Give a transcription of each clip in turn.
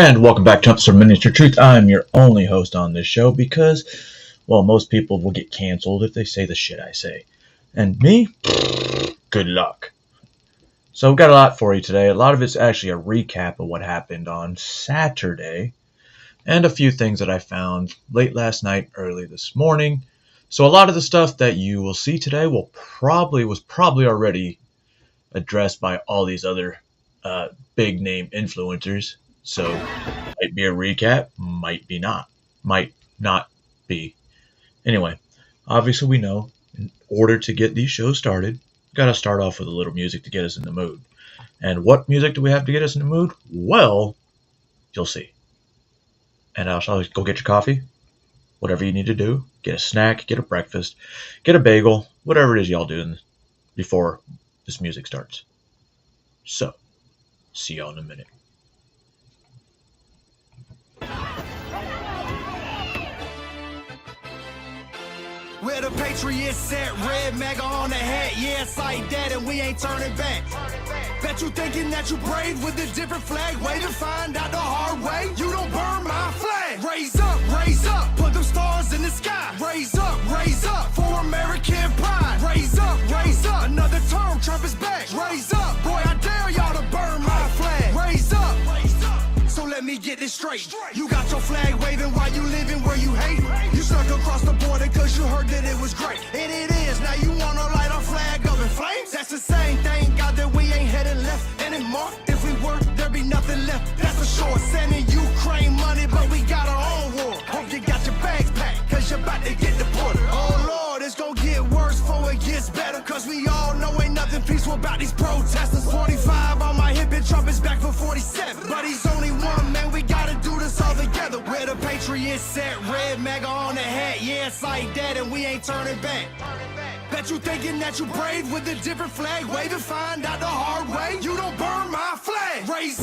And welcome back to episode of Miniature Truth. I'm your only host on this show because, well, most people will get canceled if they say the shit I say. And me? Good luck. So we've got a lot for you today. A lot of it's actually a recap of what happened on Saturday. And a few things that I found late last night, early this morning. So a lot of the stuff that you will see today was probably already addressed by all these other big name influencers. So, might be a recap, might not be. Anyway, obviously we know, in order to get these shows started, got to start off with a little music to get us in the mood. And what music do we have to get us in the mood? Well, you'll see. And I'll go get your coffee, whatever you need to do. Get a snack, get a breakfast, get a bagel, whatever it is y'all doing before this music starts. So, see y'all in a minute. Where the Patriots set, red MAGA on the hat. Yeah, it's like that and we ain't turning back. Bet you thinking that you brave with a different flag. Way to find out the hard way. You don't burn my flag. Raise up, put them stars in the sky. Raise up, for American pride. Raise up, another term, Trump is back. Raise up, boy, I dare y'all to burn my flag. Raise up. So let me get this straight. You got your flag waving while you living where you hate. You snuck across the border cause you heard that it was great. And it is, now you wanna light our flag up in flames? That's the same thing, God, that we ain't headed left anymore. If we were, there'd be nothing left, that's for sure. Sending Ukraine money, but we got our own war. Hope you got your bags packed, cause you're about to get deported. Oh Lord, it's gonna get worse before it gets better. Cause we all know ain't nothing peaceful about these protesters. 45 on my hip and Trump is back for 47. But he's only one, man, we gotta do this all together. Where the Patriots set, red MAGA on the hat. Yeah, it's like that and we ain't turning back. Bet you thinking that you brave with a different flag. Way to find out the hard way. You don't burn my flag. Raise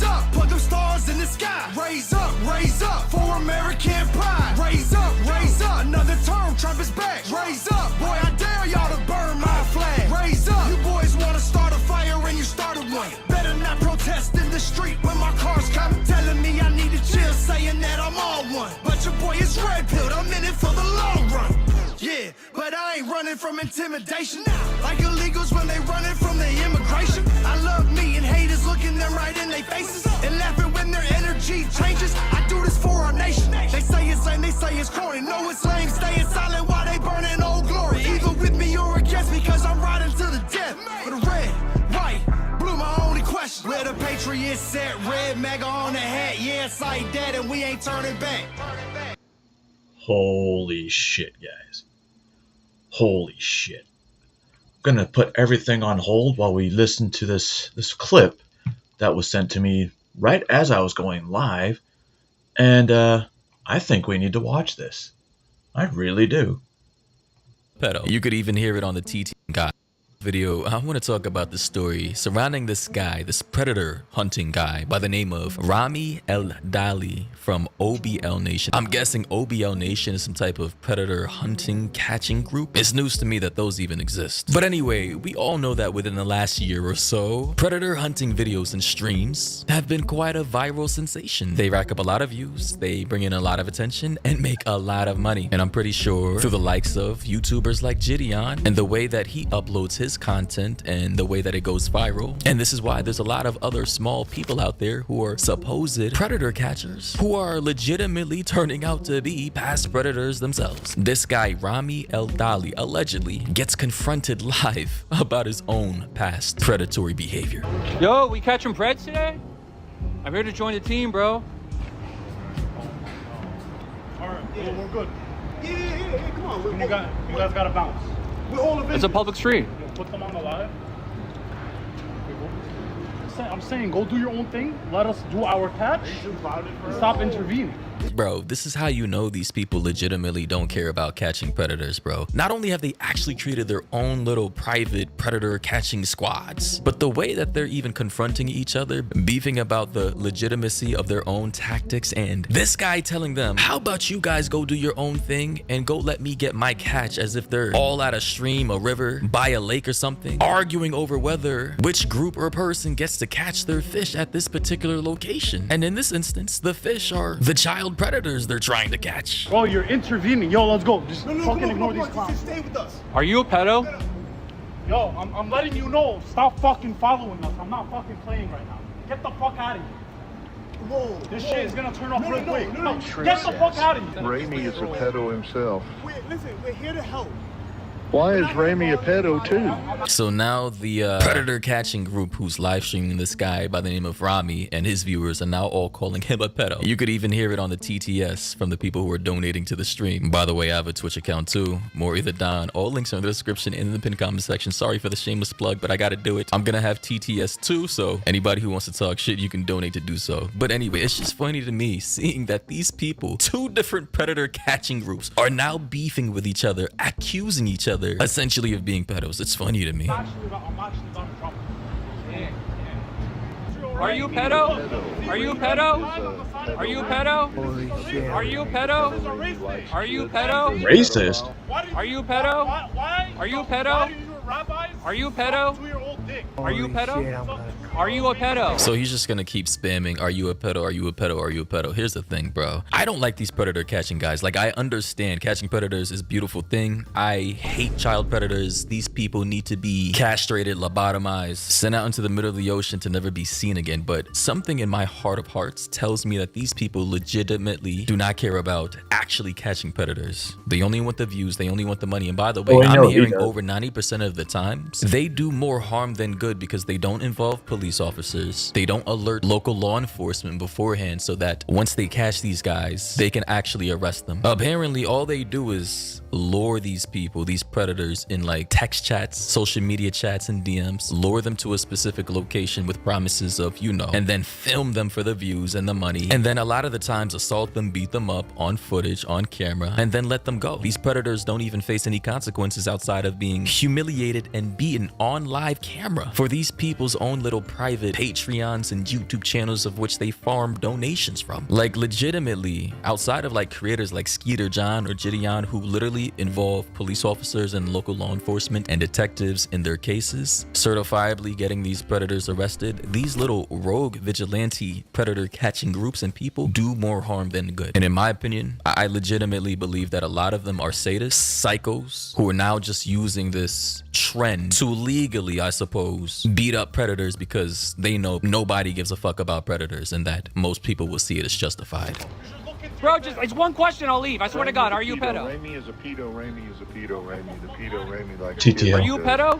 up, put them stars in the sky. Raise up, for American pride. Raise up, another term, Trump is back. Raise up, boy, I dare y'all to burn my flag. Raise up, you boys wanna start a fire and you started one. Better not protest in the street when my car's coming. Telling me I need to chill, saying that I'm on one. But your boy is red-pilled, I'm in it for the long run. Yeah, but I ain't running from intimidation. Like illegals when they running from the immigration. I love me and haters looking them right in their faces and laughing when their energy changes. I do this for our nation. They say it's lame, they say it's corny. No, it's lame, staying silent while they burning Old Glory. Either with me or against me, cause I'm riding to the death. For the red, white, blue, my only question. Where the Patriots set, red MAGA on the hat. Yeah, it's like that and we ain't turning back. Holy shit, guys. Holy shit. I'm gonna put everything on hold while we listen to this clip that was sent to me right as I was going live. And I think we need to watch this. I really do. Pedo. You could even hear it on the TT guy video. I want to talk about the story surrounding this guy, this predator hunting guy by the name of Rami El Dali from OBL Nation. I'm guessing OBL Nation is some type of predator hunting catching group. It's news to me that those even exist. But anyway, we all know that within the last year or so, predator hunting videos and streams have been quite a viral sensation. They rack up a lot of views, they bring in a lot of attention, and make a lot of money. And I'm pretty sure through the likes of YouTubers like Gideon and the way that he uploads his content and the way that it goes viral. And this is why there's a lot of other small people out there who are supposed predator catchers who are legitimately turning out to be past predators themselves. This guy Rami El Dali allegedly gets confronted live about his own past predatory behavior. Yo, we catching Preds today? I'm here to join the team, bro. Alright, yeah, we're good. Yeah, come on. You guys gotta bounce. We're all events. It's a public street. Put them on the live. I'm saying, go do your own thing. Let us do our catch. And stop intervening. Bro, this is how you know these people legitimately don't care about catching predators, bro. Not only have they actually created their own little private predator catching squads, but the way that they're even confronting each other, beefing about the legitimacy of their own tactics, and this guy telling them, how about you guys go do your own thing and go let me get my catch, as if they're all at a stream, a river, by a lake or something, arguing over whether which group or person gets to catch their fish at this particular location. And in this instance, the fish are the child predators they're trying to catch. Bro, you're intervening. Yo, let's go. Just No, fucking come ignore on, these come on. clowns. Just stay with us. Are you a pedo? Yo, I'm letting you know. Stop fucking following us. I'm not fucking playing right now. Get the fuck out of here. Whoa. This shit is gonna turn off real quick. No. Get the fuck out of here. Raimi is a pedo himself. Listen, we're here to help. Why is Raimi a pedo too? So now the predator catching group who's live streaming this guy by the name of Rami and his viewers are now all calling him a pedo. You could even hear it on the TTS from the people who are donating to the stream. By the way, I have a Twitch account too, Maury the Don. All links are in the description and in the pinned comment section. Sorry for the shameless plug, but I gotta do it. I'm gonna have TTS too, so anybody who wants to talk shit, you can donate to do so. But anyway, it's just funny to me seeing that these people, two different predator catching groups, are now beefing with each other, accusing each other essentially of being pedos. It's funny to me. I'm actually about to drop it. Are you a pedo? Are you a pedo? Are you a pedo? Are you a pedo? Are you a pedo? Racist? Are you a pedo? Why? Are you a pedo? Why do you rabbis? Are you a pedo? 2-year-old dick. Are you a pedo? Are you a pedo? So he's just gonna keep spamming, are you a pedo, are you a pedo, are you a pedo? Here's the thing, bro. I don't like these predator catching guys. Like, I understand catching predators is a beautiful thing. I hate child predators. These people need to be castrated, lobotomized, sent out into the middle of the ocean to never be seen again. But something in my heart of hearts tells me that these people legitimately do not care about actually catching predators. They only want the views, they only want the money. And by the way, Oh, I I'm know, hearing yeah. over 90% of the times, they do more harm than good because they don't involve police officers. They don't alert local law enforcement beforehand so that once they catch these guys, they can actually arrest them. Apparently, all they do is lure these people, these predators, in like text chats, social media chats, and DMs, lure them to a specific location with promises of, you know, and then film them for the views and the money. And then a lot of the times assault them, beat them up on footage, on camera, and then let them go. These predators don't even face any consequences outside of being humiliated and beaten on live camera for these people's own little private Patreons and YouTube channels of which they farm donations from. Like, legitimately, outside of like creators like Skeeter John or Gideon, who literally involve police officers and local law enforcement and detectives in their cases, certifiably getting these predators arrested, these little rogue vigilante predator catching groups and people do more harm than good. And in my opinion, I legitimately believe that a lot of them are sadists, psychos, who are now just using this trend to legally, I suppose, beat up predators because they know nobody gives a fuck about predators and that most people will see it as justified. Bro, just it's one question, I'll leave. I swear to God, are you a pedo? Raimi is a pedo. Raimi is a pedo. Raimi, the pedo. Raimi, like a TTL. kid Are you a like that. pedo?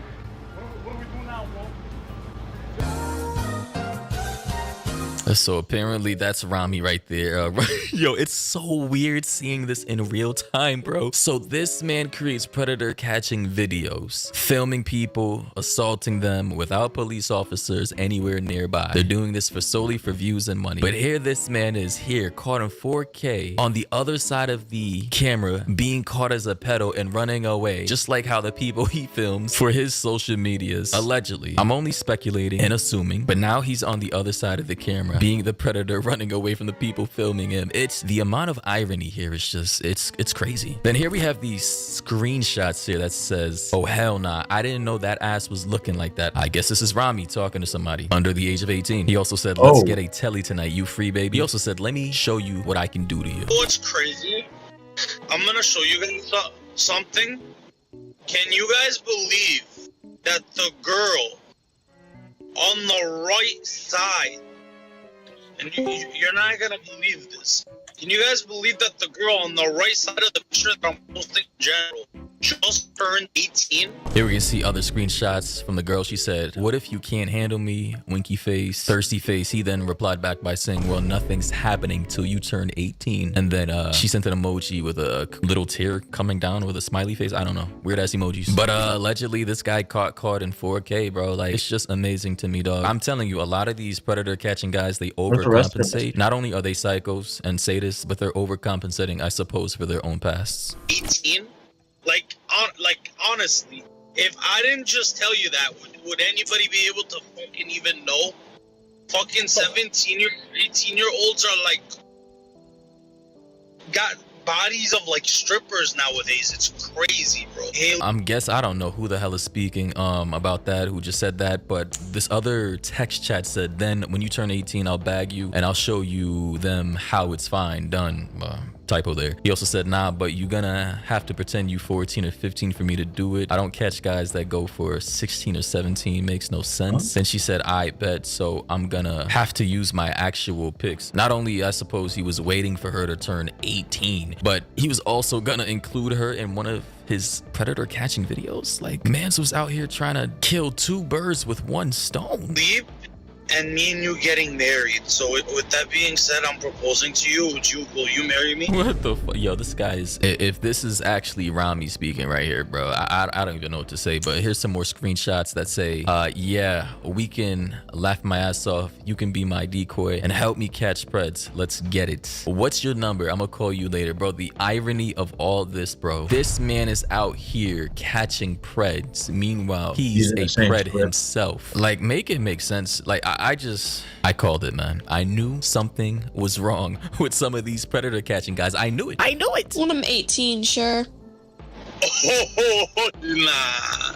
What do we do now, bro? So apparently that's Rami right there. Yo, it's so weird seeing this in real time, bro. So this man creates predator catching videos, filming people, assaulting them without police officers anywhere nearby. They're doing this solely for views and money. But here this man is here, caught in 4K, on the other side of the camera, being caught as a pedo and running away, just like how the people he films for his social medias, allegedly. I'm only speculating and assuming, but now he's on the other side of the camera, being the predator running away from the people filming him. It's the amount of irony here is just, it's crazy. Then here we have these screenshots here that says, oh hell nah, I didn't know that ass was looking like that. I guess this is Rami talking to somebody under the age of 18. He also said, let's get a telly tonight, you free baby. He also said, let me show you what I can do to you. What's crazy? I'm gonna show you guys something. Can you guys believe that the girl on the right side, and you're not gonna believe this. Can you guys believe that the girl on the right side of the picture that I'm posting in general just turned 18. Here we can see other screenshots from the girl. She said, "What if you can't handle me?" Winky face, thirsty face. He then replied back by saying, "Well, nothing's happening till you turn 18." And then she sent an emoji with a little tear coming down with a smiley face. I don't know, weird ass emojis. But allegedly this guy caught in 4K, bro. Like, it's just amazing to me, dog. I'm telling you, a lot of these predator catching guys, they overcompensate. Not only are they psychos and sadists, but they're overcompensating, I suppose, for their own pasts. 18. Like honestly, if I didn't just tell you that, would anybody be able to fucking even know? Fucking 18-year-olds are like got bodies of like strippers nowadays. It's crazy, bro. I don't know who the hell is speaking about that, who just said that, but this other text chat said, "Then when you turn 18, I'll bag you and I'll show you them how it's fine done." Typo there. He also said, "Nah, but you gonna have to pretend you 14 or 15 for me to do it. I don't catch guys that go for 16 or 17. Makes no sense." And she said, "I bet, so I'm gonna have to use my actual pics." Not only, I suppose, he was waiting for her to turn 18, but he was also gonna include her in one of his predator catching videos. Like, Mans was out here trying to kill 2 birds with 1 stone. And me and you getting married. So with that being said, I'm proposing to you. Will you marry me? What the fuck? Yo, this guy is, if this is actually Rami speaking right here, bro, I don't even know what to say. But here's some more screenshots that say, "Yeah, we can laugh my ass off. You can be my decoy and help me catch preds. Let's get it. What's your number? I'm gonna call you later." Bro, the irony of all this, bro. This man is out here catching preds. Meanwhile, he's a pred himself. Like, make it make sense. Like, I called it, man. I knew something was wrong with some of these predator catching guys. I knew it. When I'm 18, sure. Nah.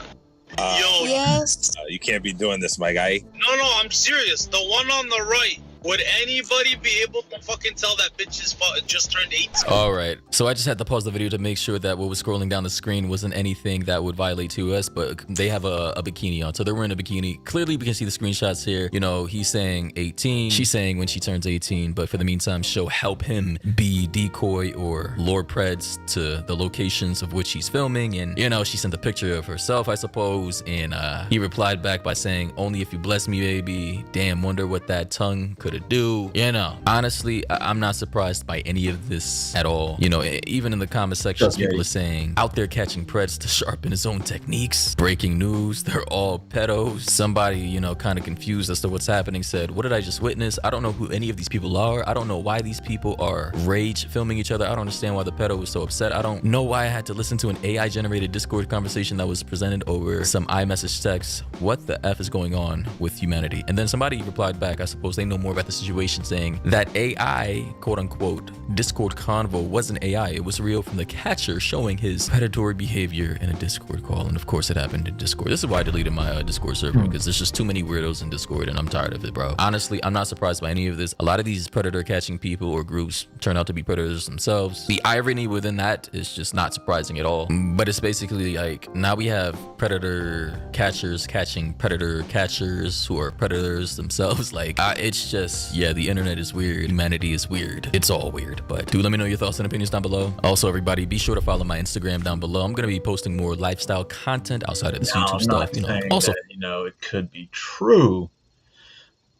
Yo. Yes. You can't be doing this, my guy. No, I'm serious. The one on the right. Would anybody be able to fucking tell that bitch just turned 18? All right. So I just had to pause the video to make sure that what was scrolling down the screen wasn't anything that would violate 2S, but they have a bikini on. So they're wearing a bikini. Clearly, we can see the screenshots here. You know, he's saying 18. She's saying when she turns 18. But for the meantime, she'll help him be decoy or lure preds to the locations of which he's filming. And, you know, she sent a picture of herself, I suppose. And he replied back by saying, "Only if you bless me, baby. Damn, wonder what that tongue could do." You know, honestly, I'm not surprised by any of this at all. You know, even in the comment sections, people are saying out there catching preds to sharpen his own techniques. Breaking news, they're all pedos. Somebody, you know, kind of confused as to what's happening said, "What did I just witness? I don't know who any of these people are. I don't know why these people are rage filming each other. I don't understand why the pedo was so upset. I don't know why I had to listen to an AI generated Discord conversation that was presented over some iMessage text. What the F is going on with humanity?" And then somebody replied back, I suppose they know more about the situation, saying that AI, quote unquote, Discord convo wasn't AI. It was real from the catcher showing his predatory behavior in a Discord call. And of course it happened in Discord. This is why I deleted my Discord server, because there's just too many weirdos in Discord and I'm tired of it, bro. Honestly, I'm not surprised by any of this. A lot of these predator catching people or groups turn out to be predators themselves. The irony within that is just not surprising at all. But it's basically like, now we have predator catchers catching predator catchers who are predators themselves. Like, it's just, yeah, the internet is weird. Humanity is weird. It's all weird. But do let me know your thoughts and opinions down below. Also, everybody, be sure to follow my Instagram down below. I'm gonna be posting more lifestyle content outside of this YouTube stuff. You know, also, that, you know, it could be true,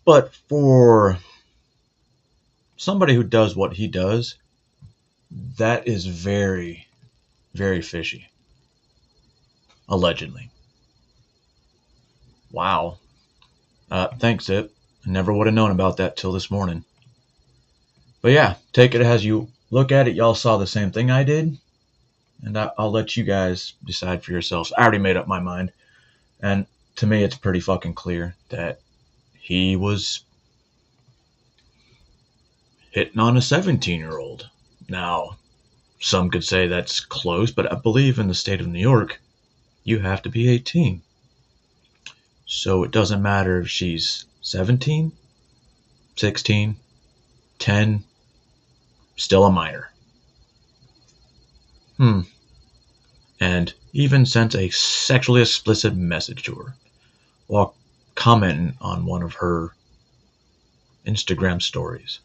but for somebody who does what he does, that is very, very fishy. Allegedly. Wow. Thanks, Zip. I never would have known about that till this morning. But yeah, take it as you look at it. Y'all saw the same thing I did. And I'll let you guys decide for yourselves. I already made up my mind. And to me, it's pretty fucking clear that he was hitting on a 17-year-old. Now, some could say that's close, but I believe in the state of New York, you have to be 18. So it doesn't matter if she's 17, 16, 10, still a minor. And even sent a sexually explicit message to her while commenting on one of her Instagram stories.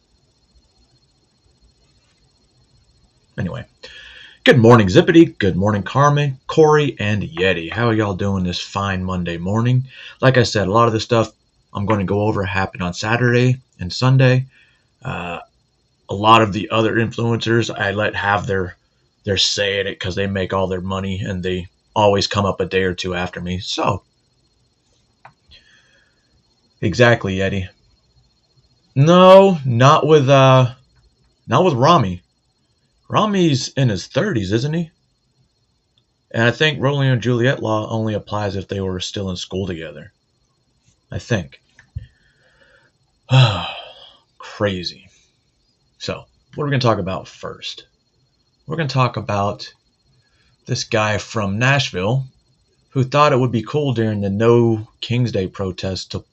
Anyway, Good morning, Zippity. Good morning, Carmen, Corey, and Yeti. How are y'all doing this fine Monday morning? Like I said, a lot of the stuff I'm going to go over happened on Saturday and Sunday. A lot of the other influencers I let have their say in it because they make all their money and they always come up a day or two after me. So, exactly, Yeti. No, not with Rami. Rami's in his 30s, isn't he? And I think Romeo and Juliet law only applies if they were still in school together. I think. Crazy. So, what are we going to talk about first? We're going to talk about this guy from Nashville who thought it would be cool during the No King's Day protest to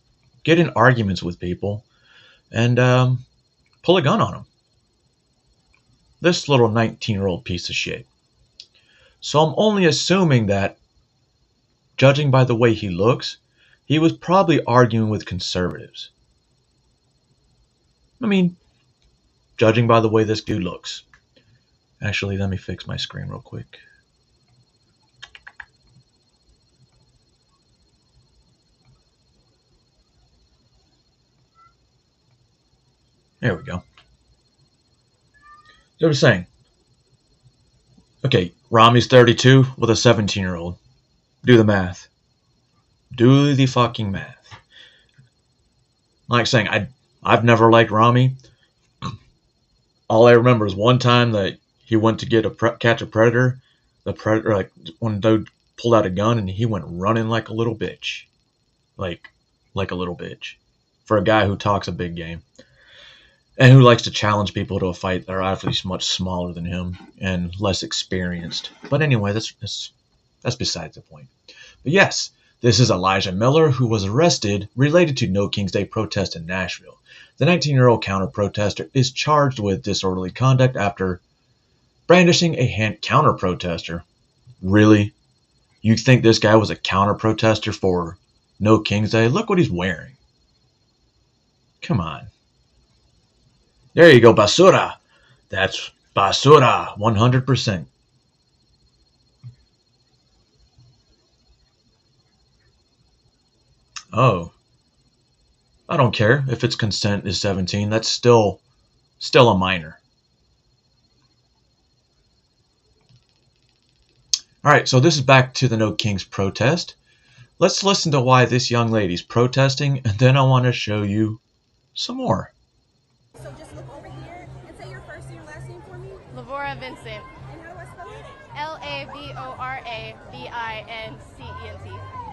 get in arguments with people and pull a gun on them. This little 19-year-old piece of shit. So I'm only assuming that, judging by the way he looks, he was probably arguing with conservatives. I mean, judging by the way this dude looks. Actually, let me fix my screen real quick. There we go. So I was saying, okay, Rami's 32 with a 17-year-old. Do the math. Do the fucking math. Like saying, I've never liked Rami. All I remember is one time that he went to catch a predator. The predator, like, when dude pulled out a gun and he went running like a little bitch. Like a little bitch. For a guy who talks a big game. And who likes to challenge people to a fight that are obviously much smaller than him and less experienced. But anyway, that's besides the point. But yes, this is Elijah Miller, who was arrested related to No King's Day protest in Nashville. The 19-year-old counter-protester is charged with disorderly conduct after brandishing a counter-protester. Really? You think this guy was a counter-protester for No King's Day? Look what he's wearing. Come on. There you go, basura. That's basura, 100%. Oh. I don't care if its consent is 17. That's still a minor. All right, so this is back to the No Kings protest. Let's listen to why this young lady's protesting, and then I want to show you some more. So just look over here and say your first and your last name for me. Lavora Vincent. And how do I spell it? Lavora-Vincent.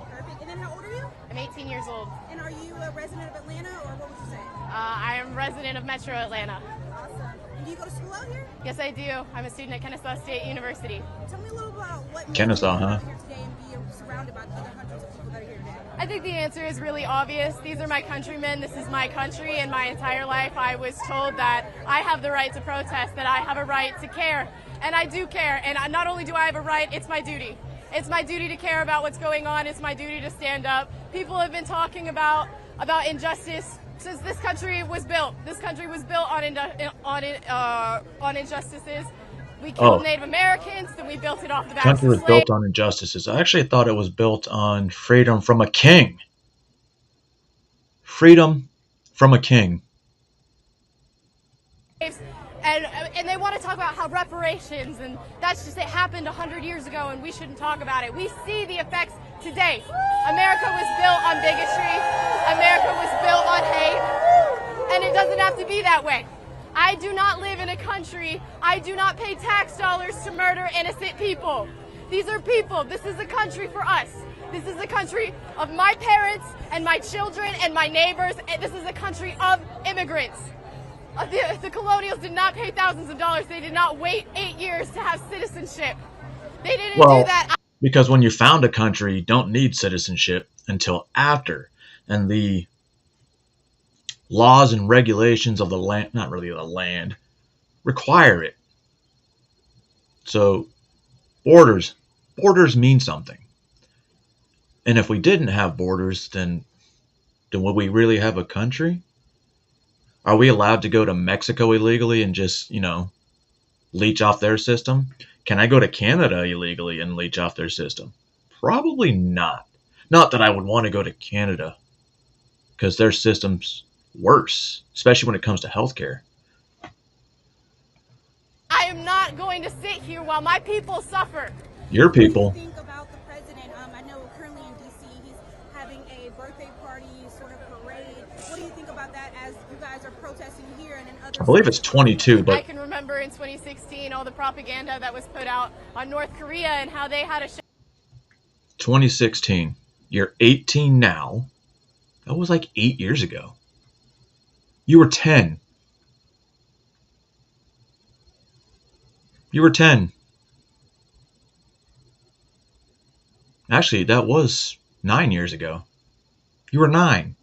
Perfect. And then how old are you? I'm 18 years old. And are you a resident of Atlanta, or what would you say? I am resident of Metro Atlanta. Awesome. And do you go to school out here? Yes, I do. I'm a student at Kennesaw State University. Tell me a little about what Kennesaw, made you huh? come out here today and be surrounded by the other hundreds of people that are here today. I think the answer is really obvious. These are my countrymen. This is my country. And my entire life, I was told that I have the right to protest, that I have a right to care. And I do care. And not only do I have a right, it's my duty. It's my duty to care about what's going on. It's my duty to stand up. People have been talking about injustice since this country was built. This country was built on injustices. We killed Native Americans, then we built it off the backs of slaves. The country was built on injustices. I actually thought it was built on freedom from a king. Freedom from a king. And they want to talk about how reparations, and that's just, it happened 100 years ago and we shouldn't talk about it. We see the effects today. America was built on bigotry. America was built on hate. And it doesn't have to be that way. I do not live in a country, I do not pay tax dollars to murder innocent people. These are people. This is a country for us. This is a country of my parents and my children and my neighbors. And this is a country of immigrants. The colonials did not pay thousands of dollars. They did not wait 8 years to have citizenship. They didn't do that. Because when you found a country, you don't need citizenship until after. And the laws and regulations of the land, not really the land, require it. So borders mean something. And if we didn't have borders, then would we really have a country? Are we allowed to go to Mexico illegally and just, leech off their system? Can I go to Canada illegally and leech off their system? Probably not. Not that I would want to go to Canada, because their system's worse, especially when it comes to healthcare. I am not going to sit here while my people suffer. Your people. What do you think about the president? I know currently in D.C. he's having a birthday party sort of parade. What do you think about that as you guys are protesting here and in other... I believe it's 22, I but can remember in 2016 all the propaganda that was put out on North Korea and how they had a 2016. You're 18 now. That was like 8 years ago. You were 10. You were 10. Actually, that was 9 years ago. You were 9.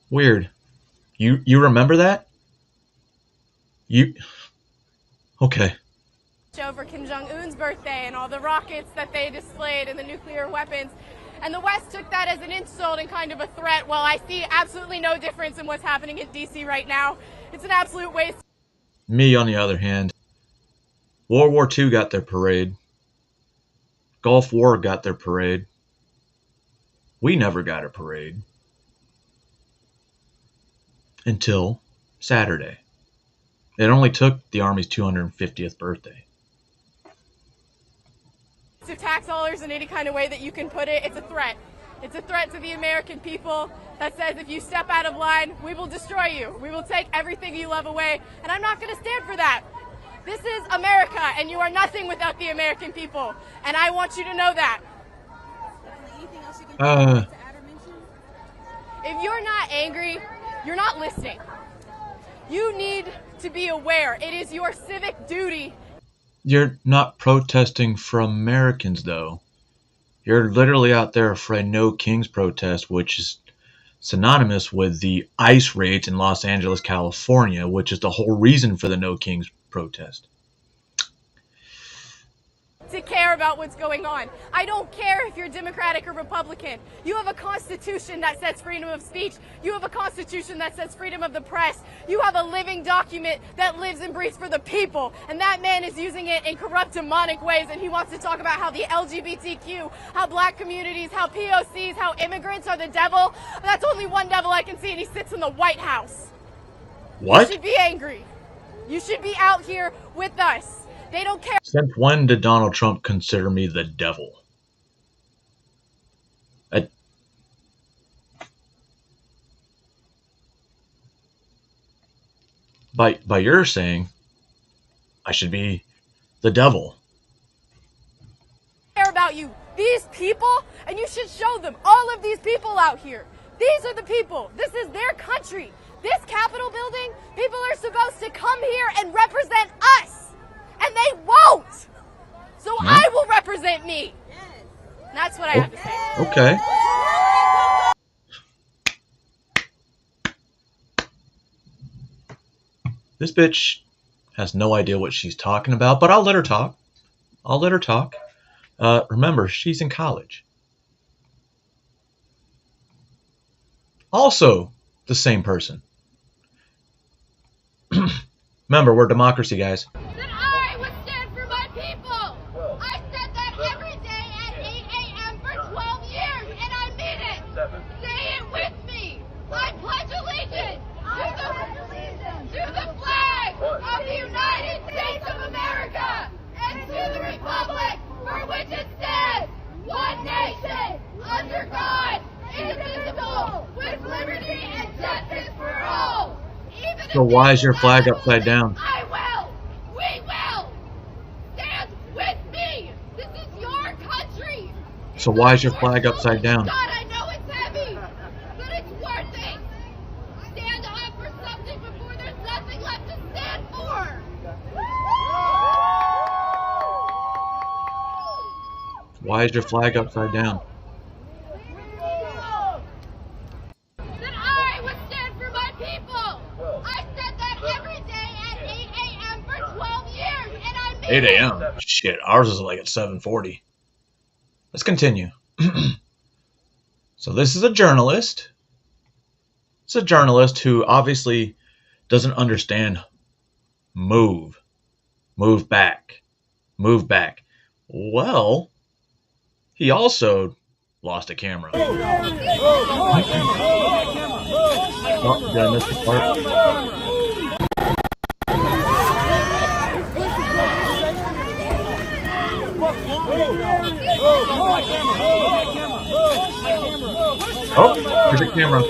Weird. You remember that? Okay. over Kim Jong-un's birthday and all the rockets that they displayed and the nuclear weapons. And the West took that as an insult and kind of a threat. Well, I see absolutely no difference in what's happening in D.C. right now. It's an absolute waste. Me, on the other hand, World War II got their parade. Gulf War got their parade. We never got a parade. Until Saturday. It only took the Army's 250th birthday. To tax dollars in any kind of way that you can put it, it's a threat. It's a threat to the American people that says if you step out of line, we will destroy you. We will take everything you love away, and I'm not going to stand for that. This is America, and you are nothing without the American people, and I want you to know that. Anything else you can to add or mention? If you're not angry, you're not listening. You need to be aware. It is your civic duty. You're not protesting for Americans, though. You're literally out there for a No Kings protest, which is synonymous with the ICE raids in Los Angeles, California, which is the whole reason for the No Kings protest. To care about what's going on. I don't care if you're Democratic or Republican. You have a constitution that sets freedom of speech. You have a constitution that sets freedom of the press. You have a living document that lives and breathes for the people. And that man is using it in corrupt, demonic ways. And he wants to talk about how the LGBTQ, how black communities, how POCs, how immigrants are the devil. That's only one devil I can see, and he sits in the White House. What? You should be angry. You should be out here with us. They don't care. Since when did Donald Trump consider me the devil? By your saying, I should be the devil. Care about you. These people, and you should show them, all of these people out here. These are the people. This is their country. This Capitol building, people are supposed to come here and represent us. And they won't. So I will represent me. That's what I have to say. Okay. This bitch has no idea what she's talking about, but I'll let her talk. I'll let her talk. Remember, she's in college. Also, the same person. Remember, we're democracy, guys. That I would stand for my people. I said that every day at 8 a.m. for 12 years, and I mean it. Say it with me. I pledge allegiance to the flag of the United States of America and to the republic for which it stands, one nation, under God, indivisible, with liberty and justice for all. So why is your flag upside down? I will! We will! Stand with me! This is your country! So why is your flag upside down? God, I know it's heavy, but it's worth it! Stand up for something before there's nothing left to stand for! Why is your flag upside down? That I would stand for my people! I said that every day at 8 a.m. for 12 years, and I mean 8 a.m. Shit, ours is like at 7:40. Let's continue. So this is a journalist. It's a journalist who obviously doesn't understand Move. Move back. Move back. Well, he also lost a camera. Oh, did I miss the part? Oh, there's a camera.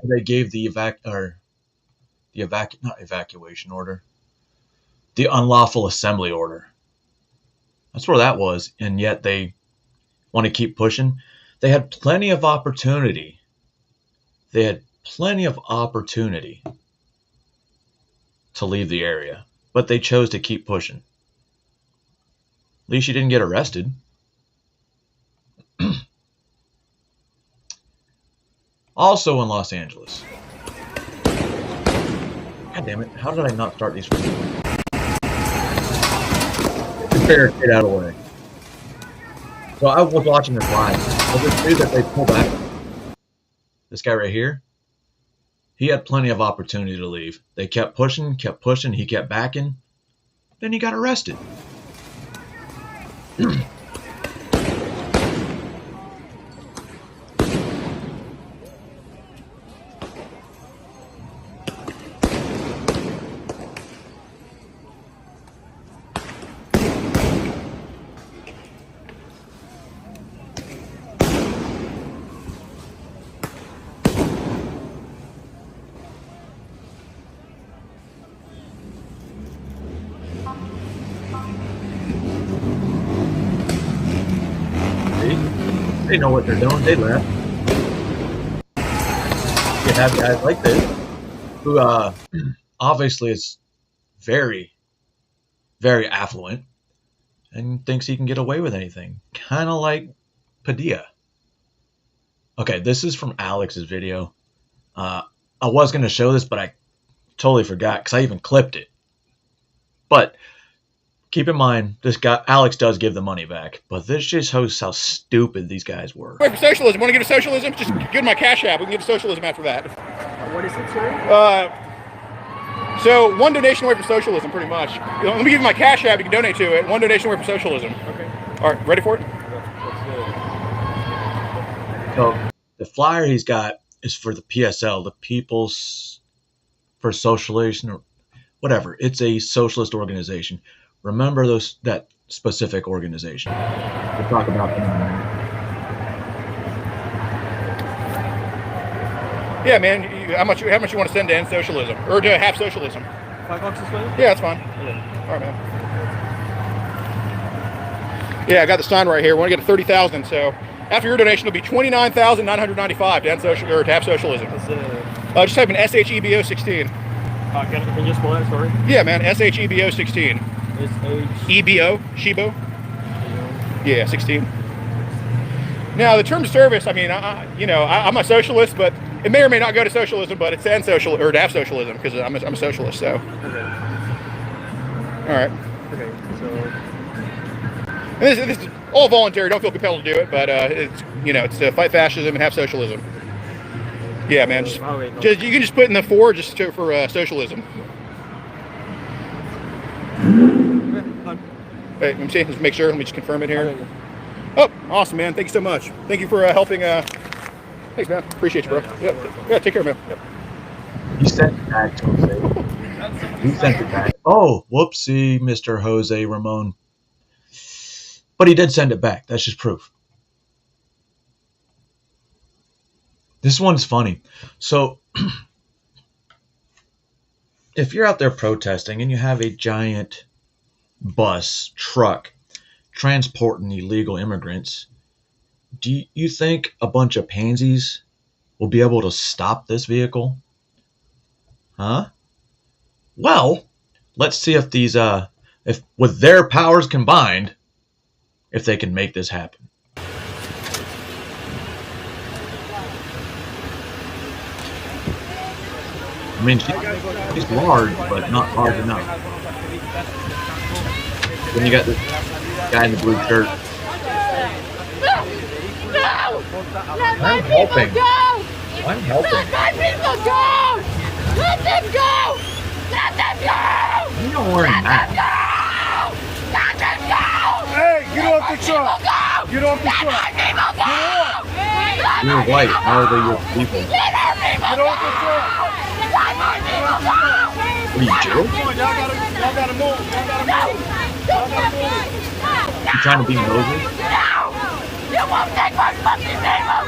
They gave the evacuation order, the unlawful assembly order. That's where that was, and yet they want to keep pushing. They had plenty of opportunity. They had plenty of opportunity to leave the area, but they chose to keep pushing. At least you didn't get arrested. Also in Los Angeles. God damn it, how did I not start these? Barricade out of the way. So I was watching this live. But this dude that they pulled back, this guy right here, he had plenty of opportunity to leave. They kept pushing, he kept backing. Then he got arrested. They know what they're doing. They left. You have guys like this who obviously is very, very affluent and thinks he can get away with anything. Kind of like Padilla. Okay, this is from Alex's video. I was going to show this, but I totally forgot because I even clipped it. But keep in mind, this guy, Alex, does give the money back, but this just shows how stupid these guys were. Wait for socialism. Want to get to socialism? Just give my cash app. We can get to socialism after that. What is it, sir? So one donation away from socialism, pretty much. Let me give you my cash app. You can donate to it. One donation away from socialism. Okay. All right, ready for it? So the flyer he's got is for the PSL, the People's for Socialization, or whatever. It's a socialist organization. Remember that specific organization. We'll talk about them in a minute. Yeah, man. How much you want to send to end socialism or to have socialism? $5 is fine. Yeah, that's fine. Yeah. All right, man. Yeah, I got the sign right here. We want to get to 30,000. So after your donation, it'll be 29,995 to end social or to have socialism. Just type in SHEBO 16. Can you spell that? Sorry. Yeah, man. SHEBO 16. EBO, Shibo. Yeah, 16. Now, the term of service, I mean, I'm a socialist, but it may or may not go to socialism, but it's to end social or to have socialism because I'm a socialist. So, okay. All right. Okay. So, and this is all voluntary. Don't feel compelled to do it, but it's to fight fascism and have socialism. Yeah, man. Just you can just put in the 4 just for socialism. Wait, let me see. Let's make sure. Let me just confirm it here. Oh, awesome, man. Thank you so much. Thank you for helping. Thanks, man. Appreciate you, bro. Yep. Yeah, take care, man. Yep. He sent it back, Jose. He sent it back. Oh, whoopsie, Mr. Jose Ramon. But he did send it back. That's just proof. This one's funny. So, if you're out there protesting and you have a giant bus, truck, transporting illegal immigrants, do you think a bunch of pansies will be able to stop this vehicle? Huh? Well, let's see if these, if with their powers combined, if they can make this happen. I mean, she's large, but not large enough. Then you got this guy in the blue shirt. I'm helping. I'm helping. Let my people go! Let them go! Let them go! You don't worry, Matt. Let them go! Hey, get off the truck! Get off the truck! Get off! You're white. How are they your people? Get off the truck! Let my people go! What are you, Joe? Y'all gotta move. You trying to be Moses? No! You won't take my fucking people!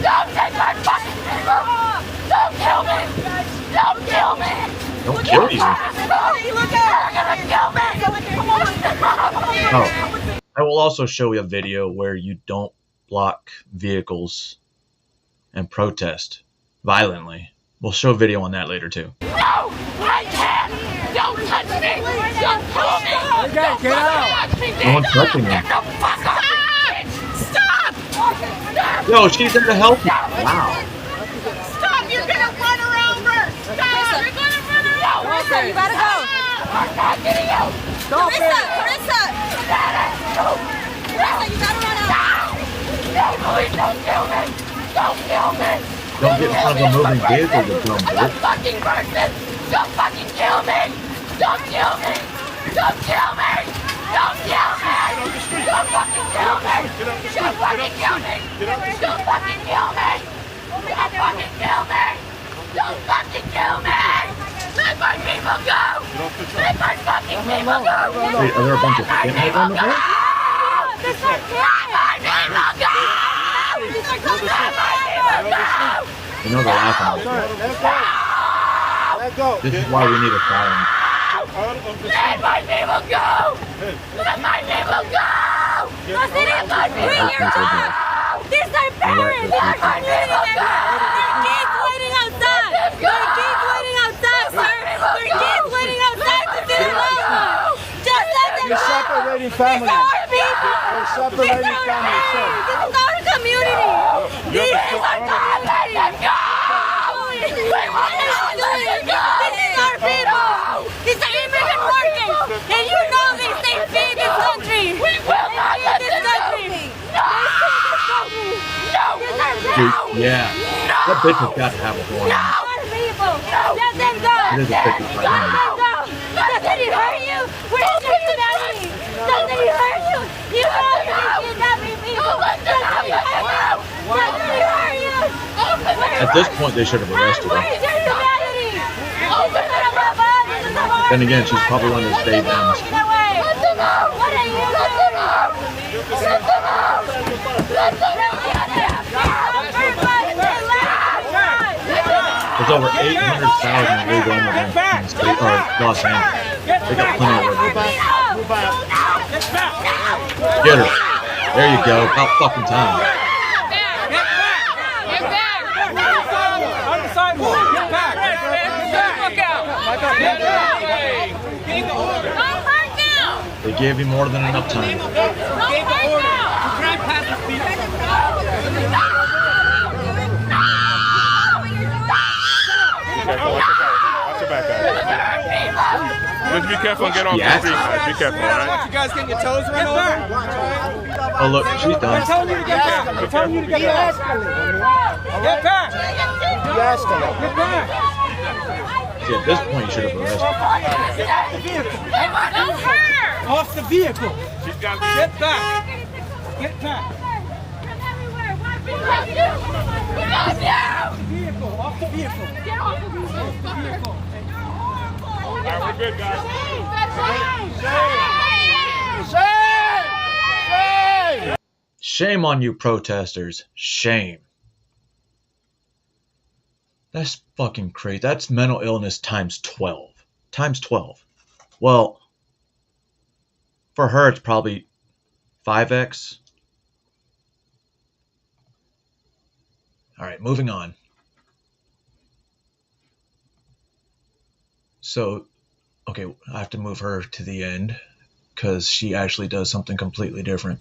Don't take my fucking people! Don't kill me! Don't kill me! Don't kill you. Look at her! You're gonna kill me! Oh, I will also show you a video where you don't block vehicles and protest violently. We'll show a video on that later too. No! I can't! Don't touch me! Don't pull me! Okay, get out! No one's touching me. Get the fuck off me! Stop! Stop! Yo, she's there to help you. Wow. Stop! You're gonna run her over! Stop! You're gonna run her over! Carissa, you gotta go! I'm not getting out! Carissa! Carissa, you gotta run out! No, please don't kill me! Don't kill me! Don't get in front of a moving vehicle, you dumb I'm a bitch. fucking person! Don't fucking kill me! Don't kill me! Don't kill me! Don't kill me! Don't fucking kill me! Don't fucking kill me! Don't fucking kill me! Don't fucking kill me! Don't fucking kill me! Let my people go! Let my fucking people go! Wait, are there a bunch of skinheads on the road? Let my people go! Let my people go! You know they're laughing at us. Let go. This is why we need a siren. Let my people go! Let my people go! Let my people go! These are parents! Let my people go! Their kids waiting outside! Their kids waiting outside, sir! Their kids waiting outside to see their loved ones! Just let them You're go! separating families. These are our people! You're separating These are our families, sir. parents! This is our community! These are our families! Let them go! We want to let them go! This is our people! These are immigrant workers! And you know they feed this country! We will not let this country! No! No! Dude, yeah. That bitch has got to have a horn. Let them go! It is a 55 Let them go! Doesn't it hurt you? Where's your humanity? Doesn't it hurt you? You know you're kidnapping people! Doesn't it hurt you? Doesn't it hurt you? At this point, they should have arrested her. Where's your humanity? Open them up! This is a hard Then again, she's probably one of the state ones. Get away! Let them out! What are you doing? Let them out! Let them out! Let them out! There's over 800,000 illegal immigrants in the state, or Los Angeles. They got plenty of room. Get her. There you go. About fucking time. Get back! On the sidewalk! Get back! Look out! Get out! Don't hurt now! They gave you more than enough time. Don't hurt now! Drive past the speed. Watch your back, guys. Just be careful and get off the street, guys. Be careful, all right? You guys getting your toes run over? Oh, look, she's done. I'm telling you to get back. I'm telling you to get back. Get back! Get back. See, at this point, you should have arrested her. Don't hurt! Off the vehicle. She's got to get back! Get back. Vehicle. Off the vehicle. Get off the vehicle! All right, we're good, guys. Shame on you protesters. Shame. That's fucking crazy. That's mental illness times 12. Times 12. Well, for her, it's probably 5x. All right, moving on. So, okay, I have to move her to the end because she actually does something completely different.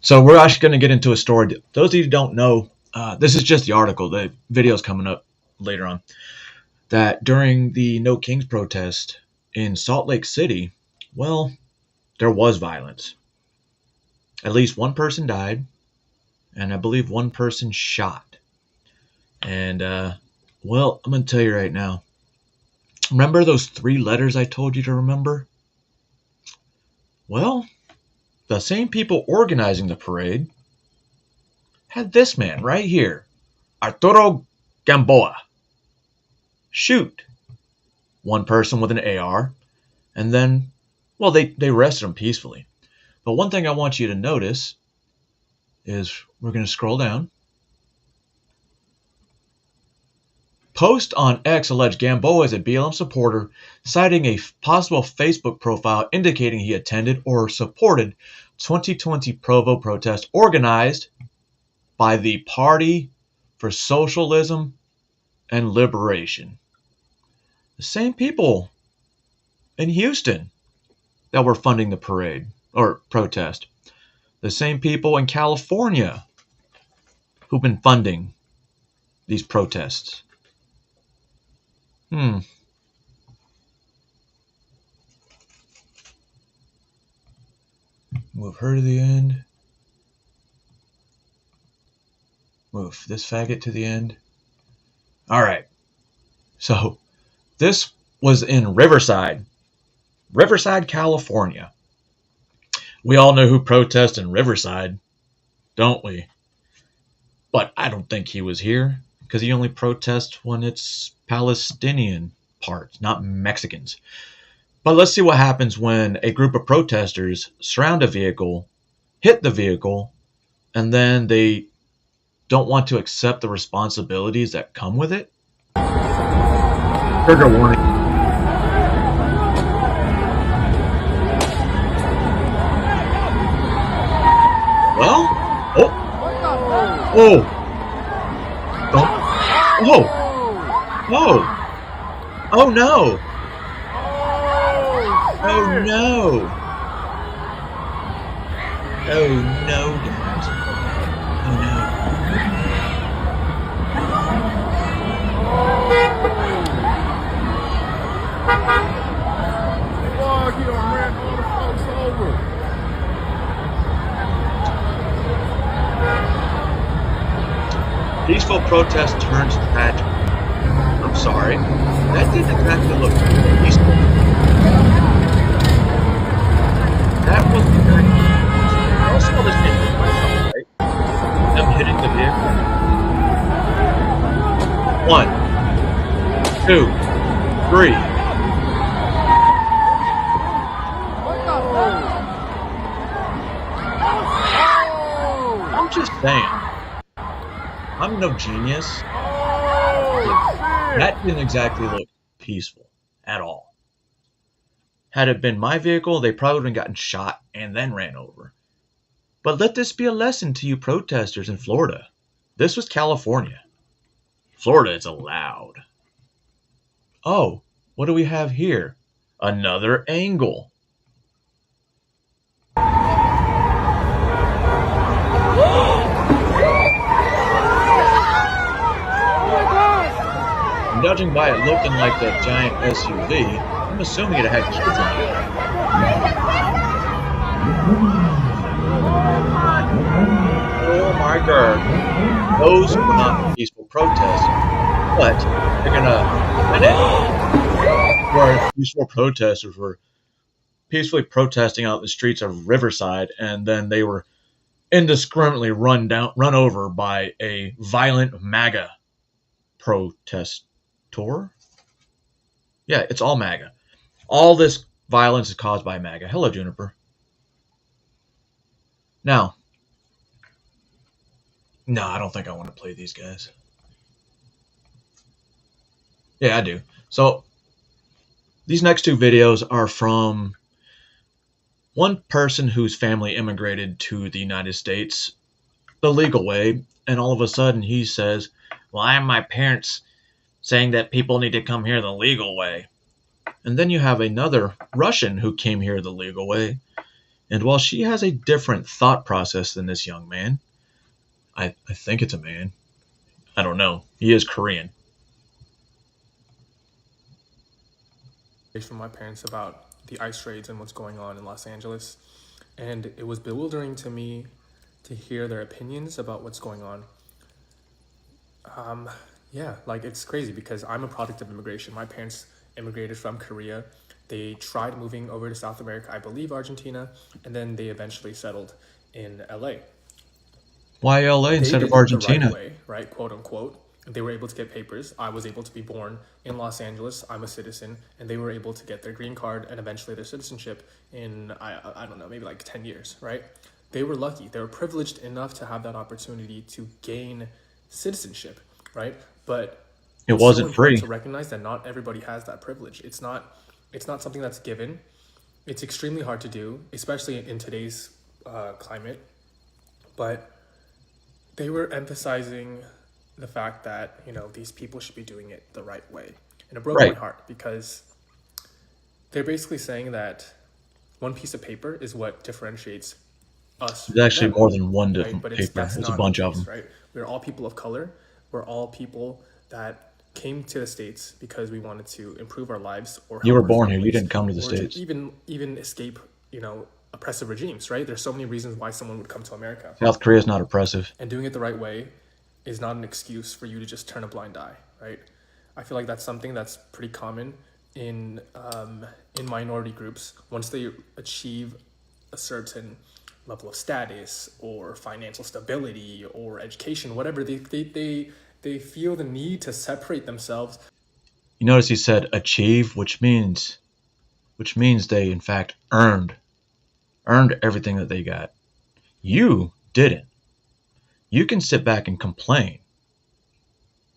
So we're actually going to get into a story. Those of you who don't know, this is just the article. The video's coming up later on. That during the No Kings protest in Salt Lake City, well, there was violence. At least one person died, and I believe one person shot. And, well, I'm going to tell you right now. Remember those 3 letters I told you to remember? Well, the same people organizing the parade had this man right here, Arturo Gamboa, shoot one person with an AR, and then, well, they arrested him peacefully. But one thing I want you to notice is we're going to scroll down. Post on X alleged Gamboa is a BLM supporter, citing a possible Facebook profile indicating he attended or supported 2020 Provo protest organized by the Party for Socialism and Liberation. The same people in Houston that were funding the parade or protest. The same people in California who've been funding these protests. Move her to the end. Move this faggot to the end. All right. So this was in Riverside, California. We all know who protests in Riverside, don't we? But I don't think he was here because he only protests when it's Palestinian parts, not Mexicans. But let's see what happens when a group of protesters surround a vehicle, hit the vehicle, and then they don't want to accept the responsibilities that come with it. Trigger warning. Well, oh no. Oh no! Oh no, guys. Oh no. Fuck, he done ran all the folks over. Peaceful protest turns tragic. I'm sorry. That didn't exactly look peaceful. That wasn't exactly peaceful. I saw this video myself, right? Them hitting the vehicle. 1, 2, 3. I'm just saying. I'm no genius. That didn't exactly look peaceful at all. Had it been my vehicle, they probably would have gotten shot and then ran over. But let this be a lesson to you protesters in Florida. This was California. Florida is allowed. Oh, what do we have here? Another angle. And judging by it looking like that giant SUV, I'm assuming it had kids in it. Oh my god. Those were not peaceful protests, but they're gonna win it. Where peaceful protesters were peacefully protesting out in the streets of Riverside, and then they were indiscriminately run over by a violent MAGA protestor. Yeah, it's all MAGA. All this violence is caused by MAGA. Hello, Juniper. Now, no, I don't think I want to play these guys. Yeah, I do. So, these next 2 videos are from one person whose family immigrated to the United States the legal way, and all of a sudden he says, "Why are my parents saying that people need to come here the legal way?" And then you have another Russian who came here the legal way, and while she has a different thought process than this young man, I think it's a man. I don't know. He is Korean. From my parents about the ICE raids and what's going on in Los Angeles. And it was bewildering to me to hear their opinions about what's going on. Yeah, like it's crazy because I'm a product of immigration. My parents immigrated from Korea. They tried moving over to South America, I believe Argentina, and then they eventually settled in LA. Why LA instead of They did it the Argentina? right way, right, quote unquote. They were able to get papers. I was able to be born in Los Angeles. I'm a citizen, and they were able to get their green card and eventually their citizenship in I don't know, maybe like 10 years, right? They were lucky. They were privileged enough to have that opportunity to gain citizenship, right? But It it's wasn't so important free. to recognize that not everybody has that privilege. It's not something that's given. It's extremely hard to do, especially in today's climate. But they were emphasizing the fact that, you know, these people should be doing it the right way. And it broke my heart because they're basically saying that one piece of paper is what differentiates us. There's actually from more them, than one right? different But paper. that's There's a not bunch the of case, them. right? We're all people of color. We're all people that came to the States because we wanted to improve our lives or You help were our born here. You families, didn't come to the or States. even escape, you know, oppressive regimes, right? There's so many reasons why someone would come to America. South Korea is not oppressive. And doing it the right way is not an excuse for you to just turn a blind eye, right? I feel like that's something that's pretty common in minority groups. Once they achieve a certain level of status or financial stability or education, whatever, they feel the need to separate themselves. You notice he said achieve, which means they in fact earned everything that they got. You didn't. You can sit back and complain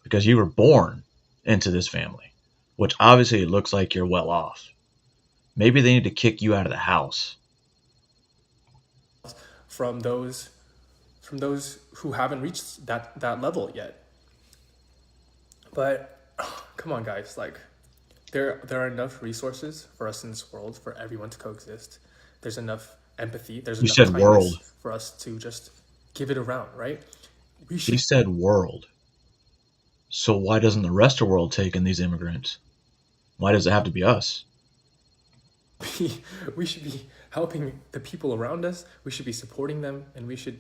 because you were born into this family, which obviously it looks like you're well off. Maybe they need to kick you out of the house. From those who haven't reached that level yet. But come on, guys, like there are enough resources for us in this world for everyone to coexist. There's enough empathy. There's You enough said kindness world. for us to just give it around, right? We He said world. So why doesn't the rest of the world take in these immigrants? Why does it have to be us? we should be helping the people around us. We should be supporting them, and we should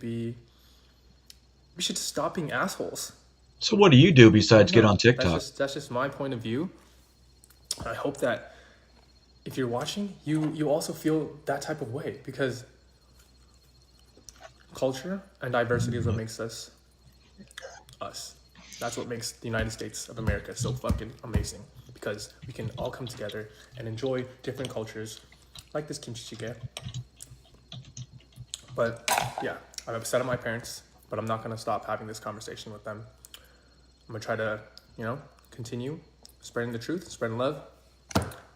stop being assholes. So what do you do besides get No, on TikTok? That's just my point of view. I hope that if you're watching, you also feel that type of way, because culture and diversity is what makes us us. That's what makes the United States of America so fucking amazing, because we can all come together and enjoy different cultures like this kimchi jjigae. But yeah, I'm upset at my parents, but I'm not gonna stop having this conversation with them. I'm gonna try to, you know, continue spreading the truth, spreading love,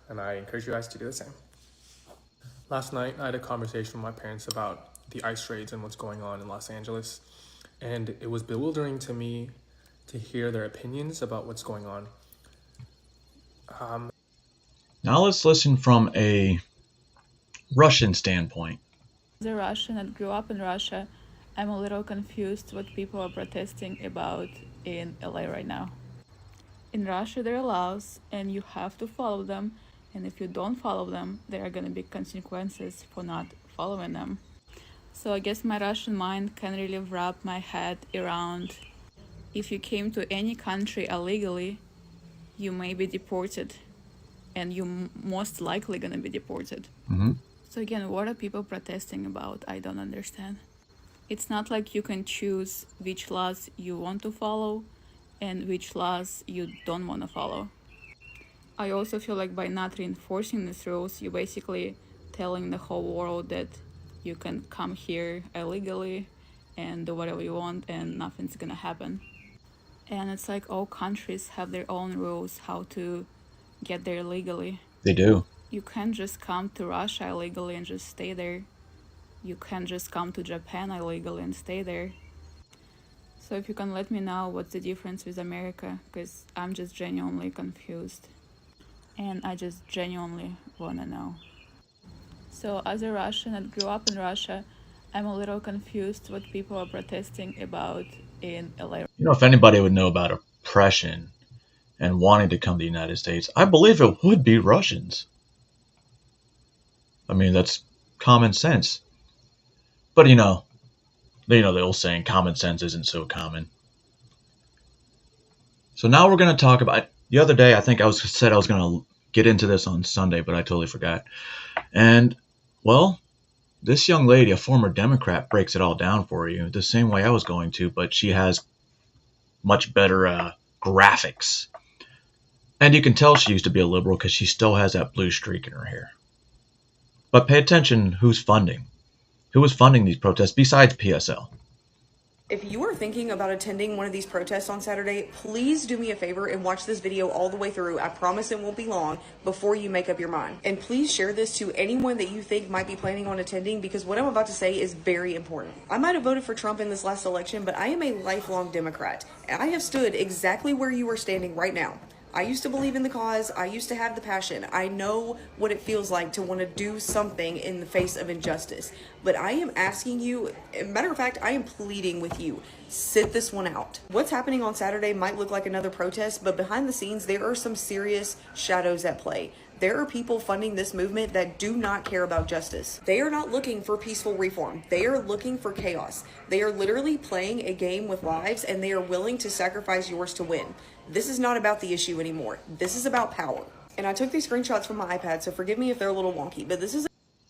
and I encourage you guys to do the same. Last night, I had a conversation with my parents about the ICE raids and what's going on in Los Angeles, and it was bewildering to me to hear their opinions about what's going on. Now let's listen from a Russian standpoint. As a Russian that grew up in Russia, I'm a little confused what people are protesting about in LA right now. In Russia, there are laws and you have to follow them, and if you don't follow them, there are going to be consequences for not following them. So I guess my Russian mind can't really wrap my head around if you came to any country illegally, you may be deported, and you're most likely going to be deported. Mm-hmm. So again, what are people protesting about? I don't understand. It's not like you can choose which laws you want to follow and which laws you don't want to follow. I also feel like by not reinforcing these rules, you're basically telling the whole world that you can come here illegally and do whatever you want and nothing's gonna happen. And it's like all countries have their own rules how to get there legally. They do. You can't just come to Russia illegally and just stay there. You can't just come to Japan illegally and stay there. So if you can let me know what's the difference with America, because I'm just genuinely confused. And I just genuinely want to know. So as a Russian that grew up in Russia, I'm a little confused what people are protesting about in LA. You know, if anybody would know about oppression and wanting to come to the United States, I believe it would be Russians. I mean, that's common sense. But the old saying, common sense isn't so common. So now we're going to talk about, the other day I think I said I was going to get into this on Sunday, but I totally forgot. And, well, this young lady, a former Democrat, breaks it all down for you the same way I was going to, but she has much better graphics. And you can tell she used to be a liberal because she still has that blue streak in her hair. But pay attention who's funding. Who is funding these protests besides PSL? If you are thinking about attending one of these protests on Saturday, please do me a favor and watch this video all the way through. I promise it won't be long before you make up your mind. And please share this to anyone that you think might be planning on attending, because what I'm about to say is very important. I might have voted for Trump in this last election, but I am a lifelong Democrat. And I have stood exactly where you are standing right now. I used to believe in the cause. I used to have the passion. I know what it feels like to want to do something in the face of injustice. But I am asking you, matter of fact, I am pleading with you, sit this one out. What's happening on Saturday might look like another protest, but behind the scenes, there are some serious shadows at play. There are people funding this movement that do not care about justice. They are not looking for peaceful reform. They are looking for chaos. They are literally playing a game with lives, and they are willing to sacrifice yours to win. This is not about the issue anymore. This is about power. And I took these screenshots from my iPad, so forgive me if they're a little wonky, but this is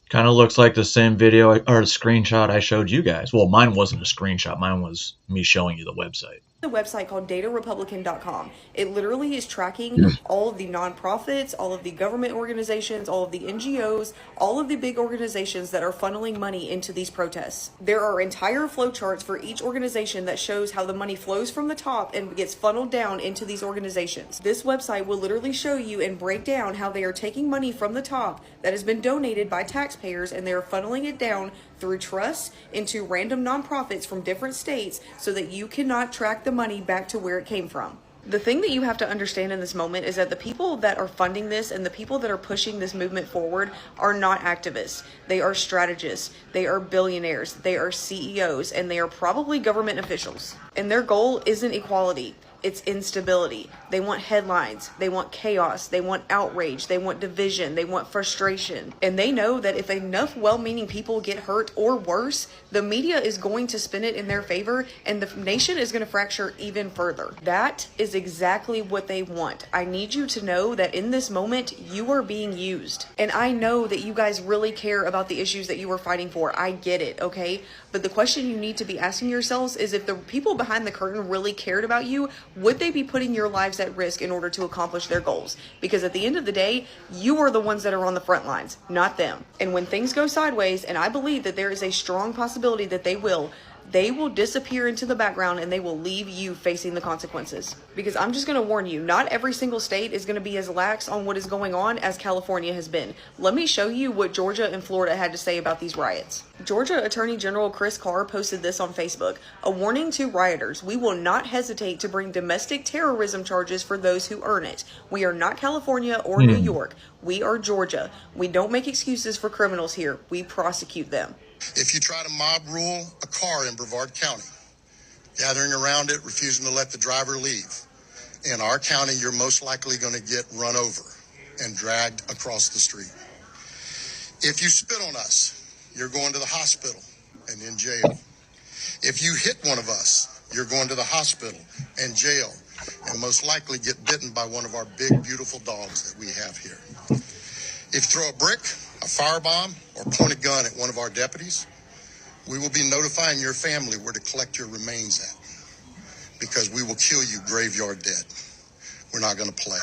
Kind of looks like the same video or screenshot I showed you guys. Well, mine wasn't a screenshot. Mine was me showing you the website. a website called datarepublican.com. It literally is tracking all of the nonprofits, all of the government organizations, all of the NGOs, all of the big organizations that are funneling money into these protests. There are entire flowcharts for each organization that shows how the money flows from the top and gets funneled down into these organizations. This website will literally show you and break down how they are taking money from the top that has been donated by taxpayers, and they are funneling it down through trusts into random nonprofits from different states so that you cannot track the money back to where it came from. The thing that you have to understand in this moment is that the people that are funding this and the people that are pushing this movement forward are not activists. They are strategists, they are billionaires, they are CEOs, and they are probably government officials. And their goal isn't equality. It's instability. They want headlines. They want chaos. They want outrage. They want division. They want frustration. And they know that if enough well-meaning people get hurt or worse, the media is going to spin it in their favor, and the nation is going to fracture even further. That is exactly what they want. I need you to know that in this moment, you are being used. And I know that you guys really care about the issues that you are fighting for. I get it, okay? But the question you need to be asking yourselves is, if the people behind the curtain really cared about you, would they be putting your lives at risk in order to accomplish their goals? Because at the end of the day, you are the ones that are on the front lines, not them. And when things go sideways, and I believe that there is a strong possibility that they will disappear into the background, and they will leave you facing the consequences. Because I'm just going to warn you, not every single state is going to be as lax on what is going on as California has been. Let me show you what Georgia and Florida had to say about these riots. Georgia Attorney General Chris Carr posted this on Facebook. A warning to rioters: we will not hesitate to bring domestic terrorism charges for those who earn it. We are not California or New York. We are Georgia. We don't make excuses for criminals here. We prosecute them. If you try to mob rule a car in Brevard County, gathering around it, refusing to let the driver leave, in our county, you're most likely going to get run over and dragged across the street. If you spit on us, you're going to the hospital and in jail. If you hit one of us, you're going to the hospital and jail, and most likely get bitten by one of our big, beautiful dogs that we have here. If you throw a brick, a firebomb, or point a gun at one of our deputies, we will be notifying your family where to collect your remains at, because we will kill you graveyard dead. We're not going to play.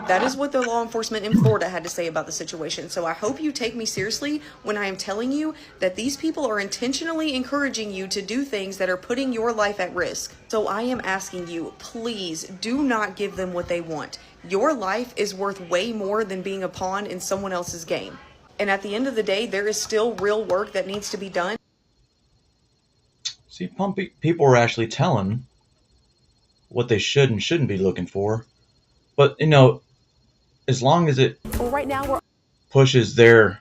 That is what the law enforcement in Florida had to say about the situation. So I hope you take me seriously when I am telling you that these people are intentionally encouraging you to do things that are putting your life at risk. So I am asking you, please do not give them what they want. Your life is worth way more than being a pawn in someone else's game. And at the end of the day, there is still real work that needs to be done. See, people are actually telling what they should and shouldn't be looking for. But, as long as it pushes their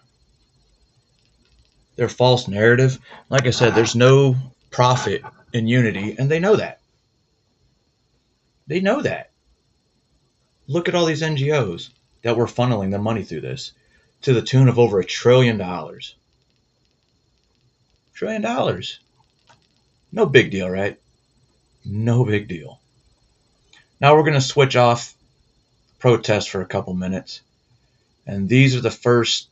false narrative, like I said, there's no profit in unity, and they know that. They know that. Look at all these NGOs that were funneling the money through this. to the tune of over $1 trillion. $1 trillion. No big deal, right? No big deal. Now we're going to switch off protests for a couple minutes. And these are the first.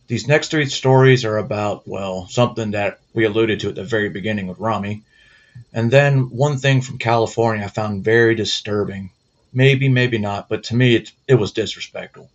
These next three stories are about, well, something that we alluded to at the very beginning with Rami. And then one thing from California I found very disturbing. Maybe, maybe not, but to me it was disrespectful.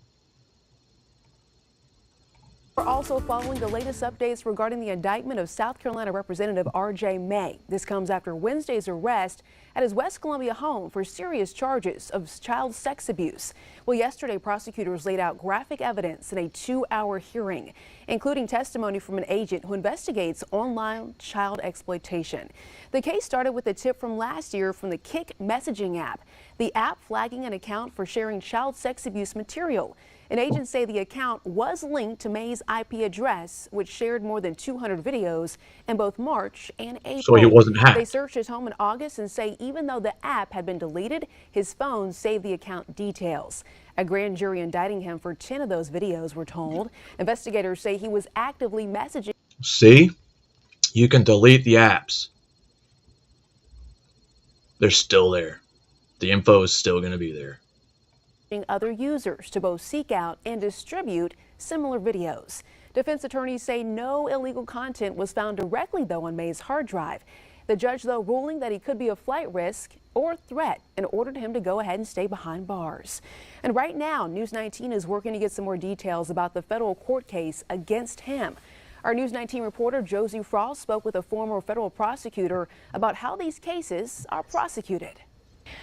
We're also following the latest updates regarding the indictment of South Carolina Representative R.J. May. This comes after Wednesday's arrest at his West Columbia home for serious charges of child sex abuse. Well, yesterday, prosecutors laid out graphic evidence in a 2-hour hearing, including testimony from an agent who investigates online child exploitation. The case started with a tip from last year from the Kik messaging app, the app flagging an account for sharing child sex abuse material. And agents say the account was linked to May's IP address, which shared more than 200 videos in both March and April. So he wasn't hacked. They searched his home in August and say even though the app had been deleted, his phone saved the account details. A grand jury indicting him for 10 of those videos, we're told. Investigators say he was actively messaging. See? You can delete the apps. They're still there. The info is still going to be there. Other users to both seek out and distribute similar videos. Defense attorneys say no illegal content was found directly, though, on May's hard drive. The judge, though, ruling that he could be a flight risk or threat and ordered him to go ahead and stay behind bars. And right now, News 19 is working to get some more details about the federal court case against him. Our News 19 reporter Josie Frost spoke with a former federal prosecutor about how these cases are prosecuted.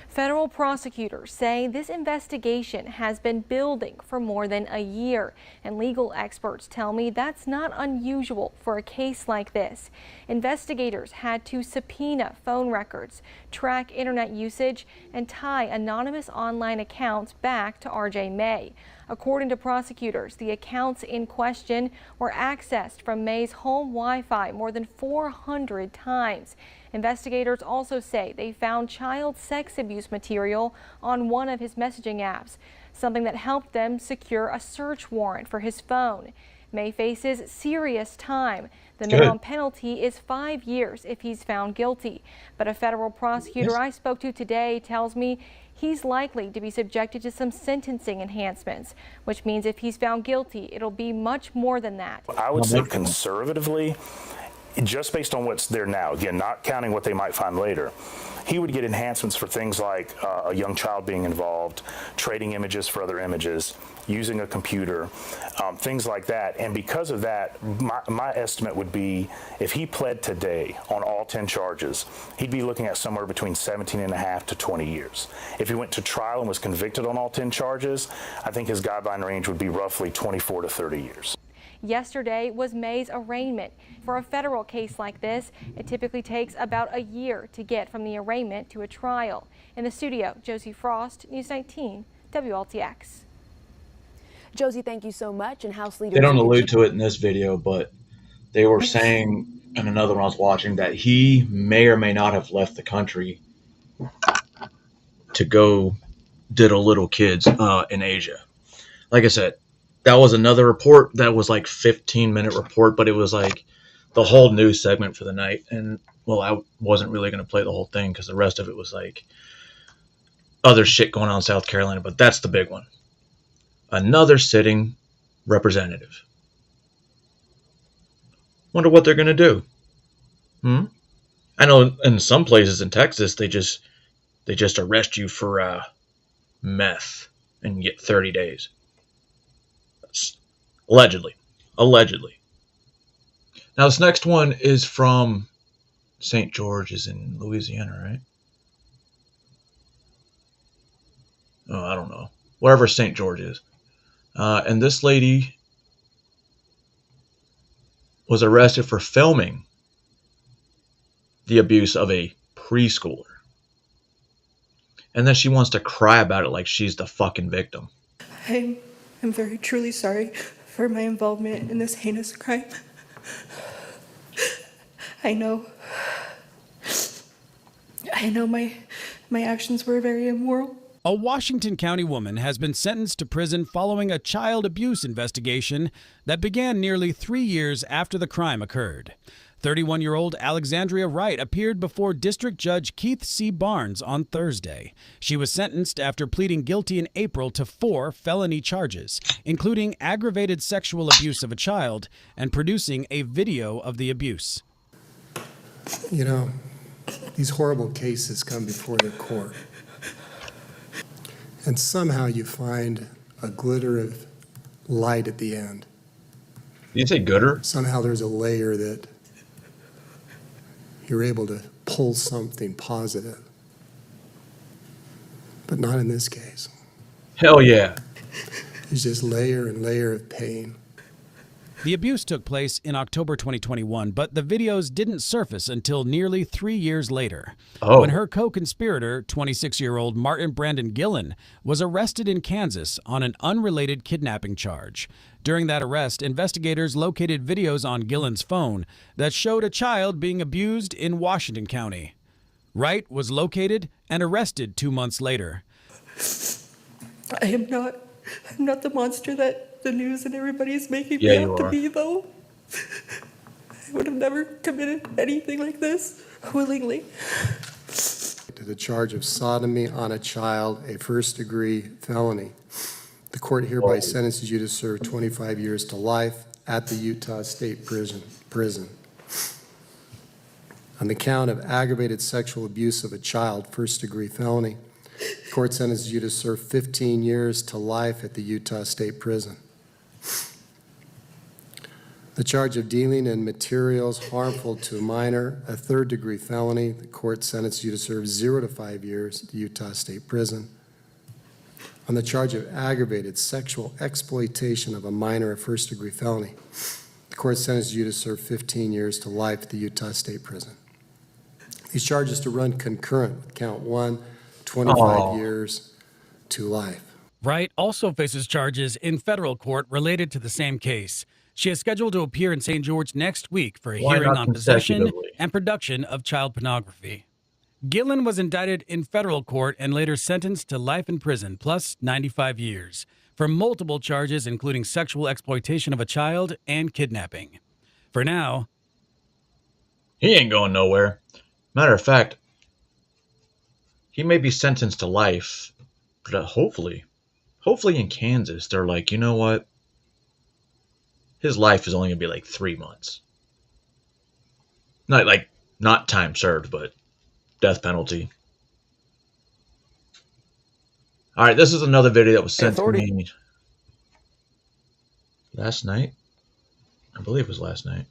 Federal prosecutors say this investigation has been building for more than a year, and legal experts tell me that's not unusual for a case like this. Investigators had to subpoena phone records, track internet usage, and tie anonymous online accounts back to R.J. May. According to prosecutors, the accounts in question were accessed from May's home Wi-Fi more than 400 times. Investigators also say they found child sex abuse material on one of his messaging apps, something that helped them secure a search warrant for his phone. May faces serious time. The minimum penalty is 5 years if he's found guilty. But a federal prosecutor I spoke to today tells me he's likely to be subjected to some sentencing enhancements, which means if he's found guilty, it'll be much more than that. I would say conservatively, just based on what's there now, again, not counting what they might find later, he would get enhancements for things like a young child being involved, trading images for other images, using a computer, things like that. And because of that, my estimate would be if he pled today on all 10 charges, he'd be looking at somewhere between 17 and a half to 20 years. If he went to trial and was convicted on all 10 charges, I think his guideline range would be roughly 24 to 30 years. Yesterday was May's arraignment. For a federal case like this, it typically takes about a year to get from the arraignment to a trial. In the studio, Josie Frost, News 19, WLTX. Josie, thank you so much. And House leaders. They don't allude to it in this video, but they were saying in another one I was watching that he may or may not have left the country to go diddle little kids in Asia. Like I said, that was another report that was like 15-minute report, but it was like the whole news segment for the night. And well, I wasn't really going to play the whole thing because the rest of it was like other shit going on in South Carolina, but that's the big one. Another sitting representative. Wonder what they're going to do. I know in some places in Texas, they just arrest you for meth and you get 30 days. Allegedly. Now this next one is from St. George is in Louisiana, right? Oh, I don't know. Wherever St. George is. And this lady was arrested for filming the abuse of a preschooler. And then she wants to cry about it like she's the fucking victim. I'm very truly sorry for my involvement in this heinous crime. I know My actions were very immoral. A Washington County woman has been sentenced to prison following a child abuse investigation that began nearly 3 years after the crime occurred. 31-year-old Alexandria Wright appeared before District Judge Keith C. Barnes on Thursday. She was sentenced after pleading guilty in April to 4 felony charges, including aggravated sexual abuse of a child and producing a video of the abuse. You know, these horrible cases come before the court. And somehow you find a glitter of light at the end. Did you say gooder? Somehow there's a layer that you're able to pull something positive. But not in this case. Hell yeah. There's just layer and layer of pain. The abuse took place in October 2021, but the videos didn't surface until nearly 3 years later, when her co-conspirator, 26-year-old Martin Brandon Gillen, was arrested in Kansas on an unrelated kidnapping charge. During that arrest, investigators located videos on Gillen's phone that showed a child being abused in Washington County. Wright was located and arrested 2 months later. I'm not the monster that the news and everybody's making me out to be, though. I would have never committed anything like this willingly. To the charge of sodomy on a child, a first-degree felony. The court hereby sentences you to serve 25 years to life at the Utah State Prison. On the count of aggravated sexual abuse of a child, first-degree felony, the court sentences you to serve 15 years to life at the Utah State Prison. The charge of dealing in materials harmful to a minor, a third-degree felony, the court sentences you to serve 0 to 5 years at the Utah State Prison. On the charge of aggravated sexual exploitation of a minor, a first-degree felony, the court sentences you to serve 15 years to life at the Utah State Prison. These charges to run concurrent with count 1, 25 years to life. Wright also faces charges in federal court related to the same case. She is scheduled to appear in St. George next week for a hearing on possession and production of child pornography. Gillen was indicted in federal court and later sentenced to life in prison plus 95 years for multiple charges including sexual exploitation of a child and kidnapping. For now, he ain't going nowhere. Matter of fact, he may be sentenced to life, but hopefully in Kansas, they're like, you know what? His life is only going to be like 3 months. Not time served, but death penalty. All right, this is another video that was sent to me last night. I believe it was last night.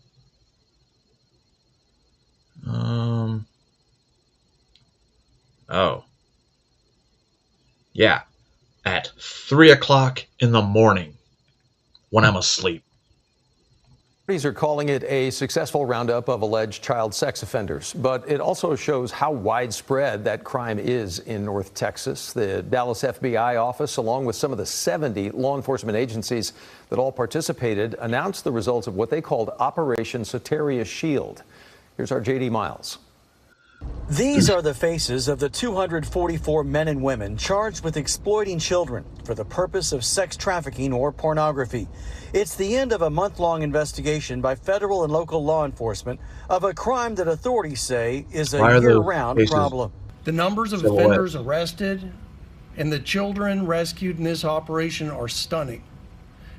Oh. Yeah. At 3 o'clock in the morning when I'm asleep. Authorities are calling it a successful roundup of alleged child sex offenders, but it also shows how widespread that crime is in North Texas. The Dallas FBI office, along with some of the 70 law enforcement agencies that all participated, announced the results of what they called Operation Soteria Shield. Here's our J.D. Miles. These are the faces of the 244 men and women charged with exploiting children for the purpose of sex trafficking or pornography. It's the end of a month-long investigation by federal and local law enforcement of a crime that authorities say is a year-round problem. The numbers of offenders arrested and the children rescued in this operation are stunning.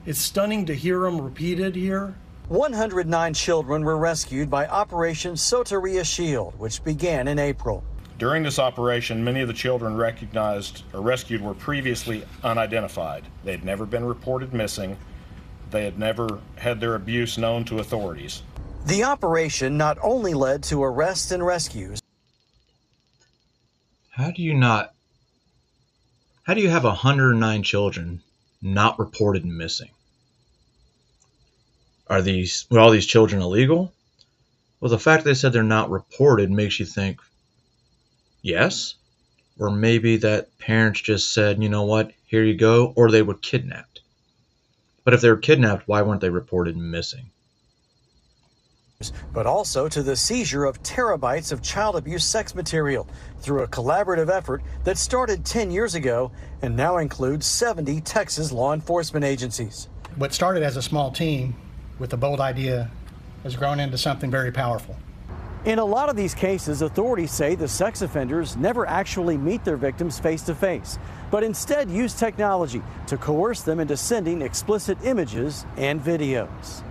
It's stunning to hear them repeated here. 109 children were rescued by Operation Soteria Shield, which began in April. During this operation, many of the children recognized or rescued were previously unidentified. They had never been reported missing. They had never had their abuse known to authorities. The operation not only led to arrests and rescues. How do you have 109 children not reported missing? Were all these children illegal? Well, the fact they said they're not reported makes you think, yes? Or maybe that parents just said, you know what, here you go, or they were kidnapped. But if they were kidnapped, why weren't they reported missing? but also to the seizure of terabytes of child abuse sex material through a collaborative effort that started 10 years ago and now includes 70 Texas law enforcement agencies. What started as a small team with a bold idea has grown into something very powerful. In a lot of these cases, authorities say the sex offenders never actually meet their victims face to face, but instead use technology to coerce them into sending explicit images and videos.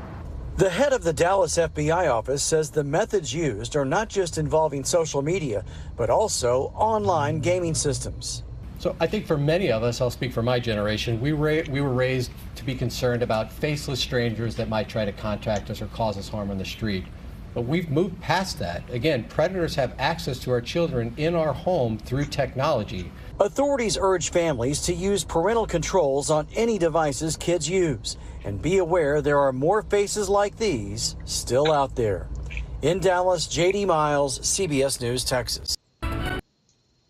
The head of the Dallas FBI office says the methods used are not just involving social media, but also online gaming systems. So I think for many of us, I'll speak for my generation, we were raised to be concerned about faceless strangers that might try to contact us or cause us harm on the street. But we've moved past that. Again, predators have access to our children in our home through technology. Authorities urge families to use parental controls on any devices kids use and be aware there are more faces like these still out there. In Dallas, J.D. Miles, CBS News, Texas.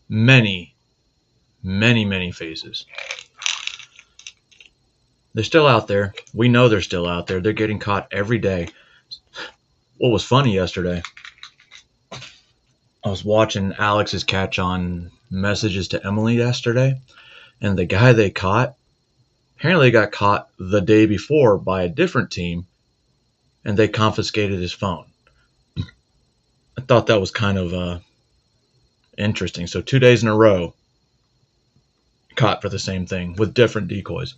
Many faces. They're still out there. We know they're still out there. They're getting caught every day. What was funny yesterday, I was watching Alex's catch on Messages to Emily yesterday, and the guy they caught apparently got caught the day before by a different team, and they confiscated his phone. I thought that was kind of interesting. So 2 days in a row, caught for the same thing with different decoys.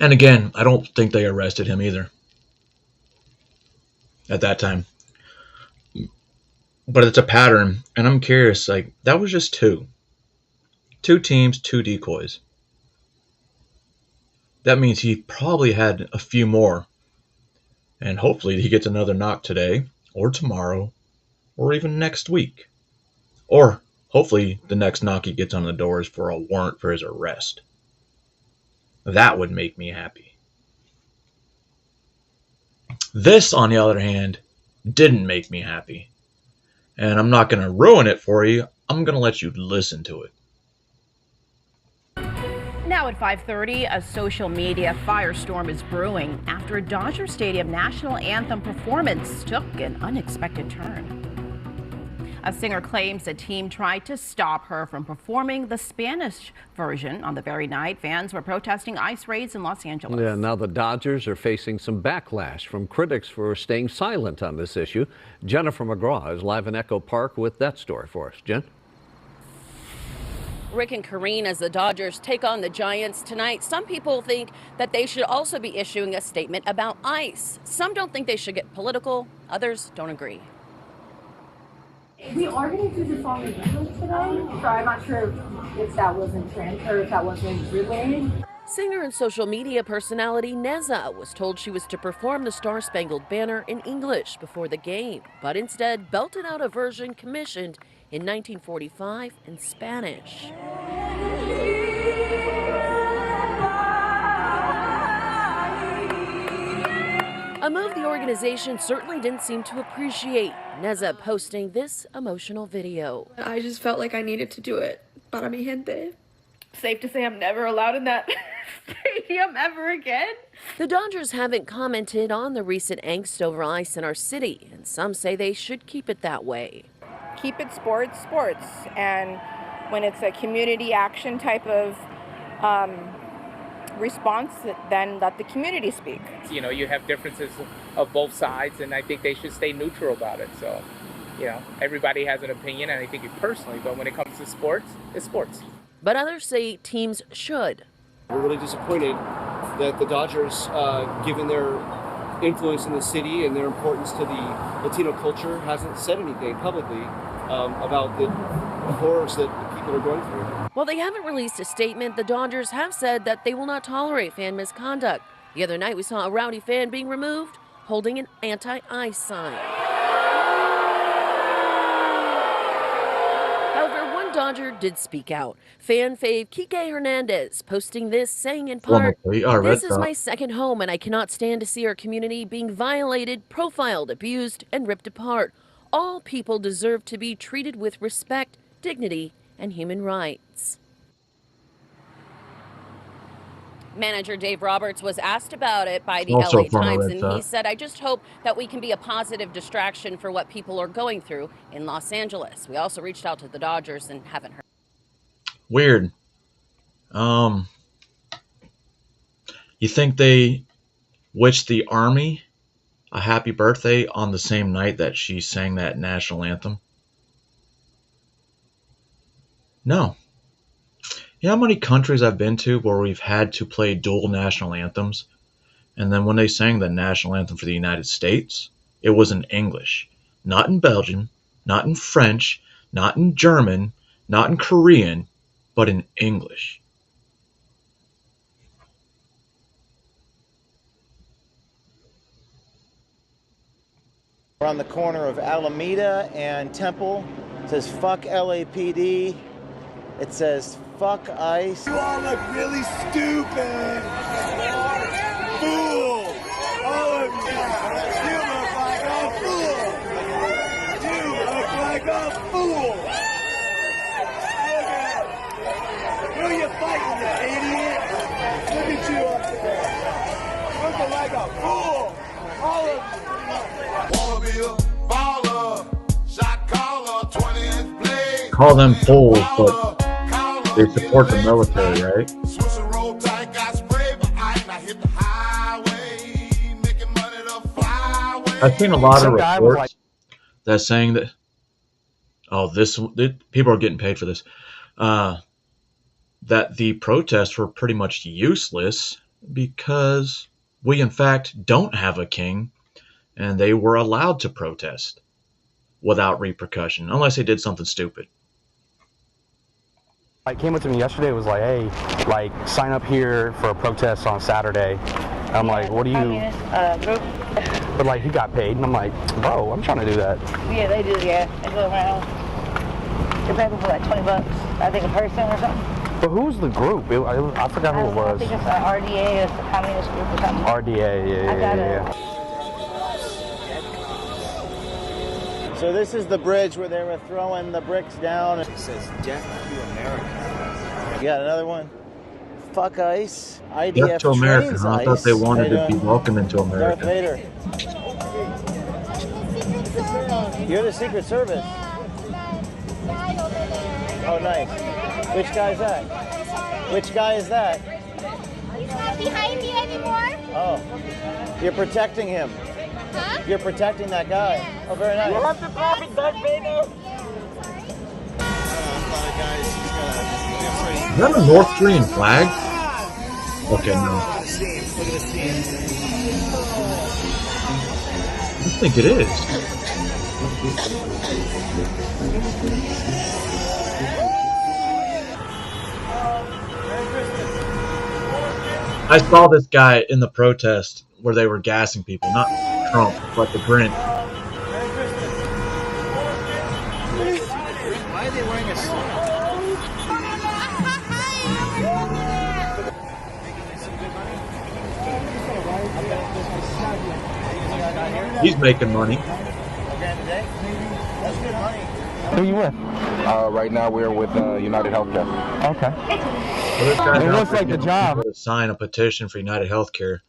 And again, I don't think they arrested him either at that time. But it's a pattern, and I'm curious, like, that was just two. 2 teams, 2 decoys. That means he probably had a few more. And hopefully he gets another knock today, or tomorrow, or even next week. Or hopefully the next knock he gets on the door is for a warrant for his arrest. That would make me happy. This, on the other hand, didn't make me happy. And I'm not going to ruin it for you. I'm going to let you listen to it. Now at 5:30, a social media firestorm is brewing after a Dodger Stadium national anthem performance took an unexpected turn. A singer claims a team tried to stop her from performing the Spanish version. On the very night, fans were protesting ICE raids in Los Angeles. Yeah, now the Dodgers are facing some backlash from critics for staying silent on this issue. Jennifer McGraw is live in Echo Park with that story for us. Jen? Rick and Kareen, as the Dodgers take on the Giants tonight, some people think that they should also be issuing a statement about ICE. Some don't think they should get political. Others don't agree. We are going to do the song in English today, so I'm not sure if that wasn't transferred, if that wasn't relayed. Singer and social media personality Neza was told she was to perform the Star-Spangled Banner in English before the game, but instead belted out a version commissioned in 1945 in Spanish. A move the organization certainly didn't seem to appreciate. Neza posting this emotional video. I just felt like I needed to do it. Para mi gente. Safe to say I'm never allowed in that stadium ever again. The Dodgers haven't commented on the recent angst over ICE in our city, and some say they should keep it that way. Keep it sports, and when it's a community action type of response, then let the community speak. You know, you have differences of both sides, and I think they should stay neutral about it. So, you know, everybody has an opinion, and I think it personally, but when it comes to sports, it's sports. But others say teams should. We're really disappointed that the Dodgers, given their influence in the city and their importance to the Latino culture, hasn't said anything publicly about the horrors that people are going through. While they haven't released a statement, the Dodgers have said that they will not tolerate fan misconduct. The other night we saw a rowdy fan being removed holding an anti-ICE sign. However, one Dodger did speak out. Fan fave Kike Hernandez posting this, saying in part, "This is my second home and I cannot stand to see our community being violated, profiled, abused, and ripped apart. All people deserve to be treated with respect, dignity, and human rights." Manager Dave Roberts was asked about it by the LA Times, and he said, I just hope that we can be a positive distraction for what people are going through in Los Angeles. We also reached out to the Dodgers and haven't heard. Weird. You think they wished the Army a happy birthday on the same night that she sang that national anthem? No. You know how many countries I've been to where we've had to play dual national anthems? And then when they sang the national anthem for the United States, it was in English. Not in Belgium, not in French, not in German, not in Korean, but in English. We're on the corner of Alameda and Temple. It says, fuck LAPD. It says, fuck ICE. You all look really stupid. Fool. All of you. You look like a fool. You look like a fool. Who are you fighting, you idiot? Look at you up there. Looking like a fool. All of you. Wanna be a baller, shot caller, 20-inch blade. Call them fools, but they support the military, right? I've seen a lot of reports that's saying that, people are getting paid for this, that the protests were pretty much useless because we, in fact, don't have a king, and they were allowed to protest without repercussion, unless they did something stupid. It came up to me yesterday. It was like, hey, like, sign up here for a protest on Saturday. I'm like, what do you? But like, he got paid, and I'm like, bro, I'm trying to do that. Yeah, they do. Yeah, they go around. They pay for like $20, I think, a person or something. But who's the group? I forgot who it was. I think it's RDA. It's the communist group or something. RDA. Yeah. So this is the bridge where they were throwing the bricks down. It says death to America. You got another one? Fuck ICE. IDF Death to America, trains huh? I ICE. thought they wanted to be welcomed into America. Darth Vader. You're the Secret Service. Oh, nice. Which guy is that? Which guy is that? He's not behind me anymore. Oh, you're protecting him. Huh? You're protecting that guy. Yeah. Oh, very nice. You have to copy Darth Vader. Is that a North Korean flag? Okay, no. I think it is. I saw this guy in the protest where they were gassing people, not Trump, but the Grinch. Why are they wearing a suit? He's making money. That's good money. Who are you with? Right now we're with United Healthcare. Okay. So this guy's It looks like the job. To sign a petition for United Healthcare.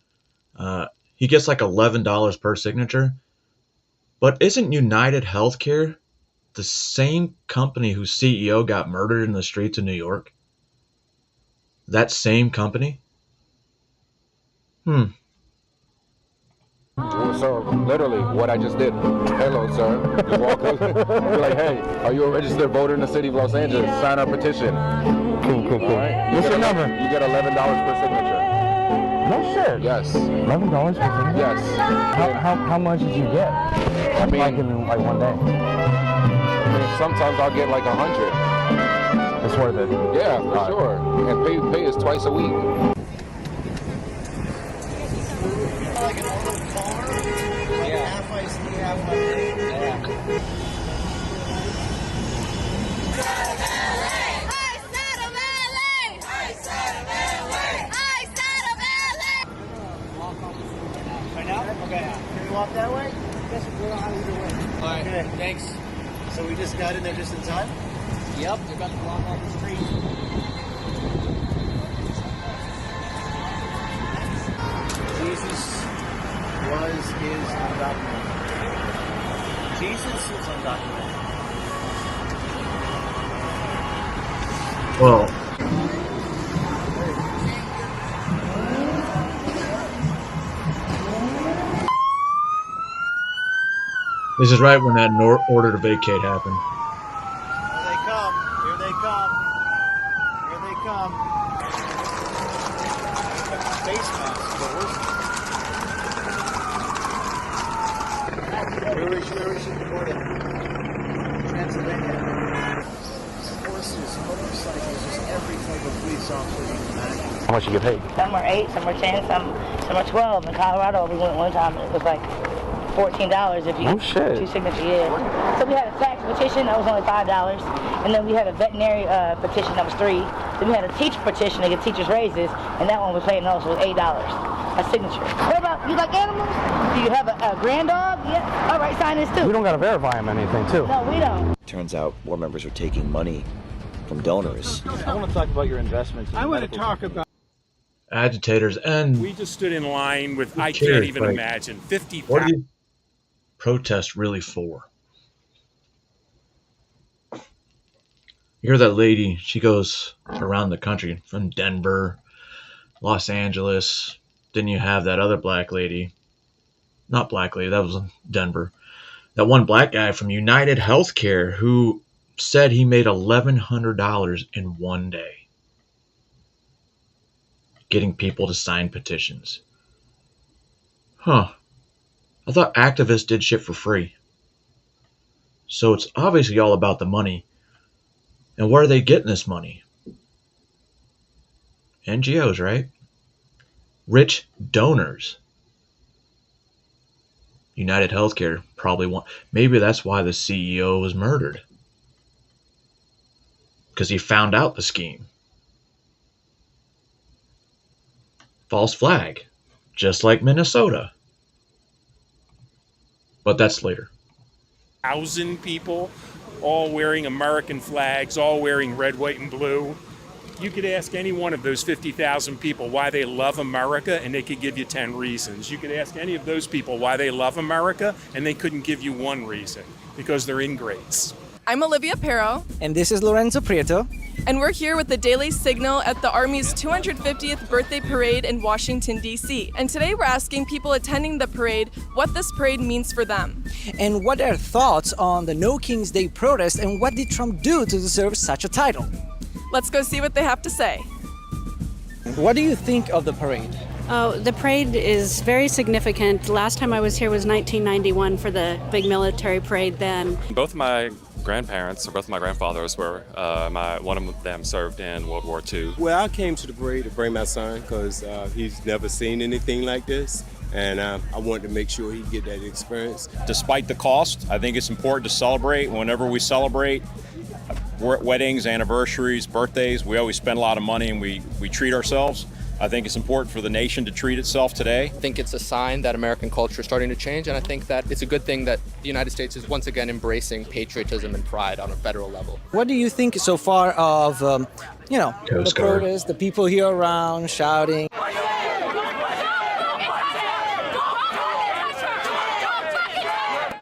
He gets like $11 per signature. But isn't United Healthcare the same company whose CEO got murdered in the streets of New York? That same company? So literally what I just did. Hello, sir. You walk up. You're like, hey, are you a registered voter in the city of Los Angeles? Sign our petition. Cool. Right? What's your number? You get $11 per signature. No shit. Yes. $11 per signature? Yes. How much did you get? I mean, like in like one day. I mean, sometimes I'll get like 100. It's worth it. Yeah, for sure. And pay is twice a week. Walk that way? Yes, we're on either way. All right, okay. Thanks. So we just got in there just in time? Yep, they're about to block off the street. undocumented. Jesus is undocumented. Well, this is right when that order to vacate happened. Here they come. Here they come. Here they come. Face masks, Where is she reported? Transylvania. Horses, motorcycles, just every type of police officer you can imagine. How much you get paid? Some are 8, some are 10, some are 12. In Colorado, we went one time, it was like $14 if you two signatures. Yeah. So we had a tax petition that was only $5, and then we had a veterinary petition that was $3. Then we had a teacher petition to get teachers raises, and that one was paying also was $8 a signature. What about you? Like animals? Do you have a grand dog? Yeah. All right, sign this too. We don't got to verify them anything too. No, we don't. Turns out board members are taking money from donors. I want to talk about your investments. I want to talk about agitators, and we just stood in line with I can't even imagine 50,000. What are these protests really for? You hear that lady, she goes around the country from Denver, Los Angeles. Then you have that other black lady. Not black lady, that was Denver. That one black guy from United Healthcare who said he made $1,100 in one day getting people to sign petitions. Huh. I thought activists did shit for free. So it's obviously all about the money. And where are they getting this money? NGOs, right? Rich donors. United Healthcare probably want. Maybe that's why the CEO was murdered. Because he found out the scheme. False flag. Just like Minnesota. But that's later. 1,000 people, all wearing American flags, all wearing red, white, and blue. You could ask any one of those 50,000 people why they love America, and they could give you 10 reasons. You could ask any of those people why they love America, and they couldn't give you one reason, because they're ingrates. I'm Olivia Pero. And this is Lorenzo Prieto. And we're here with the Daily Signal at the Army's 250th birthday parade in Washington, D.C. And today we're asking people attending the parade what this parade means for them. And what are their thoughts on the No King's Day protest, and what did Trump do to deserve such a title? Let's go see what they have to say. What do you think of the parade? Oh, the parade is very significant. Last time I was here was 1991 for the big military parade then. Both my grandparents, or both my grandfathers were, one of them served in World War II. Well, I came to the parade to bring my son because he's never seen anything like this. And I wanted to make sure he'd get that experience. Despite the cost, I think it's important to celebrate. Whenever we celebrate weddings, anniversaries, birthdays, we always spend a lot of money and we treat ourselves. I think it's important for the nation to treat itself today. I think it's a sign that American culture is starting to change, and I think that it's a good thing that the United States is once again embracing patriotism and pride on a federal level. What do you think so far of, the protests, the people here around shouting?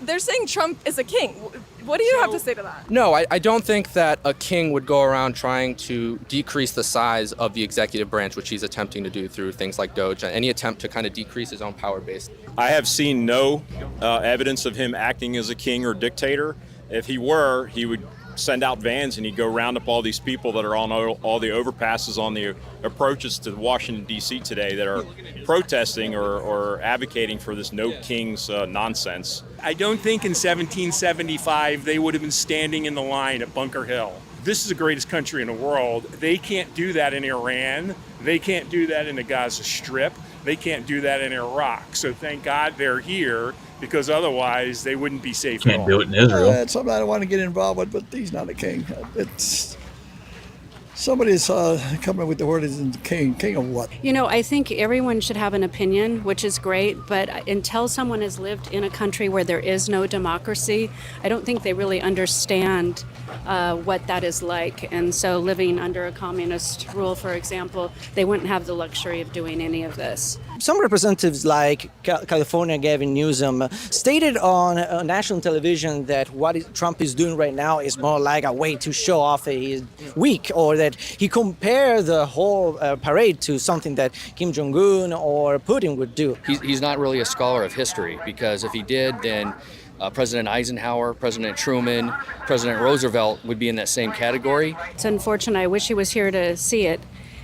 They're saying Trump is a king. What do you have to say to that? No, I don't think that a king would go around trying to decrease the size of the executive branch, which he's attempting to do through things like DOJ, any attempt to kind of decrease his own power base. I have seen no evidence of him acting as a king or dictator. If he were, he would send out vans and he'd go round up all these people that are on all the overpasses on the approaches to Washington, D.C. today that are protesting or advocating for this no kings nonsense. I don't think in 1775 they would have been standing in the line at Bunker Hill. This is the greatest country in the world. They can't do that in Iran. They can't do that in the Gaza Strip. They can't do that in Iraq. So thank God they're here, because otherwise they wouldn't be safe at all. Can't do it in Israel. It's something I don't want to get involved with, but he's not a king. It's Somebody's coming with the word is king. King of what? You know, I think everyone should have an opinion, which is great, but until someone has lived in a country where there is no democracy, I don't think they really understand what that is like. And so living under a communist rule, for example, they wouldn't have the luxury of doing any of this. Some representatives like California Gavin Newsom stated on national television that what Trump is doing right now is more like a way to show off a weak, or that he compared the whole parade to something that Kim Jong-un or Putin would do. He's not really a scholar of history, because if he did, then President Eisenhower, President Truman, President Roosevelt would be in that same category. It's unfortunate. I wish he was here to see it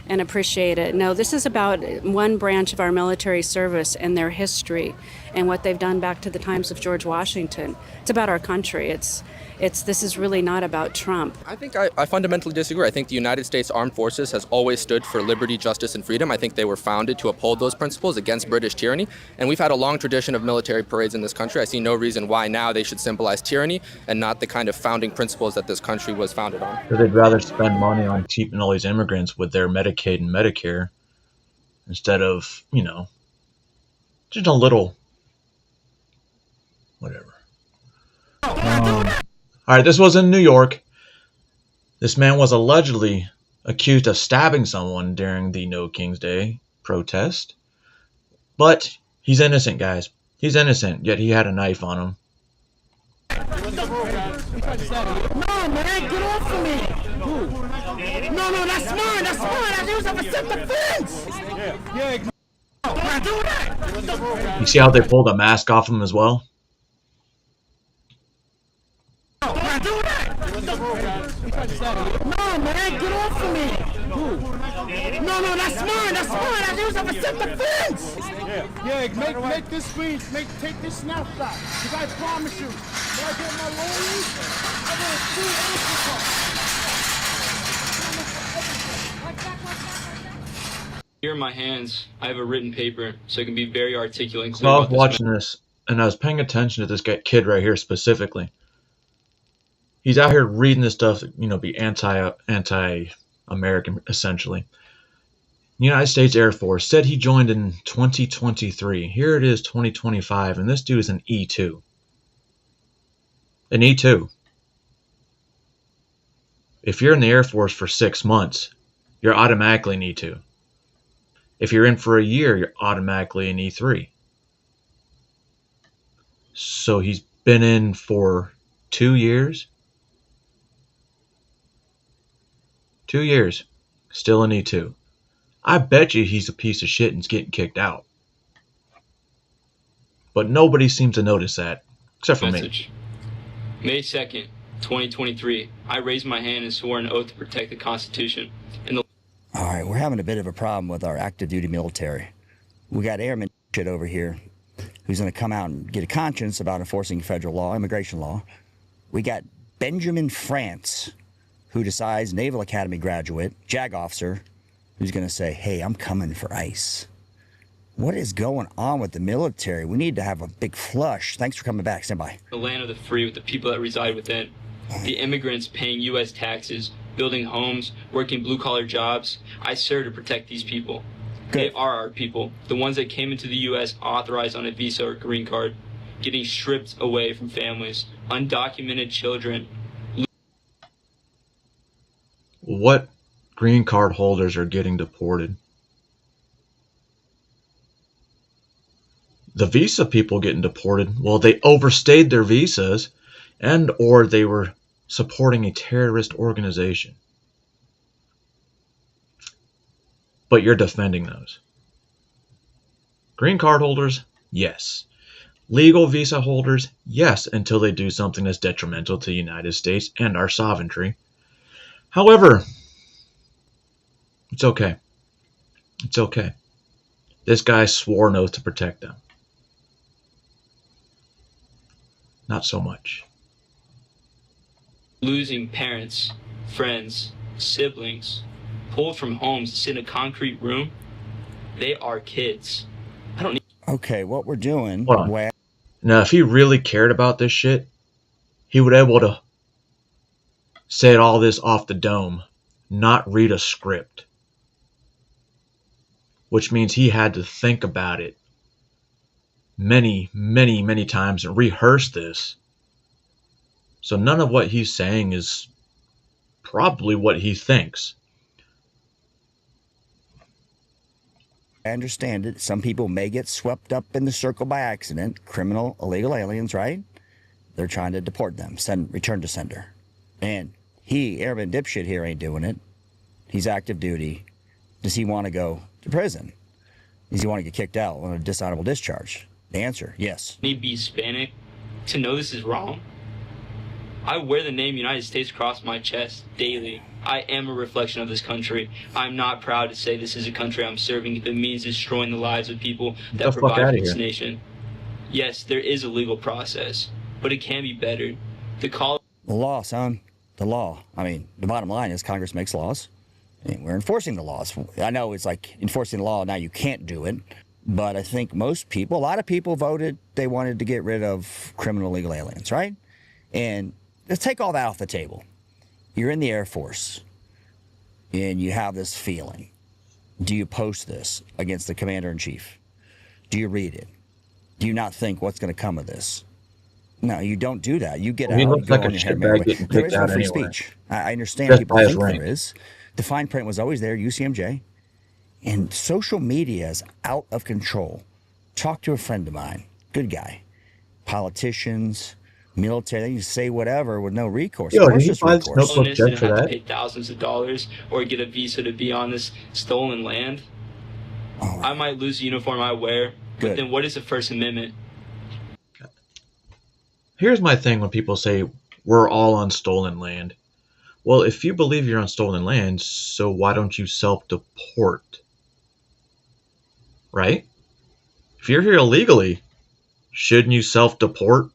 and appreciate it. No, this is about one branch of our military service and their history and what they've done back to the times of George Washington. It's about our country. This is really not about Trump. I think I fundamentally disagree. I think the United States Armed Forces has always stood for liberty, justice, and freedom. I think they were founded to uphold those principles against British tyranny. And we've had a long tradition of military parades in this country. I see no reason why now they should symbolize tyranny and not the kind of founding principles that this country was founded on. So they'd rather spend money on keeping all these immigrants with their Medicaid and Medicare instead of, just a little whatever. All right, this was in New York. This man was allegedly accused of stabbing someone during the No King's Day protest. But he's innocent, guys. He's innocent, yet he had a knife on him. No, man, get off of me. No, that's mine. I use it for self-defense. Yeah. Don't do that. You see how they pulled a mask off him as well? No, man, get off of me. No, that's mine. I use it for self-defense. Yeah, make this screen. Take this snapshot. Because I promise you, when I get my lawyers, I'm going to sue everything. Here in my hands, I have a written paper, so it can be very articulate and clear. So I was watching this, and I was paying attention to this kid right here specifically. He's out here reading this stuff, be anti-American, essentially. The United States Air Force said he joined in 2023. Here it is, 2025, and this dude is an E2. An E2. If you're in the Air Force for 6 months, you're automatically an E2. If you're in for a year, you're automatically an E3. So he's been in for 2 years. 2 years, still an E2. I bet you he's a piece of shit and's getting kicked out. But nobody seems to notice that, except for me. May 2nd, 2023, I raised my hand and swore an oath to protect the Constitution. All right, we're having a bit of a problem with our active duty military. We got airman shit over here who's going to come out and get a conscience about enforcing federal law, immigration law. We got Benjamin France, who decides, Naval Academy graduate, JAG officer, who's going to say, hey, I'm coming for ICE. What is going on with the military? We need to have a big flush. Thanks for coming back. Stand by. The land of the free with the people that reside within. The immigrants paying U.S. taxes, building homes, working blue-collar jobs. I serve to protect these people. Good. They are our people, the ones that came into the U.S. authorized on a visa or green card, getting stripped away from families, undocumented children. What green card holders are getting deported? The visa people getting deported, well, they overstayed their visas and or they were supporting a terrorist organization. But you're defending those. Green card holders, yes. Legal visa holders, yes, until they do something that's detrimental to the United States and our sovereignty. However, it's okay. It's okay. This guy swore an oath to protect them. Not so much. Losing parents, friends, siblings, pulled from homes to sit in a concrete room. They are kids. I don't need. Okay, what we're doing. Hold on. Now, if he really cared about this shit, he would be able to say all this off the dome not read a script, which means he had to think about it many, many, many times and rehearse this. So none of what he's saying is probably what he thinks. I understand it. Some people may get swept up in the circle by accident. Criminal, illegal aliens, right? They're trying to deport them, return to sender. And he, airman dipshit here, ain't doing it. He's active duty. Does he want to go to prison? Does he want to get kicked out on a dishonorable discharge? The answer, yes. Need to be Hispanic to know this is wrong. I wear the name United States across my chest daily. I am a reflection of this country. I'm not proud to say this is a country I'm serving if it means destroying the lives of people that provide for this nation. Yes, there is a legal process, but it can be better. The law, son. The law. I mean, the bottom line is Congress makes laws, and we're enforcing the laws. I know it's like enforcing the law, now you can't do it, but I think most people, a lot of people voted, they wanted to get rid of criminal illegal aliens, right? And let's take all that off the table. You're in the Air Force, and you have this feeling. Do you post this against the commander-in-chief? Do you read it? Do you not think what's going to come of this? No, you don't do that. You get out. He looks you like go a on your head shitbag getting there kicked is no out free anyway. speech. I understand Just people by his think rank. there is. The fine print was always there, UCMJ. And social media is out of control. Talk to a friend of mine, good guy. Politicians, military, they can say whatever with no recourse. Yo, Of course did he there's buy this recourse. notebook just didn't for have to that? pay thousands of dollars or get a visa to be on this stolen land. I might lose the uniform I wear, but then what is the First Amendment? Here's my thing when people say we're all on stolen land. Well, if you believe you're on stolen land, so why don't you self-deport? Right? If you're here illegally, shouldn't you self-deport?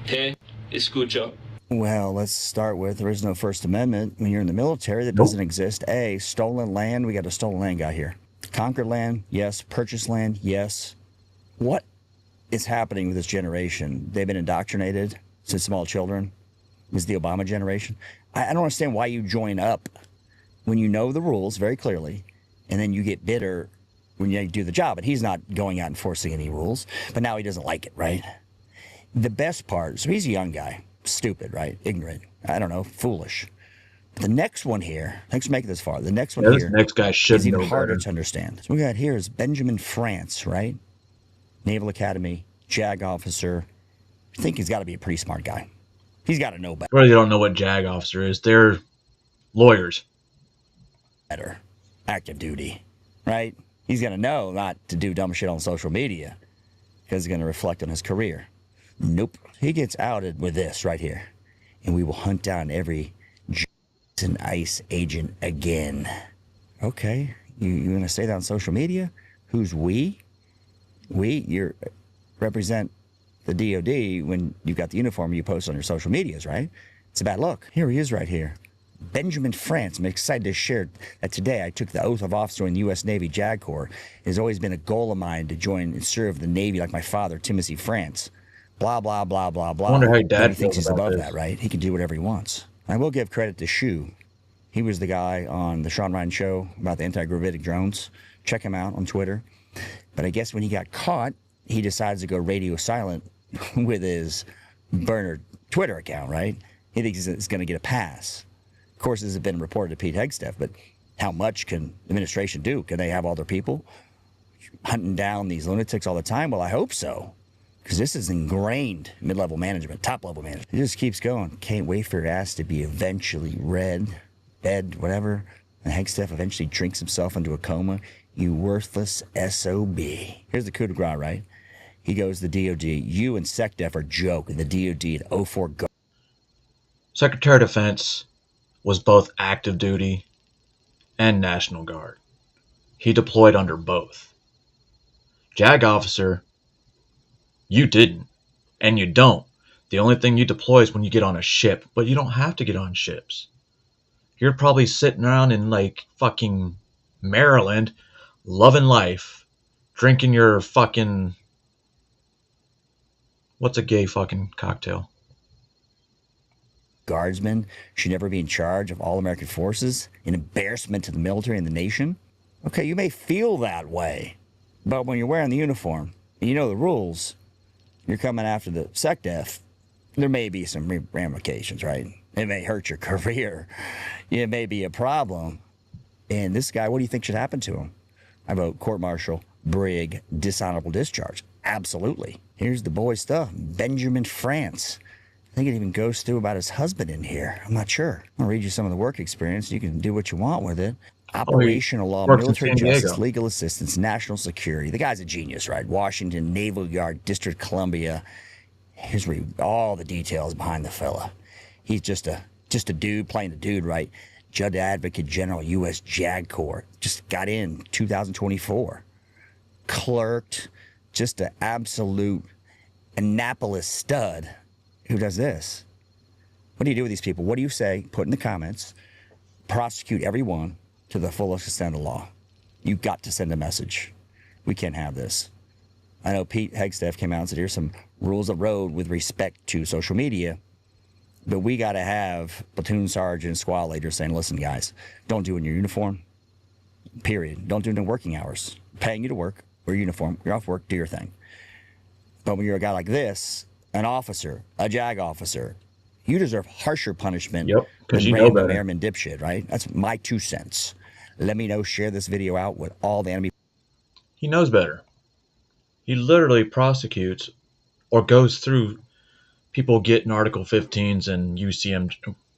Te escucho. Well, let's start with there is no First Amendment when you're in the military. That doesn't exist. A, stolen land. We got a stolen land guy here. Conquered land, yes. Purchased land, yes. What is happening with this generation? They've been indoctrinated since small children. This is the Obama generation. I don't understand why you join up when you know the rules very clearly, and then you get bitter when you do the job. And he's not going out enforcing any rules, but now he doesn't like it, right? The best part, so he's a young guy, stupid, right? Ignorant, I don't know, foolish. The next one here, thanks for making this far. The next one Yeah, here this next guy should is even know harder better. to understand. So we got here is Benjamin France, right? Naval Academy, JAG officer. I think he's got to be a pretty smart guy. He's got to know better. Well, you don't know what JAG officer is. They're lawyers. Better. Active duty, right? He's going to know not to do dumb shit on social media because it's going to reflect on his career. Nope. He gets outed with this right here. And we will hunt down every Jason ICE agent again. Okay. You going to say that on social media? Who's we? We, you represent the DOD when you've got the uniform you post on your social medias, right? It's a bad look. Here he is right here. Benjamin France. I'm excited to share that today I took the oath of office in the U.S. Navy JAG Corps. It has always been a goal of mine to join and serve the Navy like my father, Timothy France. Blah, blah, blah, blah, blah. I wonder how your dad He thinks feels he's about above this. that, right? He can do whatever he wants. I will give credit to Shu. He was the guy on the Sean Ryan show about the anti-gravitic drones. Check him out on Twitter. But I guess when he got caught, he decides to go radio silent with his burner Twitter account, right? He thinks he's going to get a pass. Of course, this has been reported to Pete Hegseth, but how much can the administration do? Can they have all their people hunting down these lunatics all the time? Well, I hope so, because this is ingrained mid-level management, top-level management. It just keeps going. Can't wait for your ass to be eventually bed, whatever. And Hegseth eventually drinks himself into a coma. You worthless SOB. Here's the coup de grace, right? He goes to the DOD. You and SecDef are joking. The DOD at 04 go. Secretary of Defense was both active duty and National Guard. He deployed under both. JAG officer, you didn't, and you don't. The only thing you deploy is when you get on a ship, but you don't have to get on ships. You're probably sitting around in like fucking Maryland, loving life, drinking your fucking, what's a gay fucking cocktail? guardsmen should never be in charge of all American forces, an embarrassment to the military and the nation. Okay, you may feel that way, but when you're wearing the uniform and you know the rules, you're coming after the SecDef, there may be some ramifications, right? It may hurt your career. It may be a problem. And this guy, what do you think should happen to him? I vote court-martial, brig, dishonorable discharge. Absolutely. Here's the boy stuff. Benjamin France. I think it even goes through about his husband in here. I'm not sure. I'll read you some of the work experience. You can do what you want with it. Operational law, military justice, legal assistance, national security. The guy's a genius, right? Washington Naval Yard, District of Columbia. Here's where all the details behind the fella. He's just a dude playing the dude, right? Judge Advocate General, U.S. JAG Corps. Just got in 2024. Clerked. Just an absolute Annapolis stud. Who does this? What do you do with these people? What do you say? Put in the comments. Prosecute everyone to the fullest extent of the law. You've got to send a message. We can't have this. I know Pete Hegseth came out and said, here's some rules of road with respect to social media. But we got to have platoon sergeants, squad leaders saying, listen, guys, don't do it in your uniform. Period. Don't do it in working hours. Paying you to work, wear your uniform, you're off work, do your thing. But when you're a guy like this, an officer, a JAG officer, you deserve harsher punishment because you know random better. airman dipshit, right? That's my 2 cents. Let me know, share this video out with all the enemy. He knows better. He literally prosecutes or goes through people getting Article 15s and UCM,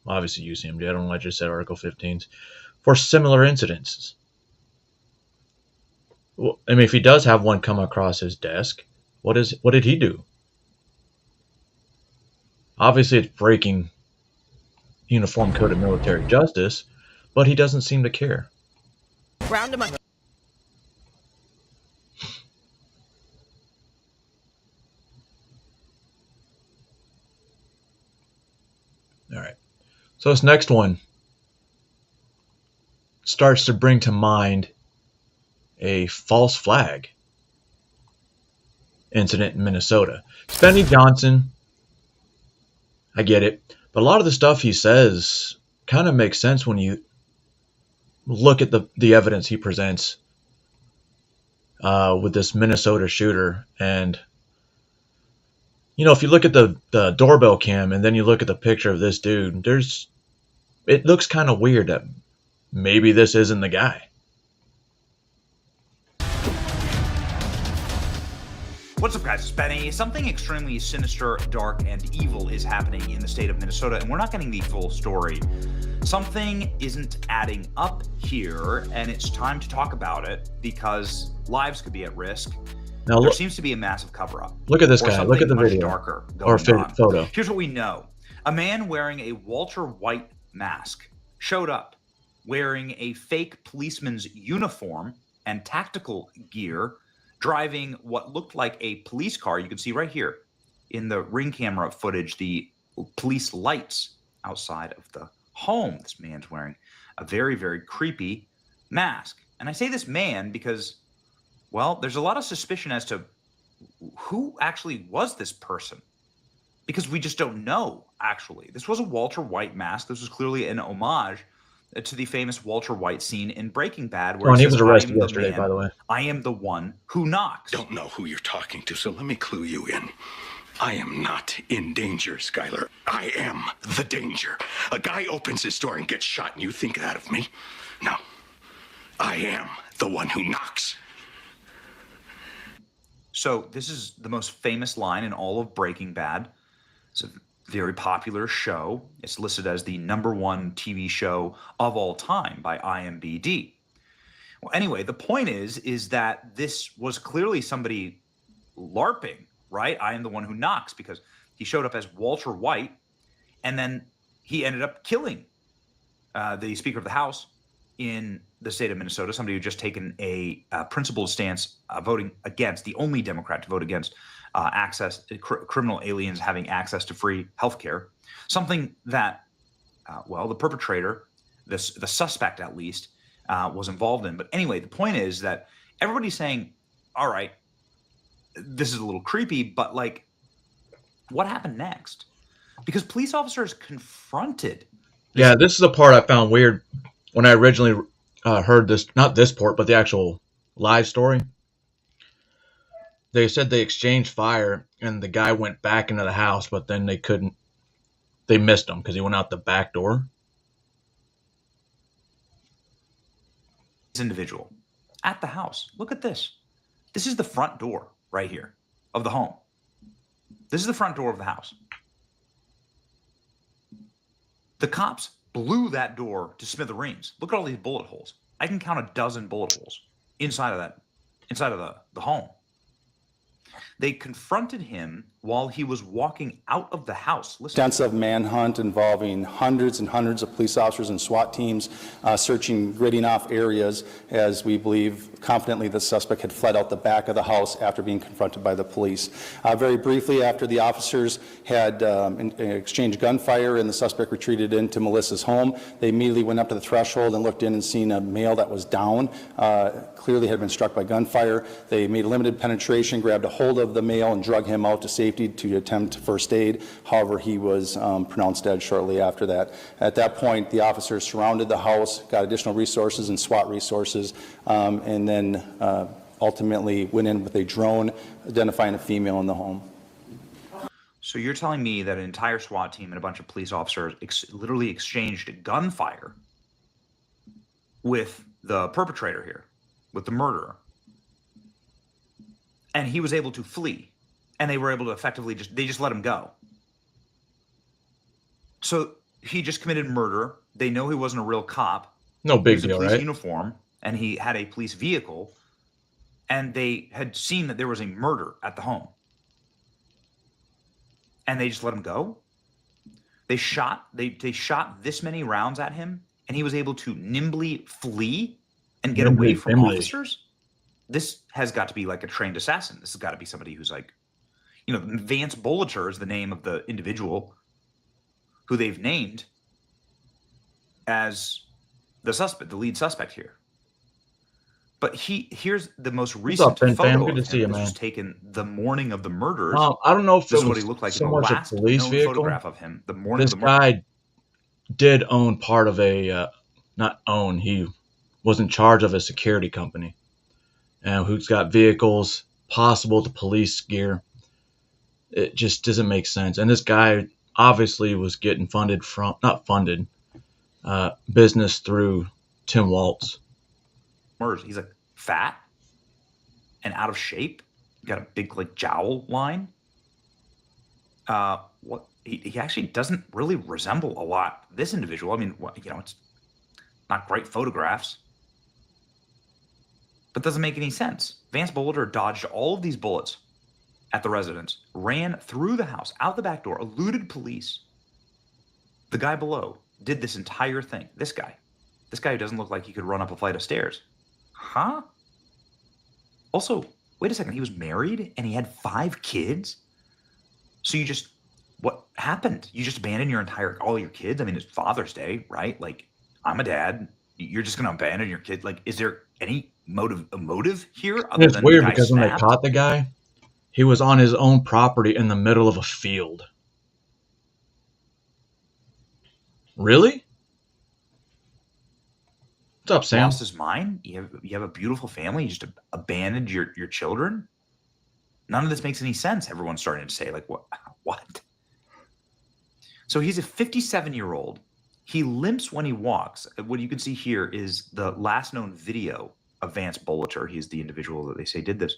obviously UCMJ, I don't know why I just said Article 15s, for similar incidences. Well, I mean, if he does have one come across his desk, what did he do? Obviously, it's breaking Uniform Code of Military Justice, but he doesn't seem to care. Round him up. All right. So this next one starts to bring to mind a false flag incident in Minnesota. Spenny Johnson, I get it, but a lot of the stuff he says kind of makes sense when you look at the evidence he presents with this Minnesota shooter. And you know, if you look at the doorbell cam and then you look at the picture of this dude, it looks kind of weird that maybe this isn't the guy. What's up, guys? It's Benny. Something extremely sinister, dark, and evil is happening in the state of Minnesota, and we're not getting the full story. Something isn't adding up here, and it's time to talk about it because lives could be at risk. Now, there seems to be a massive cover-up. Look at this guy. Look at the video. Darker or photo. Here's what we know. A man wearing a Walter White mask showed up wearing a fake policeman's uniform and tactical gear, driving what looked like a police car. You can see right here in the ring camera footage, the police lights outside of the home. This man's wearing a very, very creepy mask. And I say this man because, well, there's a lot of suspicion as to who actually was this person, because we just don't know, actually. This was a Walter White mask. This was clearly an homage to the famous Walter White scene in Breaking Bad, where he was arrested yesterday, by the way. I am the one who knocks. Don't know who you're talking to, so let me clue you in. I am not in danger, Skyler. I am the danger. A guy opens his door and gets shot, and you think that of me? No. I am the one who knocks. So this is the most famous line in all of Breaking Bad. It's a very popular show. It's listed as the #1 TV show of all time by IMDb. Well, anyway, the point is that this was clearly somebody LARPing, right? I am the one who knocks, because he showed up as Walter White, and then he ended up killing the Speaker of the House in the state of Minnesota, somebody who just taken a principled stance voting against, the only Democrat to vote against criminal aliens having access to free health care, something that, well, the perpetrator, the suspect at least, was involved in. But anyway, the point is that everybody's saying, all right, this is a little creepy, but like, what happened next? because police officers confronted. Yeah, this is the part I found weird when I originally heard this, not this part, but the actual live story. They said they exchanged fire and the guy went back into the house, but then they missed him because he went out the back door. This individual at the house. Look at this. This is the front door right here of the home. This is the front door of the house. The cops blew that door to smithereens. Look at all these bullet holes. I can count a dozen bullet holes inside of the home. They confronted him while he was walking out of the house. Listen. Extensive manhunt involving hundreds and hundreds of police officers and SWAT teams searching, gridding off areas as we believe confidently the suspect had fled out the back of the house after being confronted by the police. Very briefly, after the officers had exchanged gunfire and the suspect retreated into Melissa's home, they immediately went up to the threshold and looked in and seen a male that was down, clearly had been struck by gunfire. They made a limited penetration, grabbed a hold of the male and drug him out to safety to attempt first aid. However, he was pronounced dead shortly after that. At that point, the officers surrounded the house, got additional resources and SWAT resources, and then ultimately went in with a drone identifying a female in the home. So you're telling me that an entire SWAT team and a bunch of police officers literally exchanged gunfire with the perpetrator here, with the murderer, and he was able to flee, and they were able to effectively just let him go. So he just committed murder. They know he wasn't a real cop. No big deal, deal, right? right? Uniform, and he had a police vehicle, and they had seen that there was a murder at the home, and they just let him go. They shot this many rounds at him, and he was able to nimbly flee and get away from officers. This has got to be like a trained assassin. This has got to be somebody who's like, Vance Bollicher is the name of the individual who they've named as the suspect, the lead suspect here. But here's the most recent photo of him. This was taken the morning of the murders. I don't know if this it is what was he looked like so in the much a last police known vehicle. photograph of him. The morning This of the murder. guy did own part of he was in charge of a security company, and who's got vehicles, possible to police gear. It just doesn't make sense. And this guy obviously was getting business through Tim Waltz. He's like fat and out of shape. Got a big jowl line. He actually doesn't really resemble a lot this individual. I mean, it's not great photographs, but doesn't make any sense. Vance Bollicher dodged all of these bullets at the residence, ran through the house, out the back door, eluded police. The guy below did this entire thing. This guy who doesn't look like he could run up a flight of stairs. Huh? Also, wait a second, he was married and he had 5 kids? So what happened? You just abandoned all your kids? I mean, it's Father's Day, right? Like, I'm a dad. You're just going to abandon your kid? Like, is there any motive here? And it's weird because when they caught the guy, he was on his own property in the middle of a field. Really? What's up, Sam? Lost his mind? You have a beautiful family. You just abandoned your children? None of this makes any sense. Everyone's starting to say, what? So he's a 57-year-old. He limps when he walks. What you can see here is the last known video of Vance Bollicher. He's the individual that they say did this.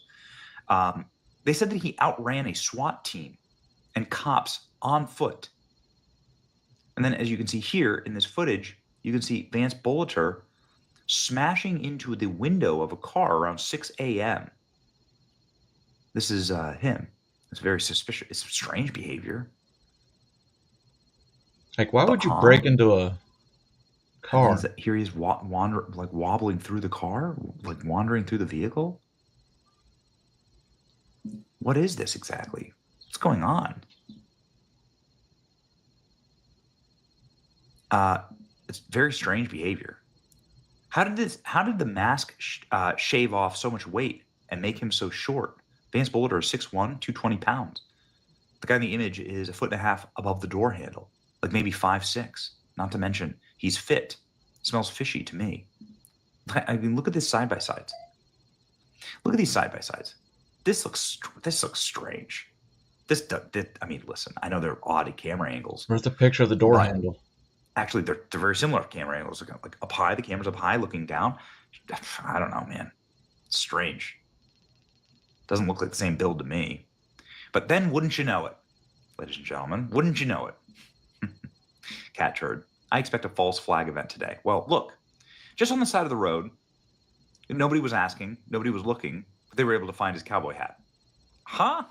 They said that he outran a SWAT team and cops on foot. And then, as you can see here in this footage, you can see Vance Bollicher smashing into the window of a car around 6 a.m. This is him. It's very suspicious. It's strange behavior. Why would you break into a car? Here he's wobbling through the car, wandering through the vehicle. What is this exactly? What's going on? It's very strange behavior. How did the mask shave off so much weight and make him so short? Vance Bollicher is 6'1", 220 pounds. The guy in the image is 1.5 feet above the door handle, like maybe 5'6". Not to mention, he's fit. Smells fishy to me. I mean, look at this side by sides. Look at these side by sides. This looks strange. I mean, listen, I know they're odd camera angles. Where's the picture of the door handle? Actually, they're very similar camera angles. Like up high, the camera's up high, looking down. I don't know, man. It's strange. Doesn't look like the same build to me. But then, wouldn't you know it, ladies and gentlemen? Wouldn't you know it? Cat turd. I expect a false flag event today. Well, look, just on the side of the road, nobody was asking, nobody was looking, but they were able to find his cowboy hat. Huh?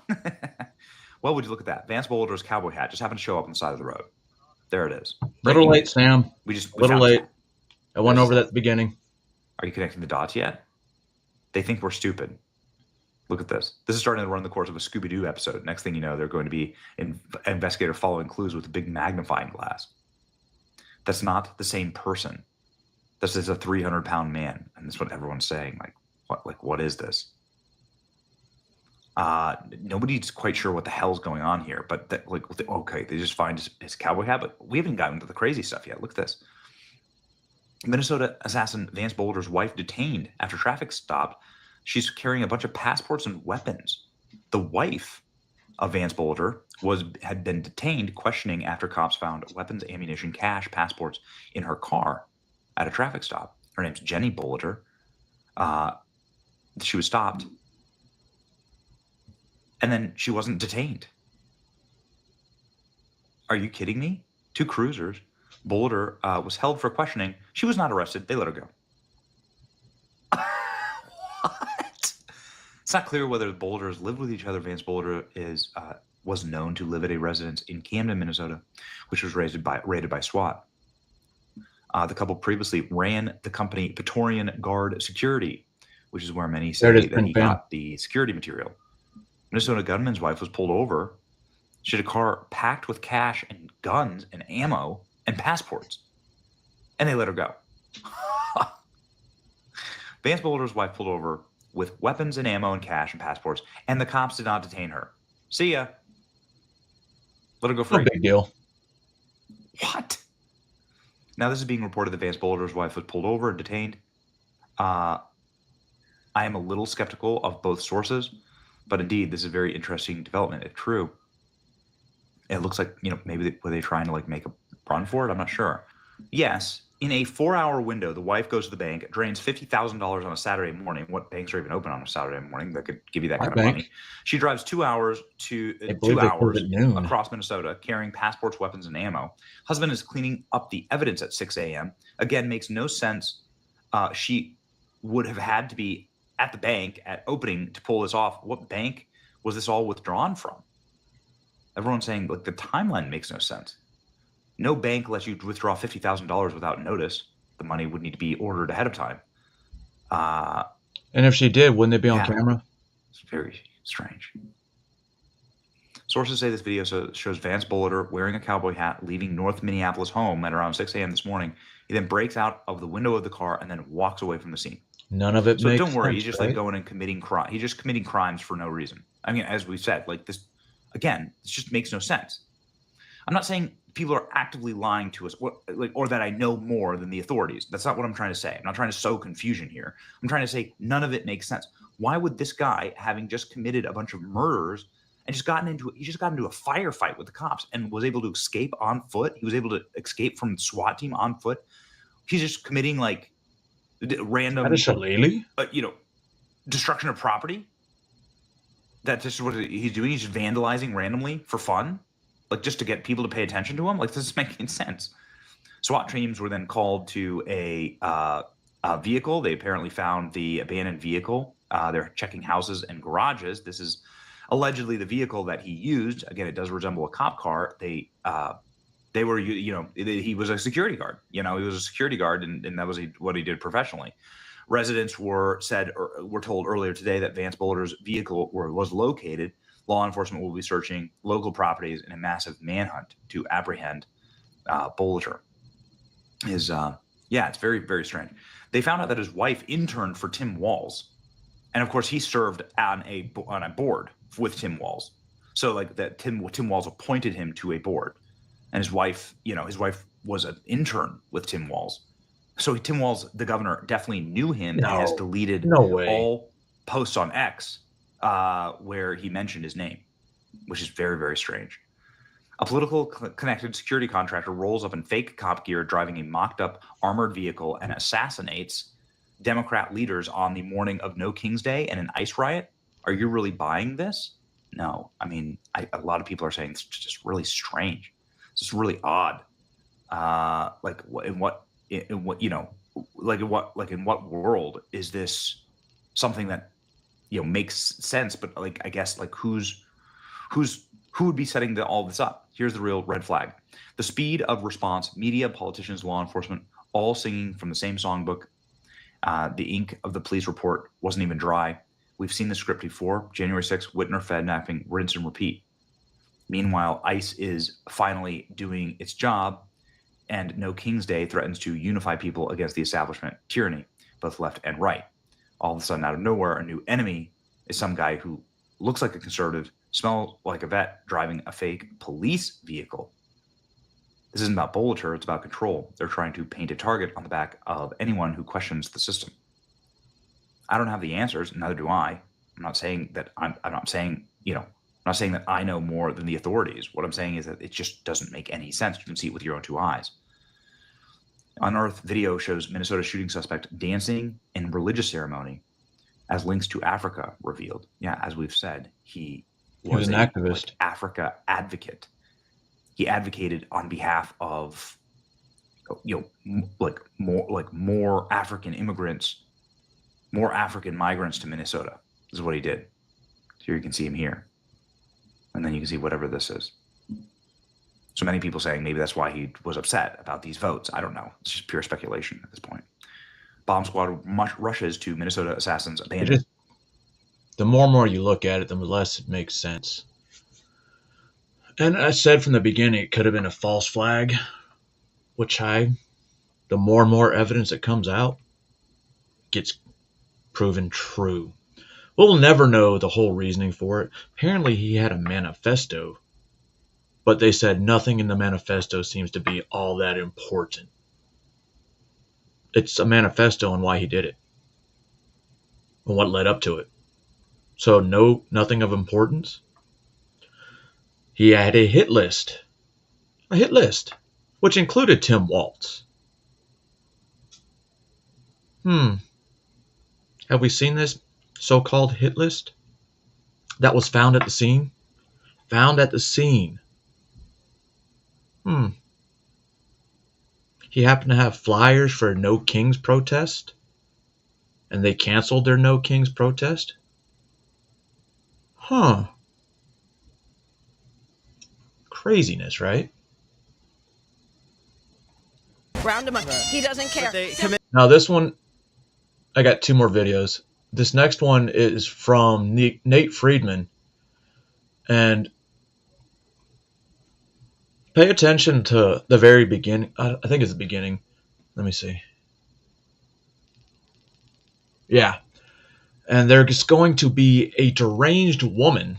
Well, would you look at that? Vance Boulder's cowboy hat just happened to show up on the side of the road. There it is. Little late, Sam. We little late. I went over that at the beginning. Are you connecting the dots yet? They think we're stupid. Look at this. This is starting to run the course of a Scooby-Doo episode. Next thing you know, they're going to be an investigator following clues with a big magnifying glass. That's not the same person. This is a 300-pound man, and that's what everyone's saying. What is this? Nobody's quite sure what the hell's going on here, but okay, they just find his cowboy hat, but we haven't gotten to the crazy stuff yet. Look at this. Minnesota assassin Vance Boulder's wife detained after traffic stop. She's carrying a bunch of passports and weapons. The wife of Vance Boulder had been detained, questioning after cops found weapons, ammunition, cash, passports in her car at a traffic stop. Her name's Jenny Boulder. She was stopped, and then she wasn't detained. Are you kidding me? 2 cruisers. Boulder was held for questioning. She was not arrested. They let her go. What? It's not clear whether the Boulders lived with each other. Vance Boulder was known to live at a residence in Camden, Minnesota, which was raided by SWAT. The couple previously ran the company Praetorian Guard Security, which is where many say that he got the security material. Minnesota gunman's wife was pulled over. She had a car packed with cash and guns and ammo and passports, and they let her go. Vance Boulder's wife pulled over with weapons and ammo and cash and passports, and the cops did not detain her. See ya. Let her go free. No big deal. What? Now, this is being reported that Vance Boulder's wife was pulled over and detained. I am a little skeptical of both sources, but indeed, this is a very interesting development, if true. It looks like, maybe were they trying to make a run for it? I'm not sure. Yes, in a 4-hour window, the wife goes to the bank, drains $50,000 on a Saturday morning. What banks are even open on a Saturday morning that could give you that kind of money? She drives 2 hours across Minnesota, carrying passports, weapons, and ammo. Husband is cleaning up the evidence at 6 a.m. Again, makes no sense. She would have had to be at the bank at opening to pull this off. What bank was this all withdrawn from? Everyone's saying the timeline makes no sense. No bank lets you withdraw $50,000 without notice. The money would need to be ordered ahead of time. And if she did, wouldn't it be on camera? It's very strange. Sources say this video shows Vance Boulder wearing a cowboy hat, leaving North Minneapolis home at around 6 a.m. this morning. He then breaks out of the window of the car and then walks away from the scene. None of it so makes don't worry, sense, he's just right? going and committing crime. He's just committing crimes for no reason. I mean, as we said, this again, this just makes no sense. I'm not saying people are actively lying to us or that I know more than the authorities. That's not what I'm trying to say. I'm not trying to sow confusion here. I'm trying to say none of it makes sense. Why would this guy, having just committed a bunch of murders and just got into a firefight with the cops and was able to escape on foot? He was able to escape from the SWAT team on foot. He's just committing random, destruction of property. That's just what he's doing. He's just vandalizing randomly for fun, just to get people to pay attention to him. This doesn't make any sense. SWAT teams were then called to a vehicle. They apparently found the abandoned vehicle. They're checking houses and garages. This is allegedly the vehicle that he used. Again, it does resemble a cop car. He was a security guard. He was a security guard, and that was what he did professionally. Residents were told earlier today that Vance Boulder's vehicle was located. Law enforcement will be searching local properties in a massive manhunt to apprehend Boulder. It's very, very strange. They found out that his wife interned for Tim Walz, and of course he served on a board with Tim Walz. So like that Tim Walz appointed him to a board, and his wife was an intern with Tim Walz. So Tim Walz, the governor, definitely knew him and has deleted all posts on X where he mentioned his name, which is very, very strange. A political connected security contractor rolls up in fake cop gear driving a mocked-up armored vehicle and assassinates Democrat leaders on the morning of No King's Day and an ICE riot. Are you really buying this? No. I mean, a lot of people are saying it's just really strange. It's just really odd. In what world is this something that makes sense? But like, I guess like who would be setting all this up? Here's the real red flag: the speed of response, media, politicians, law enforcement, all singing from the same songbook. The ink of the police report wasn't even dry. We've seen the script before. January 6th, Whitner, Fednapping, rinse and repeat. Meanwhile, ICE is finally doing its job, and No King's Day threatens to unify people against the establishment tyranny, both left and right. All of a sudden, out of nowhere, a new enemy is some guy who looks like a conservative, smells like a vet, driving a fake police vehicle. This isn't about bulleter, it's about control. They're trying to paint a target on the back of anyone who questions the system. I don't have the answers, neither do I. I'm not saying that I'm not saying that I know more than the authorities. What I'm saying is that it just doesn't make any sense. You can see it with your own two eyes. Unearthed video shows Minnesota shooting suspect dancing in religious ceremony as links to Africa revealed. Yeah, as we've said, he was an activist, Africa advocate. He advocated on behalf of, more African immigrants, more African migrants to Minnesota. This is what he did. Here you can see him here, and then you can see whatever this is. So many people saying maybe that's why he was upset about these votes. I don't know. It's just pure speculation at this point. Bomb squad rushes to Minnesota assassins abandoned. The more and more you look at it, the less it makes sense. And I said from the beginning it could have been a false flag, the more and more evidence that comes out gets proven true. We'll never know the whole reasoning for it. Apparently he had a manifesto, but they said nothing in the manifesto seems to be all that important. It's a manifesto on why he did it and what led up to it. So nothing of importance. He had a hit list, which included Tim Walz. Have we seen this so-called hit list that was found at the scene? He happened to have flyers for a No Kings protest, and they canceled their No Kings protest? Craziness, right? Round him up. He doesn't care. Now this one, I got two more videos. This next one is from Nate Friedman, and pay attention to the very beginning. I think it's the beginning. Let me see. Yeah. And there's going to be a deranged woman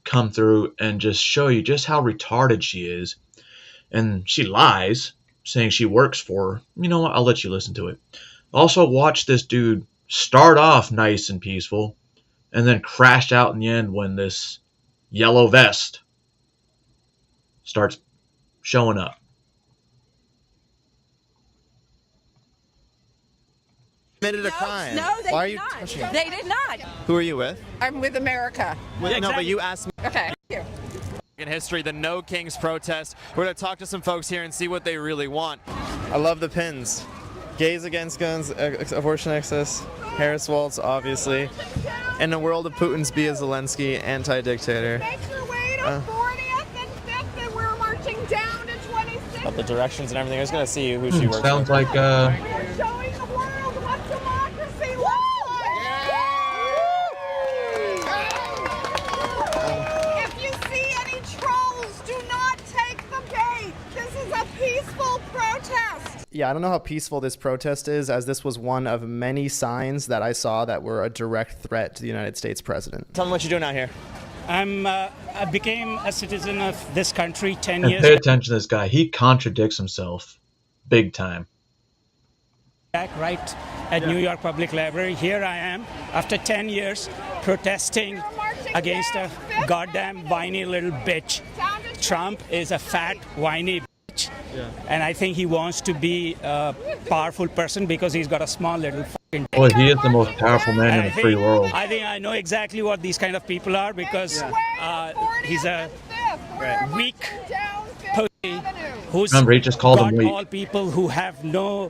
come through and just show you just how retarded she is. And she lies, saying she works for her. You know what? I'll let you listen to it. Also, watch this dude start off nice and peaceful and then crash out in the end when this yellow vest starts showing up. Committed a crime. No, they Why are did you not. touching it? They did not. Who are you with? I'm with America. No, but you asked me. Okay. Thank you. In history, the No Kings protest. We're going to talk to some folks here and see what they really want. I love the pins. Gays against guns, abortion access, Harris Waltz, obviously. In the world of Putin's be a Zelensky, anti-dictator. Make your way to 40th and 5th, and we're marching down to 26th. About the directions and everything. I was going to see who she works with. Sounds like We're showing the world what democracy looks like. If you see any trolls, do not take the bait. This is a peaceful protest. Yeah, I don't know how peaceful this protest is, as this was one of many signs that I saw that were a direct threat to the United States president. Tell me what you're doing out here. I became a citizen of this country 10 And years pay attention to this guy. He contradicts himself big time. back, right at New York Public Library. Here I am, after 10 years, protesting against a goddamn whiny little bitch. Trump is a fat, whiny bitch. And I think he wants to be a powerful person because he's got a small little fucking dick. Boy, he is the most powerful man in the free world. I think I know exactly what these kind of people are because he's a weak pussy who's Remember, he just called him got weak. all people who have no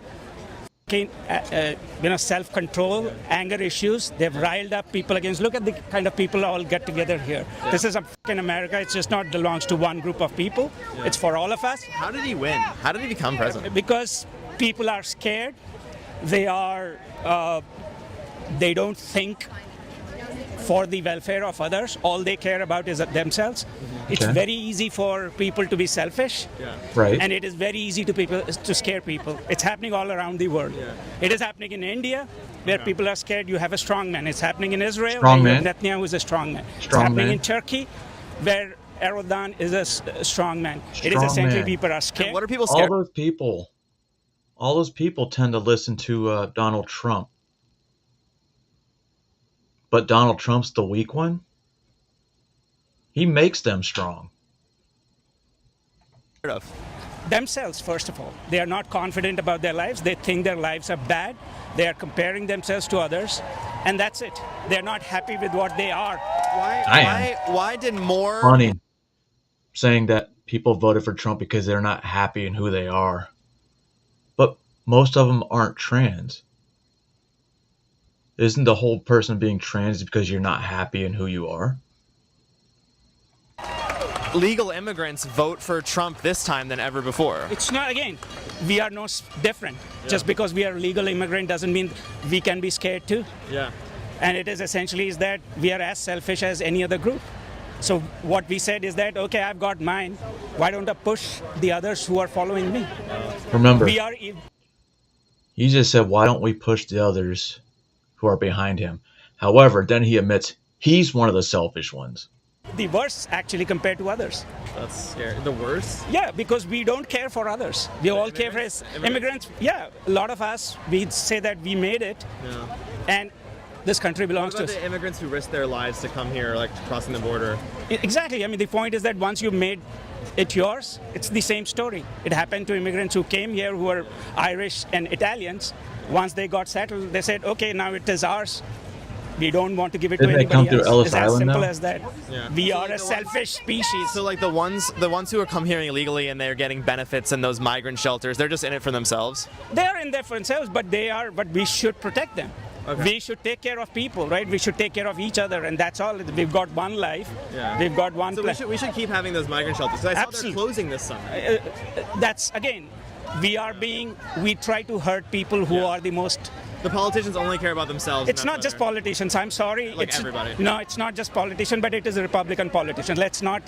self-control, anger issues. They've riled up people against. Look at the kind of people all get together here. This is a fucking America. It's just not belongs to one group of people. It's for all of us. How did he win? How did he become president? Because people are scared. They are. They don't think for the welfare of others. All they care about is themselves. It's Okay. very easy for people to be selfish. Right. And it is very easy to scare people. It's happening all around the world. It is happening in India, where people are scared. You have a strong man. It's happening in Israel, Strong where you man. have Netanyahu is a strong man. It's Strong happening man. in Turkey, where Erdogan is a strong man. It is Strong essentially man. people are scared. What are people All scared? those people tend to listen to Donald Trump. But Donald Trump's the weak one. He makes them strong. Themselves, first of all. They are not confident about their lives. They think their lives are bad. They are comparing themselves to others. And that's it. They're not happy with what they are. Why did more... Funny saying that people voted for Trump because they're not happy in who they are. But most of them aren't trans. Isn't the whole person being trans because you're not happy in who you are? legal immigrants vote for Trump this time than ever before. It's not, again, we are no different. Just because we are a legal immigrant doesn't mean we can be scared too. Yeah. And it is essentially is that we are as selfish as any other group. So what we said is that, okay, I've got mine. Why don't I push the others who are following me? Remember, We are he just said, why don't we push the others who are behind him? However, then he admits he's one of the selfish ones. the worst actually compared to others. That's scary. The worst? Yeah, because we don't care for others. We all care for immigrants. Yeah, a lot of us, we say that we made it, Yeah. and this country belongs What to about us. the immigrants who risk their lives to come here, like crossing the border? Exactly. I mean, the point is that once you made it yours, it's the same story. It happened to immigrants who came here who were Irish and Italians. Once they got settled, they said, okay, now it is ours. We don't want to give it Didn't to they anybody come through else. Ellis It's as Island simple now? as that. Yeah. We are a selfish species. So like the ones who are come here illegally and they're getting benefits in those migrant shelters, they're just in it for themselves. They are in there for themselves, but we should protect them. Okay. We should take care of people, right? We should take care of each other, and that's all. We've got one life. Yeah. We've got one So planet. we should keep having those migrant shelters. 'Cause I saw they're Absolutely. closing this summer. That's, again, we try to hurt people who are the most... The politicians only care about themselves. It's and not that's just why politicians. I'm sorry. Like It's everybody. No, it's not just politicians, but it is a Republican politician. Let's not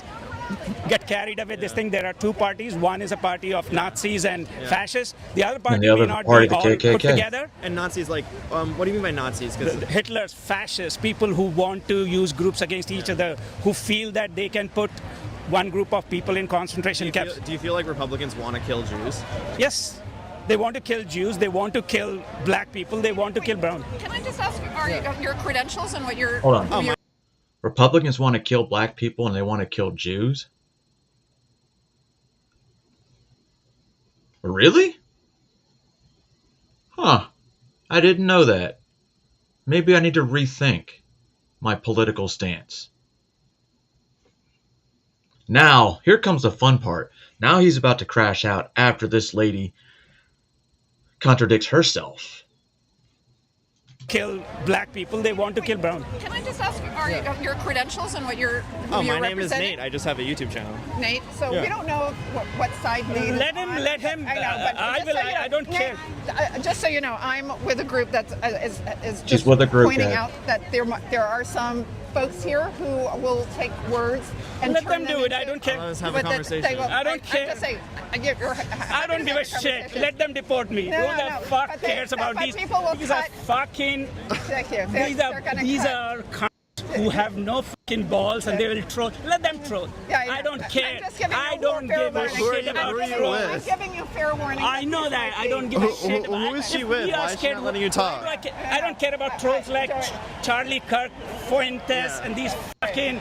get carried away with this thing. There are two parties. One is a party of Nazis and fascists. The other party the may other not party, be the all KKK. put together. And Nazis, like, what do you mean by Nazis? Because Hitler's fascists, people who want to use groups against each other, who feel that they can put one group of people in concentration camps. do you feel like Republicans want to kill Jews? Yes. They want to kill Jews, they want to kill black people, they want to kill brown. Can I just ask your credentials and what you're... Hold on. who you're- Republicans want to kill black people and they want to kill Jews? Really? Huh. I didn't know that. Maybe I need to rethink my political stance. Now, here comes the fun part. Now he's about to crash out after this lady contradicts herself. Kill black people, they want to kill brown. Can I just ask your credentials and what you're who Oh, you're my name is representing? Nate. I just have a YouTube channel. Nate, so Yeah. we don't know what side Nate is Let him- on. let him, I know, but I just will- so you know, I don't Nate, care. Just so you know, I'm with a group that is She's just with a group pointing that- out that there are some folks here who will take words and Let turn them do it, into- I don't care. Let's have a but that conversation. they will- I don't I'm care. just saying, I don't give a shit. Let them deport me. No, Who no, the no. fuck But they- cares about but these? people will These are cut- fucking. Thank you. These They're gonna are cut. cunts who have no fucking balls and they will troll. Let them troll. Yeah, I don't care. I'm just giving I you don't fair give a warning. shit about trolls. I'm giving you fair warning. I know that. I don't give a shit about. Who is she with? Why is she not letting you talk? I don't care about trolls like Charlie Kirk, Fuentes, and these fucking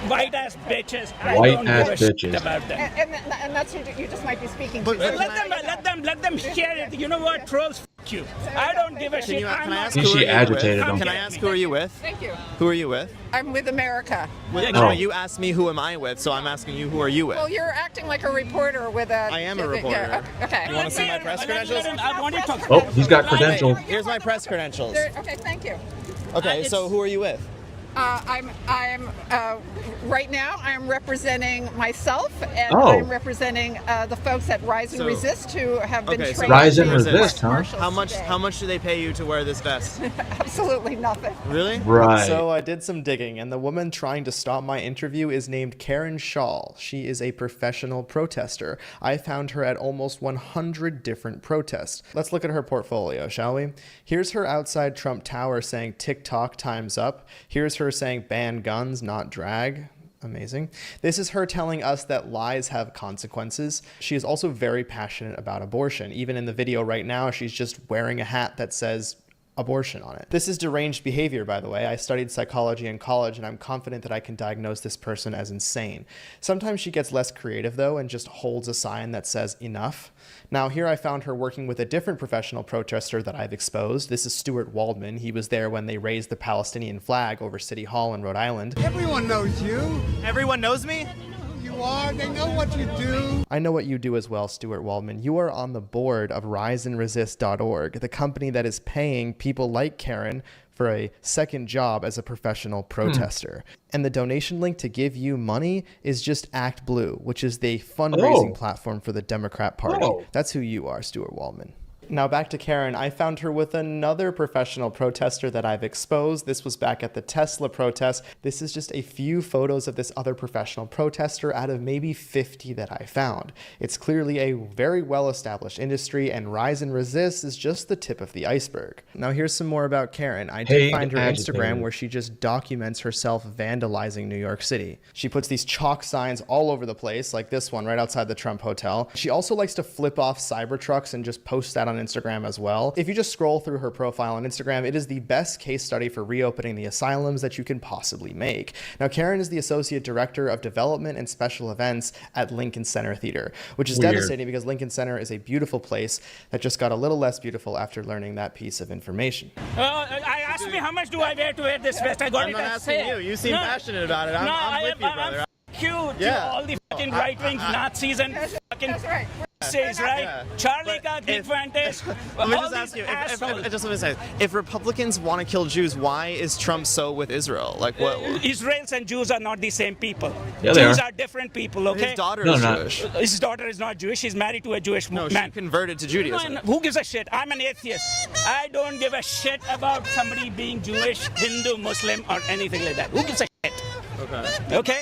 white-ass bitches. I don't give a shit about them. And that's who you just might be speaking to. But let them share it. You know what? Trolls, fuck you. I don't give a shit. Can I ask She who are you agitated with? him. Can I ask who are you with? Thank you. Who are you with? I'm with America. No, you asked me who am I with, so I'm asking you who are you with? Well, you're acting like a reporter with a... I am a reporter. Yeah, okay. You want to see my press credentials? I want to talk. Oh, he's got credentials. Here's my press credentials. Okay, thank you. Okay, so who are you with? I'm right now I'm representing myself, and Oh. I'm representing the folks at Rise and Resist who have been Okay, so trained. Rise to and be Resist, huh? marshals How much do they pay you to wear this vest? Absolutely nothing. Really? Right. So I did some digging, and the woman trying to stop my interview is named Karen Shaw. She is a professional protester. I found her at almost 100 different protests. Let's look at her portfolio, shall we? Here's her outside Trump Tower saying TikTok time's up. Here's her saying ban guns, not drag. Amazing. This is her telling us that lies have consequences. She is also very passionate about abortion. Even in the video right now, she's just wearing a hat that says abortion on it. This is deranged behavior, by the way. I studied psychology in college, and I'm confident that I can diagnose this person as insane. Sometimes she gets less creative, though, and just holds a sign that says enough. Now, here I found her working with a different professional protester that I've exposed. This is Stuart Waldman. He was there when they raised the Palestinian flag over City Hall in Rhode Island. Everyone knows you. Everyone knows me? You are. They know what you do. I know what you do as well, Stuart Waldman. You are on the board of riseandresist.org, the company that is paying people like Karen for a second job as a professional protester. And the donation link to give you money is just Act Blue, which is the fundraising platform for the Democrat Party. That's who you are, Stuart Waldman. Now back to Karen. I found her with another professional protester that I've exposed. This was back at the Tesla protest. This is just a few photos of this other professional protester out of maybe 50 that I found. It's clearly a very well-established industry, and Rise and Resist is just the tip of the iceberg. Now here's some more about Karen. I did find her Instagram where she just documents herself vandalizing New York City. She puts these chalk signs all over the place, like this one right outside the Trump Hotel. She also likes to flip off Cybertrucks and just post that on Instagram as well. If you just scroll through her profile on Instagram, it is the best case study for reopening the asylums that you can possibly make. Now, Karen is the Associate Director of Development and Special Events at Lincoln Center Theater, which is devastating because Lincoln Center is a beautiful place that just got a little less beautiful after learning that piece of information. I asked me how much do I to wear this vest. I got I'm it not at asking sale. you. You seem passionate about it. I'm with you, brother. Cute to all the fucking right-wing Nazis and fucking says, right? Yeah. Charlie Kirk, Nick Fuentes. Let me just ask you, if Republicans want to kill Jews, why is Trump so with Israel? Like, what? Israelis and Jews are not the same people. Yeah, they Jews are. are different people, okay? His daughter is Jewish. His daughter is not Jewish. She's married to a Jewish man. She converted to Judaism. No, who gives a shit? I'm an atheist. I don't give a shit about somebody being Jewish, Hindu, Muslim, or anything like that. Who gives a shit? Okay. Okay?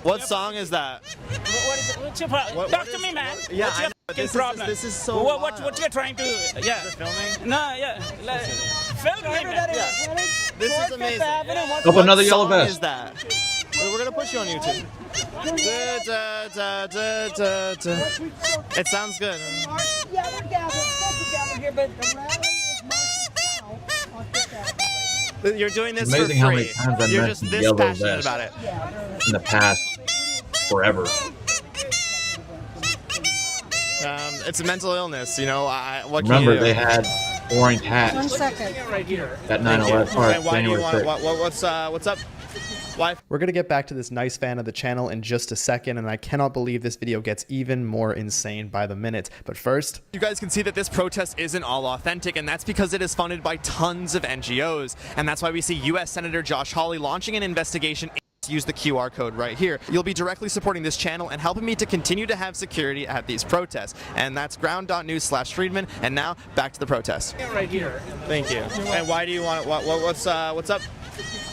What song is that? What is it? What's your problem? Talk to me, man. Yeah, What's your fucking problem? This is so what you're trying to... Yeah. Is it filming? No, yeah. Film me, man. Yeah. This is amazing. Up another yellow What vest. song is that? We're going to push you on YouTube. It sounds good. Yeah, we're gathered here, but the rally is marching now on Fifth Avenue. You're doing this Amazing for how many free. times I You're mentioned just this yellow passionate vest about it. in the past forever. It's a mental illness, you know. What can Remember, you do? they had orange hats. 1 second. Right here. At 9/11. Or And why do you January want? 6th. What's up? Why? We're gonna get back to this nice fan of the channel in just a second, and I cannot believe this video gets even more insane by the minute. But first, you guys can see that this protest isn't all authentic, and that's because it is funded by tons of NGOs, and that's why we see U.S. Senator Josh Hawley launching an investigation. Use the QR code right here. You'll be directly supporting this channel and helping me to continue to have security at these protests. And that's ground.news/Friedman. And now back to the protest. Right here. Thank you. And why do you want it? What's up?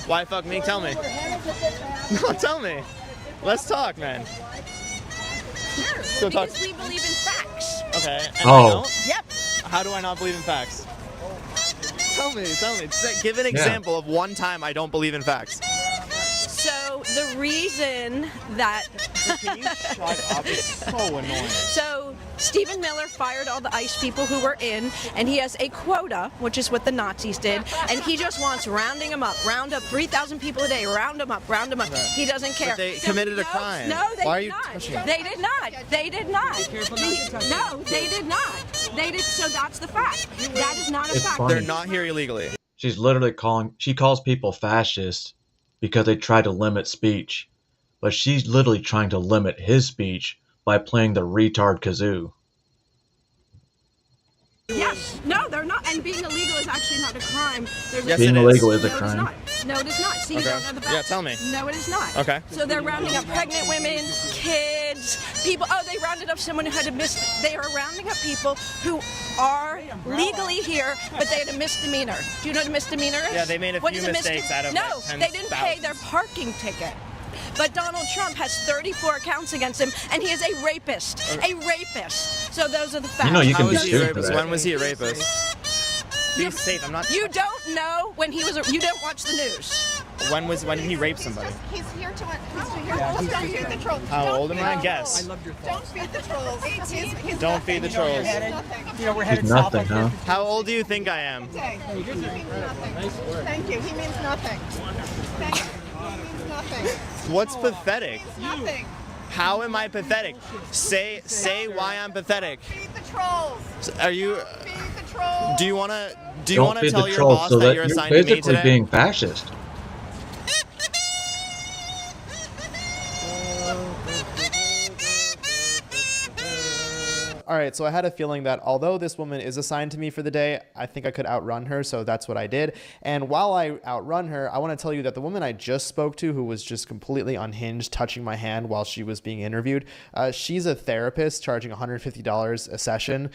Why fuck me? Tell me. No, tell me. Let's talk, man. Sure, because we believe in facts. Okay. And Oh. I don't? Yep. How do I not believe in facts? Tell me. Give an example of one time I don't believe in facts. So the reason that Can you shut up? It's so annoying. So Stephen Miller fired all the ICE people who were in, and he has a quota, which is what the Nazis did, and he just wants rounding them up. Round up 3,000 people a day. Round them up. He doesn't care. But they committed a crime. No, they Why are did you not. touching it? They did not. They did not. No, they did not. They did. So that's the fact. That is not a It's fact. funny. They're not here illegally. She's literally she calls people fascists because they try to limit speech. But she's literally trying to limit his speech by playing the retard kazoo. Yes. No, they're not. And being illegal is actually not a crime. Yes, Being it illegal is. is a No, it is crime. not. No, it is not. See, you Okay. don't know the facts. Yeah, tell me. No, it is not. Okay. So they're rounding up pregnant women, kids, people. Oh, they rounded up someone who had a They are rounding up people who are legally here, but they had a misdemeanor. Do you know what a misdemeanor is? Yeah, they made a What few is mistakes out of, No, like, 10 they didn't pay their thousands. parking ticket. But Donald Trump has 34 counts against him, and he is a rapist. A rapist. So those are the facts. You know you can How be was he a sued for rapist? that. When was he a rapist? Be safe. I'm not. You don't know when he was. You don't watch the news. When he raped somebody? He's here to don't feed the trolls. How Don't old am feed I? the Guess. trolls. Don't feed the trolls. He's Don't feed the trolls. We're He's nothing, huh? How old do you think I am? Thank you. He means nothing. Thank you. He means nothing. Thank you. He means nothing. What's pathetic? Nothing. How am I pathetic? Say why I'm pathetic. Feed the trolls. Are you? Feed the trolls. Do you wanna Don't feed tell the your trolls boss so that that you're you're assigned to me basically today? being fascist. All right, so I had a feeling that although this woman is assigned to me for the day, I think I could outrun her, so that's what I did. And while I outrun her, I want to tell you that the woman I just spoke to, who was just completely unhinged, touching my hand while she was being interviewed, she's a therapist charging $150 a session.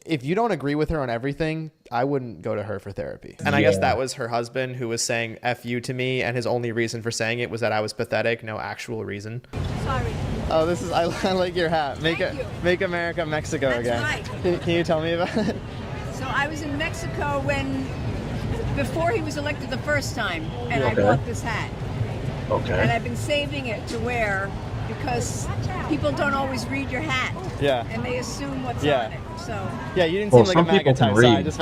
If you don't agree with her on everything, I wouldn't go to her for therapy. And I guess that was her husband who was saying F you to me, and his only reason for saying it was that I was pathetic, no actual reason. Sorry. Oh, this is, I like your hat. Make America Mexico That's again. right. Can you tell me about it? So I was in Mexico before he was elected the first time, and Okay. I bought this hat. Okay. And I've been saving it to wear because people don't always read your hat. Yeah. And they assume what's Yeah. on it. So Yeah, you didn't Well, seem like a some people MAGA can type, so I read. just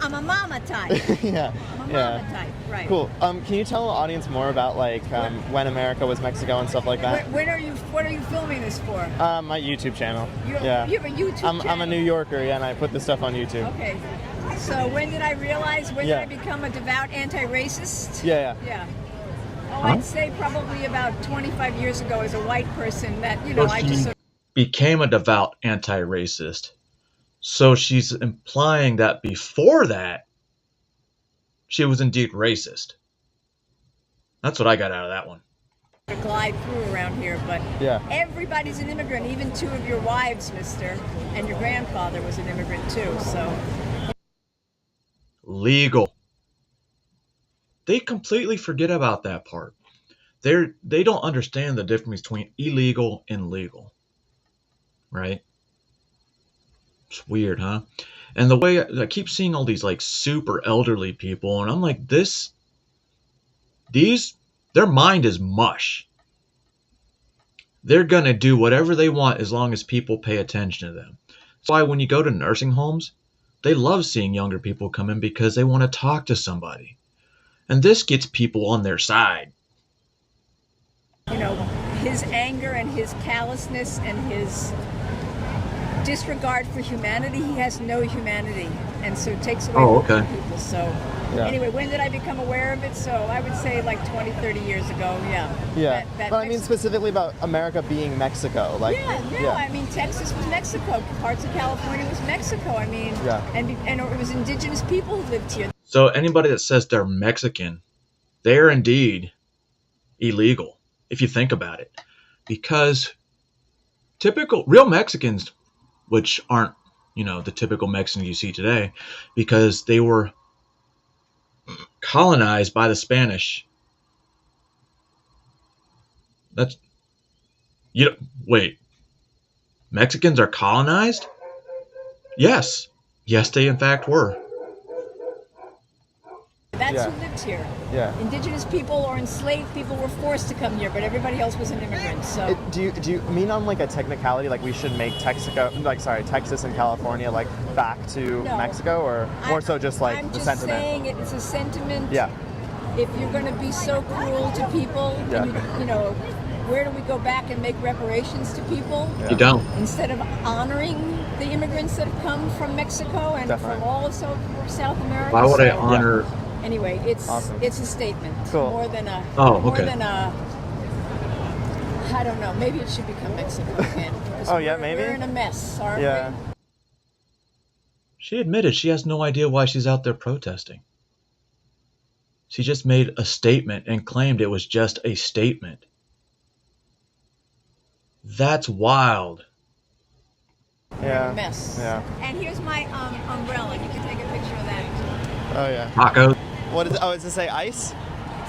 I'm a mama type. yeah, I'm a yeah. mama type, right. Cool. Can you tell the audience more about when America was Mexico and stuff like that? What are you filming this for? My YouTube channel. You yeah. have a YouTube I'm a channel? New Yorker, yeah, and I put this stuff on YouTube. Okay. So when did I realize, Yeah. did I become a devout anti-racist? Yeah. Yeah. Oh, Huh? I'd say probably about 25 years ago as a white person that, Well, I she just... became a devout anti-racist. So she's implying that before that, she was indeed racist. That's what I got out of that one. glide through around here, but Yeah. everybody's an immigrant, even two of your wives, mister, and your grandfather was an immigrant too, so... Legal. They completely forget about that part. They don't understand the difference between illegal and legal. Right? It's weird, huh? And the way I keep seeing all these like super elderly people, and I'm like, their mind is mush. They're gonna do whatever they want as long as people pay attention to them. That's why when you go to nursing homes, they love seeing younger people come in because they want to talk to somebody. And this gets people on their side. His anger and his callousness and his disregard for humanity, he has no humanity, and so it takes away from people. So anyway, when did I become aware of it? So I would say like 20, 30 years ago, yeah. Yeah, That but I mean specifically about America being Mexico. Like, I mean Texas was Mexico, parts of California was Mexico. I mean, and it was indigenous people who lived here. So anybody that says they're Mexican, they're indeed illegal, if you think about it. Because real Mexicans, which aren't, the typical Mexicans you see today, because they were colonized by the Spanish. Wait. Mexicans are colonized? Yes. Yes, they in fact were. That's who lived here. Yeah. Indigenous people or enslaved people were forced to come here, but everybody else was an immigrant. So Do you mean on like a technicality, like we should make Texas and California like back to Mexico, or more so just like I'm the just sentiment? saying it's a sentiment. Yeah. If you're going to be so cruel to people, then you know, where do we go back and make reparations to people? You don't. Instead of honoring the immigrants that have come from Mexico and from all of South America. Why would I honor? Anyway, it's a statement. Cool. More than a. Oh, More okay. than a. I don't know. Maybe it should become Mexico again. Oh yeah, maybe. We're in a mess, aren't we? She admitted she has no idea why she's out there protesting. She just made a statement and claimed it was just a statement. That's wild. Yeah. A mess. Yeah. And here's my umbrella. You can take a picture of that. Oh yeah. Taco. What is it? Oh, does it say ice? It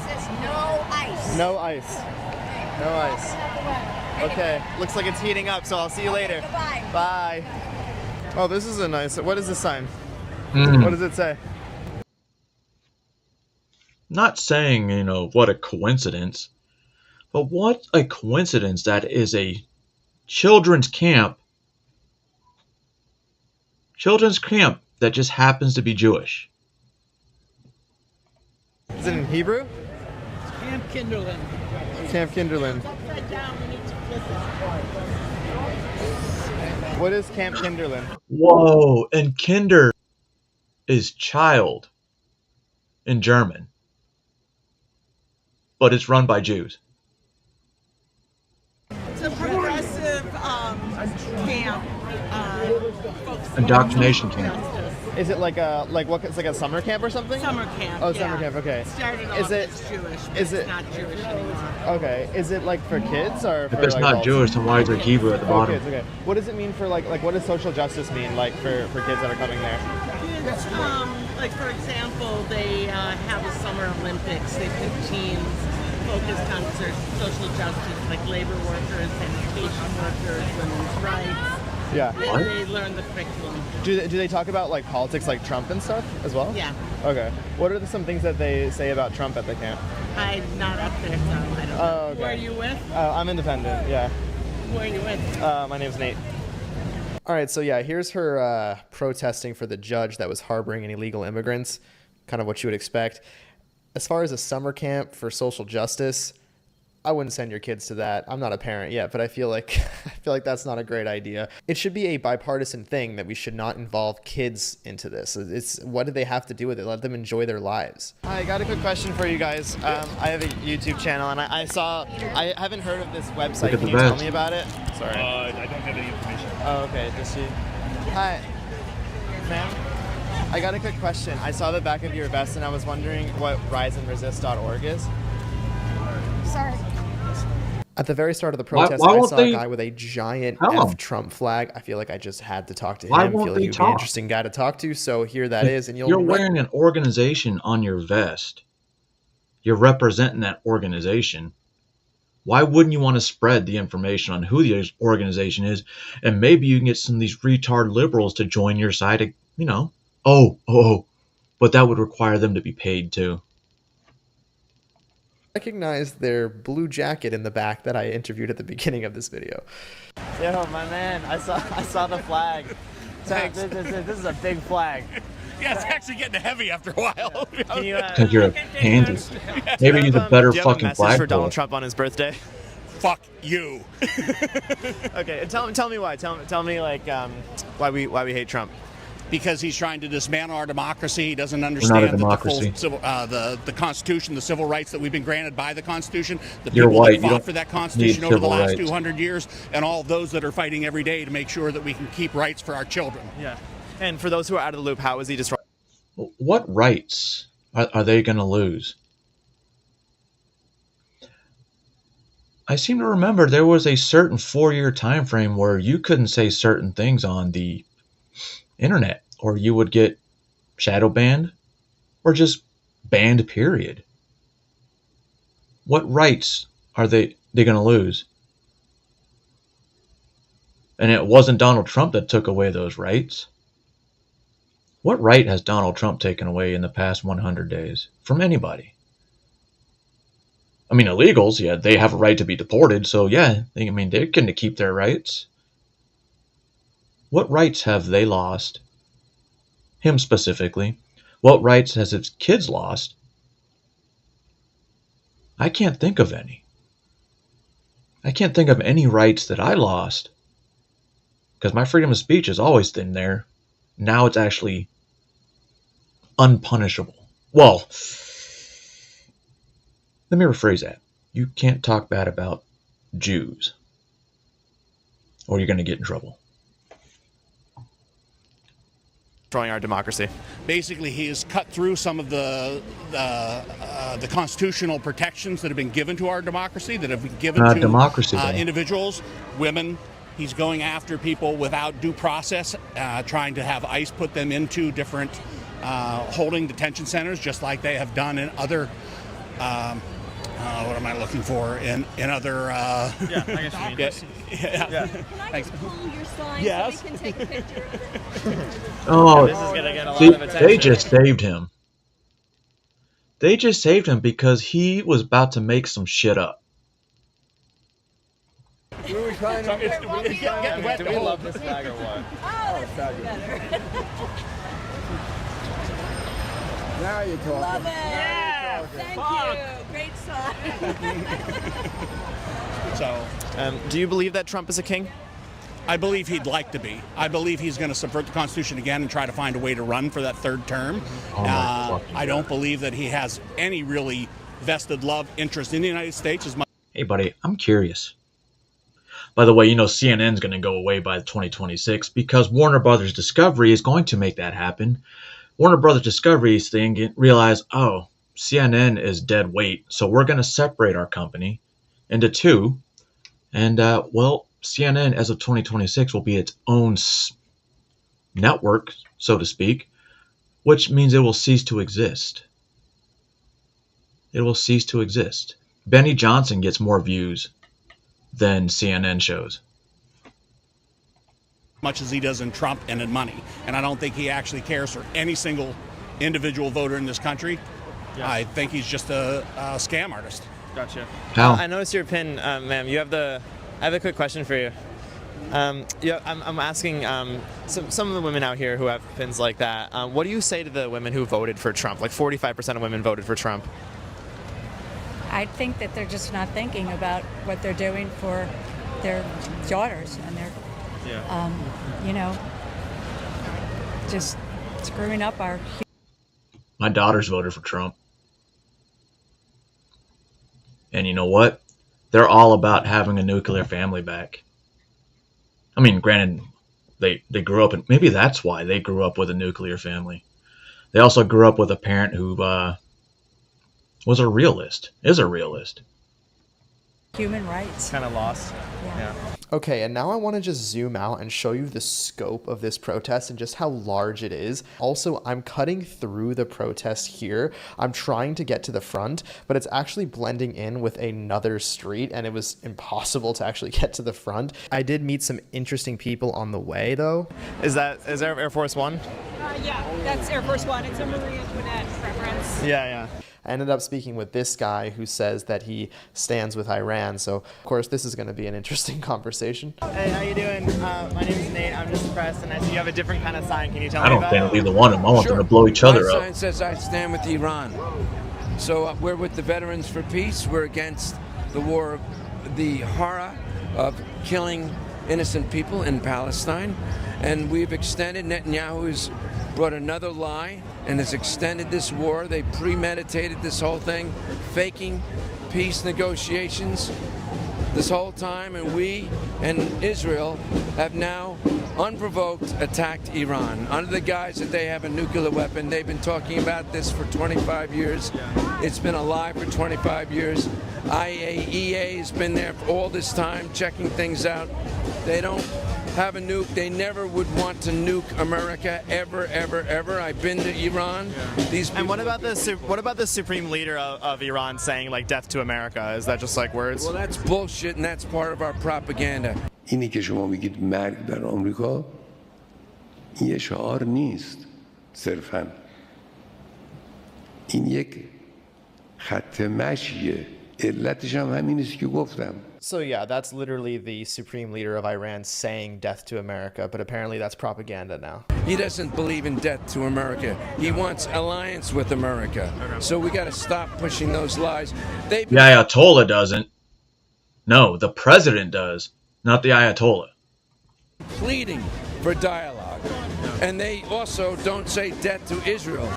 says no ice. No ice. No ice. Okay. Looks like it's heating up, so I'll see you later. Goodbye. Bye. Oh, this is a nice. What is this sign? Mm. What does it say? Not saying, you know, what a coincidence, but what a coincidence that is a children's camp that just happens to be Jewish. Is it in Hebrew? Camp Kinderland. Camp Kinderland. What is Camp Kinderland? Whoa, and Kinder is child in German, but it's run by Jews. It's a progressive camp. Indoctrination camp. Is it like what? It's like a summer camp or something? Summer camp. Oh, summer camp. Okay. Started off as Jewish, but it's not Jewish anymore. Okay. Is it like for kids or for If it's like not adults? Jewish, then why is there Hebrew at the bottom? Kids, okay. What does it mean for like what does social justice mean like for kids that are coming there? Kids, like for example, they have a summer Olympics. They pick teams focused on social justice, like labor workers, sanitation workers, women's rights. Yeah. And they learn the curriculum. Do they talk about like politics, like Trump and stuff as well? Yeah. Okay. What are some things that they say about Trump at the camp? I'm not up there, so I don't know. Oh, okay. Who are you with? I'm independent. Yeah. Who are you with? My name's Nate. All right, so yeah, here's her protesting for the judge that was harboring any illegal immigrants, kind of what you would expect. As far as a summer camp for social justice, I wouldn't send your kids to that. I'm not a parent yet, but I feel like that's not a great idea. It should be a bipartisan thing that we should not involve kids into this. It's what do they have to do with it? Let them enjoy their lives. I got a quick question for you guys. I have a YouTube channel, and I haven't heard of this website. Can you tell me about it? Sorry. I don't have any information. Oh, okay. Just you. Hi, ma'am. I got a quick question. I saw the back of your vest, and I was wondering what riseandresist.org is. Sorry. At the very start of the protest, I saw a guy with a giant F Trump flag. I feel like I just had to talk to him. I feel like he would be an interesting guy to talk to. So here that is. And you're wearing an organization on your vest. You're representing that organization. Why wouldn't you want to spread the information on who the organization is? And maybe you can get some of these retard liberals to join your side, you know. But that would require them to be paid too. Recognize their blue jacket in the back that I interviewed at the beginning of this video. Yo, my man, I saw the flag. This is a big flag. Yeah, it's actually getting heavy after a while. Because you're handy. Maybe you're the better fucking flag for Donald Trump on his birthday. Fuck you. Okay, tell me why. Tell me like why we hate Trump. Because he's trying to dismantle our democracy. He doesn't understand the Constitution, the civil rights that we've been granted by the Constitution, the people that fought for that Constitution over the last 200 years, and all those that are fighting every day to make sure that we can keep rights for our children. Yeah. And for those who are out of the loop, how is he destroying? What rights are they going to lose? I seem to remember there was a certain 4-year time frame where you couldn't say certain things on the internet, or you would get shadow banned or just banned, period. What rights are they going to lose? And it wasn't Donald Trump that took away those rights. What right has Donald Trump taken away in the past 100 days from anybody? I mean, illegals, yeah, they have a right to be deported, so yeah, they're going to keep their rights. What rights have they lost? Him specifically. What rights has his kids lost? I can't think of any. I can't think of any rights that I lost. Because my freedom of speech has always been there. Now it's actually unpunishable. Well, let me rephrase that. You can't talk bad about Jews, or you're going to get in trouble. Destroying our democracy. Basically, he has cut through some of the constitutional protections that have been given to our democracy, that have been given to democracy, individuals, women. He's going after people without due process, trying to have ICE put them into different holding detention centers, just like they have done in other. What am I looking for? In other. Yeah, I guess you mean. Yeah. Can I just pull your sign Yes. so we can take a picture? Oh, This is gonna get a lot see, of attention. they just saved him. They just saved him because he was about to make some shit up. Do we love this flag or what? Oh, that's better. Now you're talking. Love it. Yeah. Thank you. Great song. So, do you believe that Trump is a king? I believe he'd like to be. I believe he's going to subvert the Constitution again and try to find a way to run for that third term. I don't believe that he has any really vested love interest in the United States as much. Hey, buddy, I'm curious. By the way, CNN's going to go away by 2026 because Warner Brothers Discovery is going to make that happen. Warner Brothers Discovery's thing realized, oh, CNN is dead weight, so we're going to separate our company into two. And, CNN as of 2026 will be its own network, so to speak, which means it will cease to exist. It will cease to exist. Benny Johnson gets more views than CNN shows. Much as he does in Trump and in money. And I don't think he actually cares for any single individual voter in this country. Yeah. I think he's just a scam artist. Gotcha. How? I noticed your pin, ma'am. I have a quick question for you. I'm asking some of the women out here who have pins like that. What do you say to the women who voted for Trump? Like 45% of women voted for Trump. I think that they're just not thinking about what they're doing for their daughters and their, just screwing up our. My daughters voted for Trump. And you know what? They're all about having a nuclear family back. I mean, granted, they grew up, and maybe that's why they grew up with a nuclear family. They also grew up with a parent who was a realist, is a realist. Human rights. Kind of lost. Yeah. Okay, and now I want to just zoom out and show you the scope of this protest and just how large it is. Also, I'm cutting through the protest here. I'm trying to get to the front, but it's actually blending in with another street, and it was impossible to actually get to the front. I did meet some interesting people on the way, though. Is that Air Force One? Yeah, that's Air Force One. It's a Marie Antoinette reference. Yeah. I ended up speaking with this guy who says that he stands with Iran. So, of course, this is going to be an interesting conversation. Hey, how you doing? My name is Nate. I'm just pressed, and I see you have a different kind of sign. Can you tell I me don't about think it? either one of them. I want them to blow each other My up. sign says I stand with Iran. So we're with the Veterans for Peace. We're against the war, the horror of killing innocent people in Palestine. And we've extended, Netanyahu's brought another lie and has extended this war. They premeditated this whole thing, faking peace negotiations this whole time, and we and Israel have now unprovoked attacked Iran under the guise that they have a nuclear weapon. They've been talking about this for 25 years. It's been a lie for 25 years. IAEA has been there for all this time checking things out. They don't have a nuke. They never would want to nuke America ever, ever, ever. I've been to Iran. These And what about the supreme leader of Iran saying like death to America? Is that just like words? Well, that's bullshit, and that's part of our propaganda. اینی که شما میگید مرگ بر آمریکا این یه شعار نیست صرفاً این یک خط مشیه علتش هم همین است که گفتم. So yeah, that's literally the supreme leader of Iran saying death to America, but apparently that's propaganda now. He doesn't believe in death to America. He wants alliance with America. So we got to stop pushing those lies. The Ayatollah doesn't. No, the president does, not the Ayatollah. Pleading for dialogue. And they also don't say death to Israel.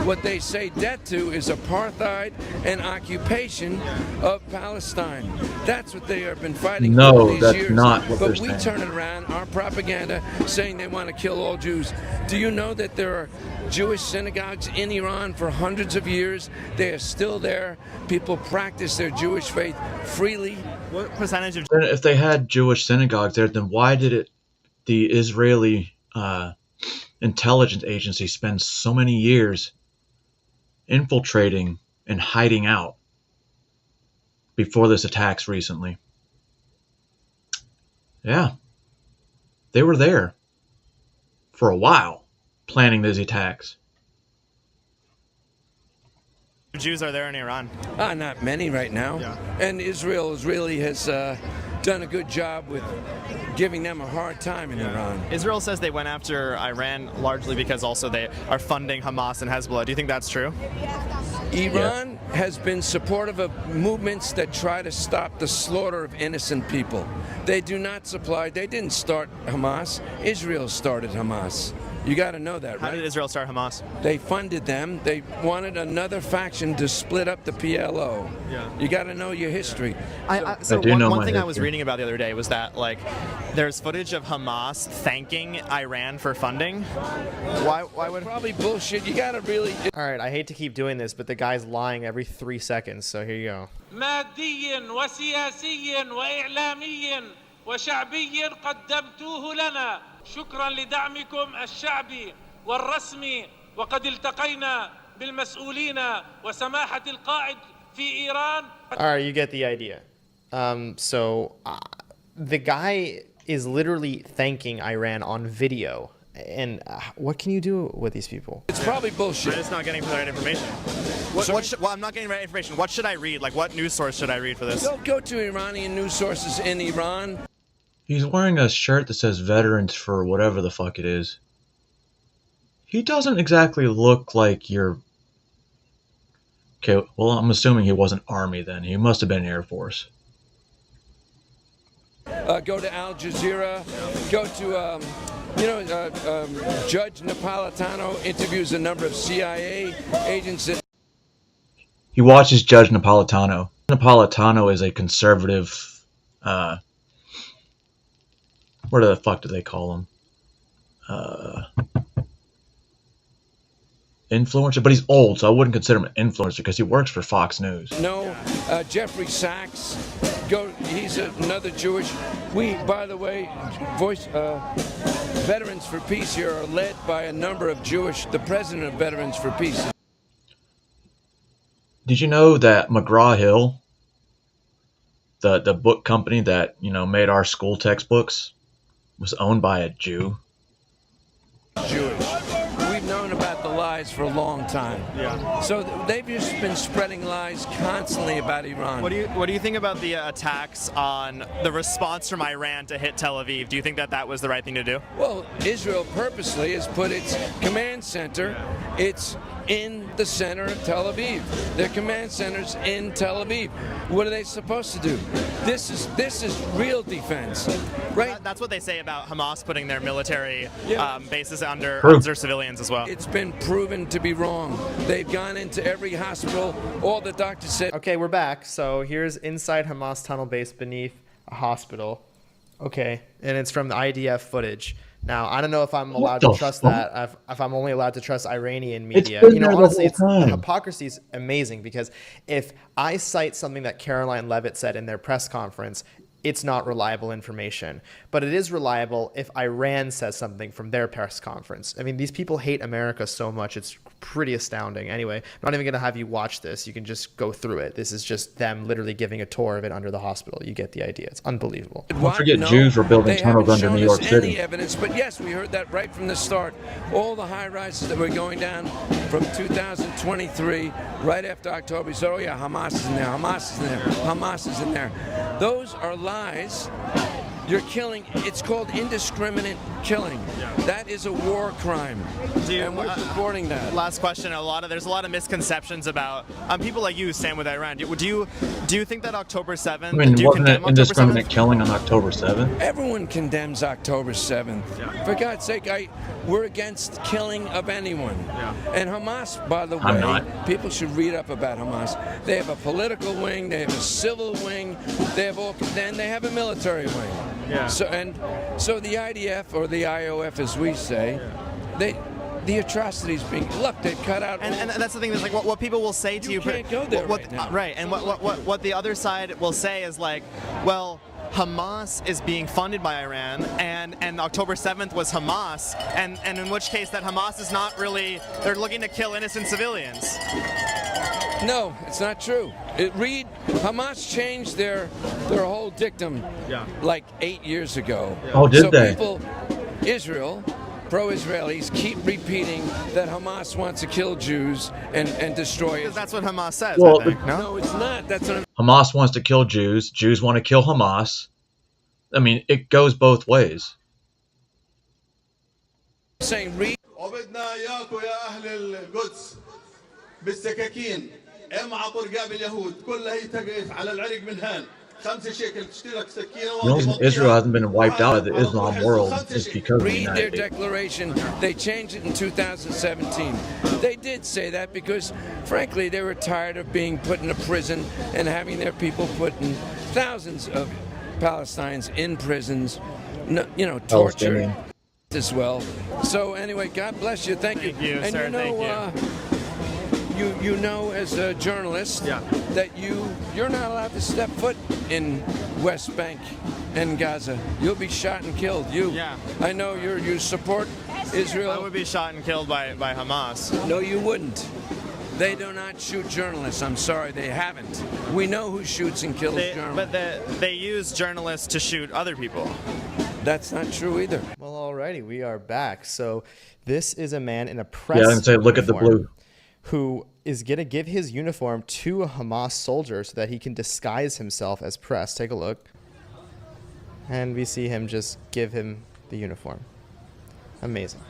What they say death to is apartheid and occupation of Palestine. That's what they have been fighting for all these years. Not what but they're we saying. turn it around, our propaganda, saying they want to kill all Jews. Do you know that there are Jewish synagogues in Iran for hundreds of years? They are still there. People practice their Jewish faith freely. What percentage of... If they had Jewish synagogues there, then why did the Israeli intelligence agency spend so many years infiltrating and hiding out before this attacks recently? Yeah, they were there for a while planning these attacks. Jews are there in Iran? Not many right now. Yeah. And Israel really has done a good job with giving them a hard time in Iran. Israel says they went after Iran largely because also they are funding Hamas and Hezbollah. Do you think that's true? Iran has been supportive of movements that try to stop the slaughter of innocent people. They do not supply, they didn't start Hamas. Israel started Hamas. You got to know that, right? How did Israel start Hamas? They funded them. They wanted another faction to split up the PLO. Yeah. You got to know your history. So one thing I was reading about the other day was that there's footage of Hamas thanking Iran for funding. Why would... Probably bullshit. You got to really... All right, I hate to keep doing this, but the guy's lying every 3 seconds, so here you go. مادي وسياسي وإعلامي وشعبي قدمتوه لنا شكرا لدعمكم الشعبي والرسمي وقد التقينا بالمسؤولين وسماحة القائد في إيران. All right, you get the idea. The guy is literally thanking Iran on video. And what can you do with these people? It's probably bullshit. I'm just not getting the right information. I'm not getting the right information. What should I read? What news source should I read for this? Go to Iranian news sources in Iran. He's wearing a shirt that says Veterans for whatever the fuck it is. He doesn't exactly look like your... Okay, well, I'm assuming he wasn't Army then. He must have been Air Force. Go to Al Jazeera. Go to... Judge Napolitano interviews a number of CIA agents. He watches Judge Napolitano. Napolitano is a conservative, what the fuck do they call him? Influencer, but he's old, so I wouldn't consider him an influencer because he works for Fox News. No, Jeffrey Sachs. He's another Jewish. By the way, Veterans for Peace here are led by a number of the president of Veterans for Peace. Did you know that McGraw-Hill, the book company that, made our school textbooks, was owned by a Jew? Jewish. We've known about the lies for a long time. Yeah. So they've just been spreading lies constantly about Iran. What do you think about the attacks on the response from Iran to hit Tel Aviv? Do you think that was the right thing to do? Well, Israel purposely has put its command center, it's in the center of Tel Aviv. Their command center's in Tel Aviv. What are they supposed to do? This is real defense, right? That's what they say about Hamas putting their military bases under civilians as well. It's been proven to be wrong. They've gone into every hospital. All the doctors said. Okay, we're back. So here's inside Hamas tunnel base beneath a hospital. Okay, and it's from the IDF footage. Now, I don't know if I'm allowed to trust that, if I'm only allowed to trust Iranian media. Honestly, the hypocrisy is amazing because if I cite something that Caroline Leavitt said in their press conference, it's not reliable information. But it is reliable if Iran says something from their press conference. I mean, these people hate America so much, it's pretty astounding. Anyway, I'm not even going to have you watch this. You can just go through it. This is just them literally giving a tour of it under the hospital. You get the idea. It's unbelievable. Don't forget, Jews were building tunnels under New York City. Any evidence, but yes, we heard that right from the start. All the high rises that were going down from 2023, right after October, we said, oh yeah, Hamas is in there, Hamas is in there, Hamas is in there. Those are lies. You're killing, it's called indiscriminate killing. That is a war crime. And we're supporting that. Last question, there's a lot of misconceptions about people like you stand with Iran. Do you think that October 7th, I mean, wasn't it indiscriminate killing on October 7th? Everyone condemns October 7th. For God's sake, we're against killing of anyone. And Hamas, by the way, people should read up about Hamas. They have a political wing, they have a civil wing, then they have a military wing. So the IDF, or the IOF as we say, the atrocities being, look, they cut out. And that's the thing, is like what people will say to you. You can't go there right now. Right, and what the other side will say is like, well, Hamas is being funded by Iran, and October 7th was Hamas, and in which case that Hamas is not really, they're looking to kill innocent civilians. No, it's not true. Hamas changed their whole dictum like 8 years ago. Oh, did they? People, Israel, pro-Israelis, keep repeating that Hamas wants to kill Jews and destroy it. Because that's what Hamas says, Well, I think. No, it's not. That's what Hamas wants to kill Jews. Jews want to kill Hamas. I mean, it goes both ways. I'm saying. Read. بالسكاكين امعطوا رقاب اليهود كلها هي تقف على العرق من هان 5 شيكل تشتري لك سكينه. The reason Israel hasn't been wiped out of the Islam world is because of the Read their United States. declaration. They changed it in 2017. They did say that because, frankly, they were tired of being put in a prison and having their people put in, thousands of Palestinians in prisons, tortured as well. So anyway, God bless you. Thank you. And sir. Thank you. You know, as a journalist, that you're not allowed to step foot in West Bank and Gaza. You'll be shot and killed. I know you support Israel. I would be shot and killed by Hamas. No, you wouldn't. They do not shoot journalists. I'm sorry, they haven't. We know who shoots and kills journalists. But they use journalists to shoot other people. That's not true either. Well, alrighty, we are back. So this is a man in a press Yeah, and say, look at the blue. Who is going to give his uniform to a Hamas soldier so that he can disguise himself as press. Take a look. And we see him just give him the uniform. Amazing.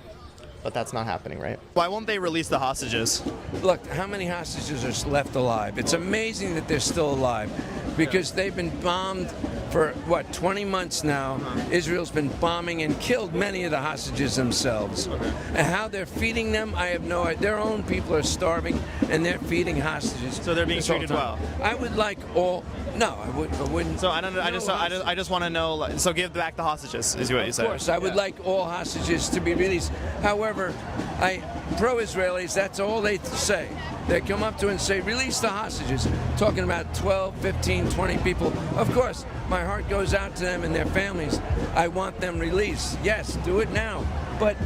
But that's not happening, right? Why won't they release the hostages? Look, how many hostages are left alive? It's amazing that they're still alive because they've been bombed for, 20 months now. Israel's been bombing and killed many of the hostages themselves. And how they're feeding them, I have no idea. Their own people are starving and they're feeding hostages. So they're being treated well? I would like all... No, I wouldn't. So I don't know. I just want to know. So give back the hostages, is what you said. Of course, I would like all hostages to be released. However, pro-Israelis, that's all they say. They come up to and say, release the hostages, talking about 12, 15, 20 people. Of course, my heart goes out to them and their families. I want them released. Yes, do it now. But